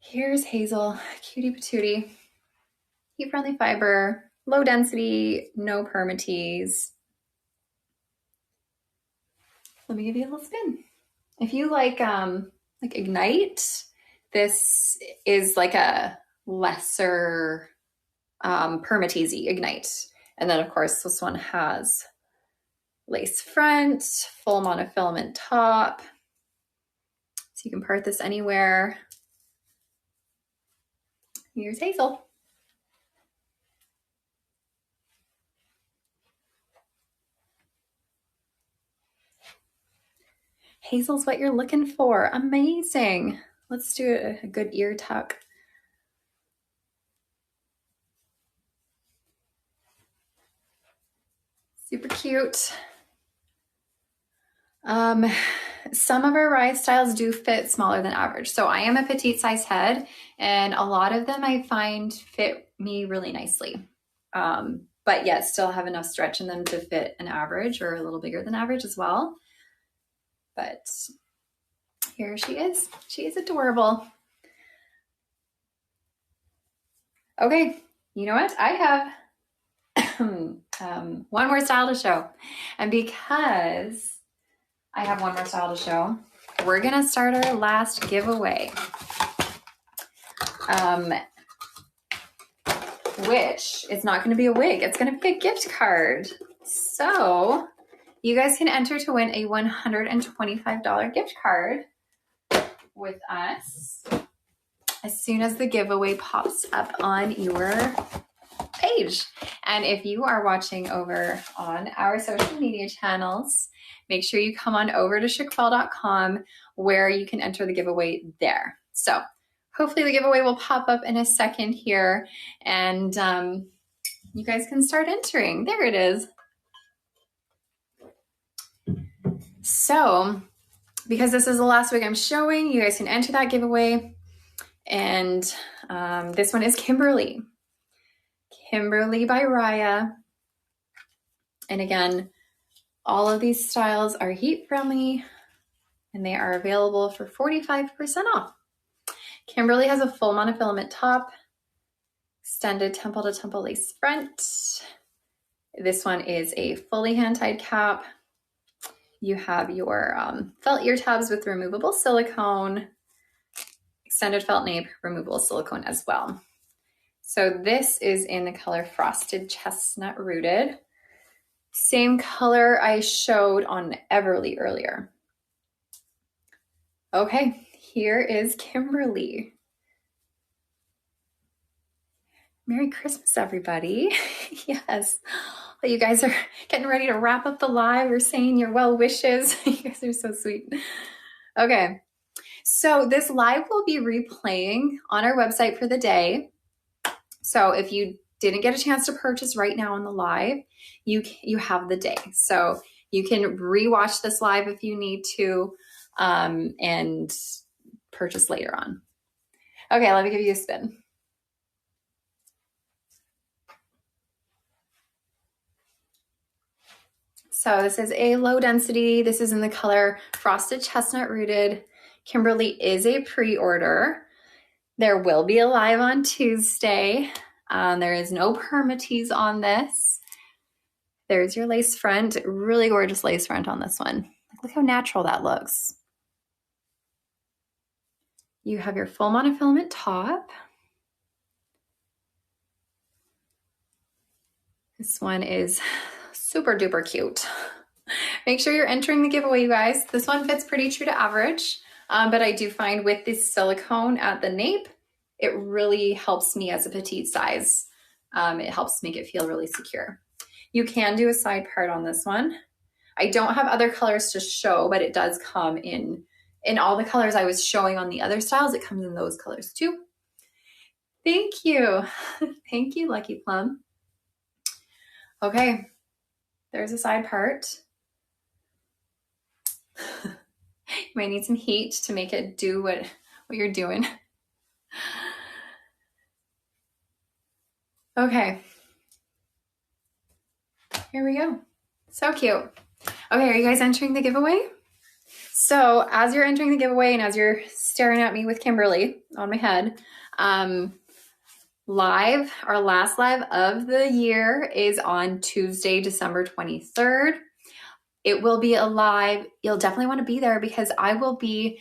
Speaker 1: Here's Hazel, cutie patootie, heat-friendly fiber, low density, no permatease. Let me give you a little spin. If you like Ignite, this is like a lesser permatease Ignite. And then of course this one has lace front, full monofilament top. So you can part this anywhere. Here's Hazel. Hazel's what you're looking for. Amazing. Let's do a good ear tuck. Super cute. Some of our RIAH styles do fit smaller than average. So I am a petite size head and a lot of them I find fit me really nicely. But yet still have enough stretch in them to fit an average or a little bigger than average as well. But here she is. She is adorable. Okay, you know what? I have one more style to show. And because I have one more style to show, we're gonna start our last giveaway. Which is not gonna be a wig, it's gonna be a gift card. So you guys can enter to win a $125 gift card with us as soon as the giveaway pops up on your page. And if you are watching over on our social media channels, make sure you come on over to chiquelle.com where you can enter the giveaway there. So hopefully the giveaway will pop up in a second here and you guys can start entering. There it is. So because this is the last wig I'm showing, you guys can enter that giveaway. And this one is Kimberly. Kimberly by RIAH. And again, all of these styles are heat friendly and they are available for 45% off. Kimberly has a full monofilament top, extended temple to temple lace front. This one is a fully hand-tied cap. You have your felt ear tabs with removable silicone, extended felt nape, removable silicone as well. So this is in the color Frosted Chestnut Rooted. Same color I showed on Everly earlier. Okay, here is Kimberly. Merry Christmas, everybody. Yes. Well, you guys are getting ready to wrap up the live. You're saying your well wishes. You guys are so sweet. Okay. So this live will be replaying on our website for the day. So if you didn't get a chance to purchase right now on the live, you have the day. So you can rewatch this live if you need to, and purchase later on. Okay, let me give you a spin. So this is a low density. This is in the color Frosted Chestnut Rooted. Kimberly is a pre-order. There will be a live on Tuesday. There is no permatease on this. There's your lace front. Really gorgeous lace front on this one. Look how natural that looks. You have your full monofilament top. This one is super duper cute. Make sure you're entering the giveaway, you guys. This one fits pretty true to average, but I do find with this silicone at the nape, it really helps me as a petite size. It helps make it feel really secure. You can do a side part on this one. I don't have other colors to show, but it does come in all the colors I was showing on the other styles. It comes in those colors too. Thank you. Thank you, Lucky Plum. Okay, there's a side part. You might need some heat to make it do what you're doing. Okay, here we go. So cute. Okay, are you guys entering the giveaway? So as you're entering the giveaway and as you're staring at me with Kimberly on my head, live, our last live of the year is on Tuesday, December 23rd. It will be a live. You'll definitely want to be there because I will be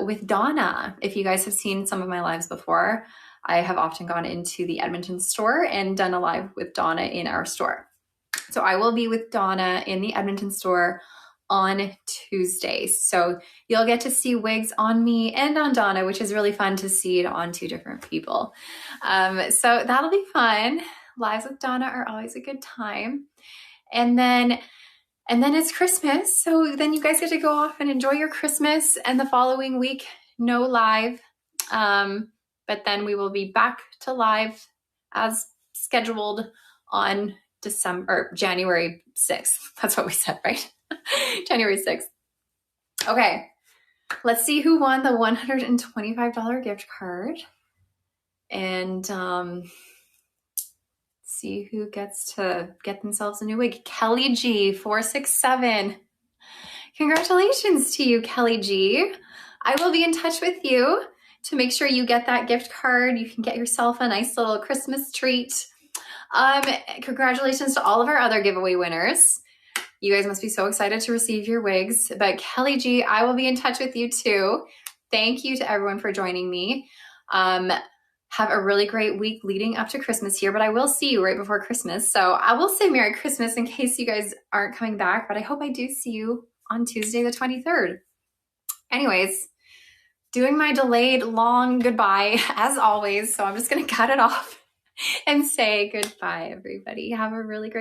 Speaker 1: with Donna. If you guys have seen some of my lives before, I have often gone into the Edmonton store and done a live with Donna in our store. So I will be with Donna in the Edmonton store on Tuesday. So you'll get to see wigs on me and on Donna, which is really fun to see it on two different people. So that'll be fun. Lives with Donna are always a good time. And then it's Christmas. So then you guys get to go off and enjoy your Christmas, and the following week, no live. But then we will be back to live as scheduled on January 6th. That's what we said, right? January 6th. Okay, let's see who won the $125 gift card. And see who gets to get themselves a new wig. Kelly G 467. Congratulations to you, Kelly G. I will be in touch with you to make sure you get that gift card. You can get yourself a nice little Christmas treat. Congratulations to all of our other giveaway winners. You guys must be so excited to receive your wigs. But Kelly G, I will be in touch with you too. Thank you to everyone for joining me. Have a really great week leading up to Christmas here, but I will see you right before Christmas. So I will say Merry Christmas in case you guys aren't coming back, but I hope I do see you on Tuesday the 23rd. Anyways, doing my delayed long goodbye as always. So I'm just going to cut it off and say goodbye, everybody. Have a really great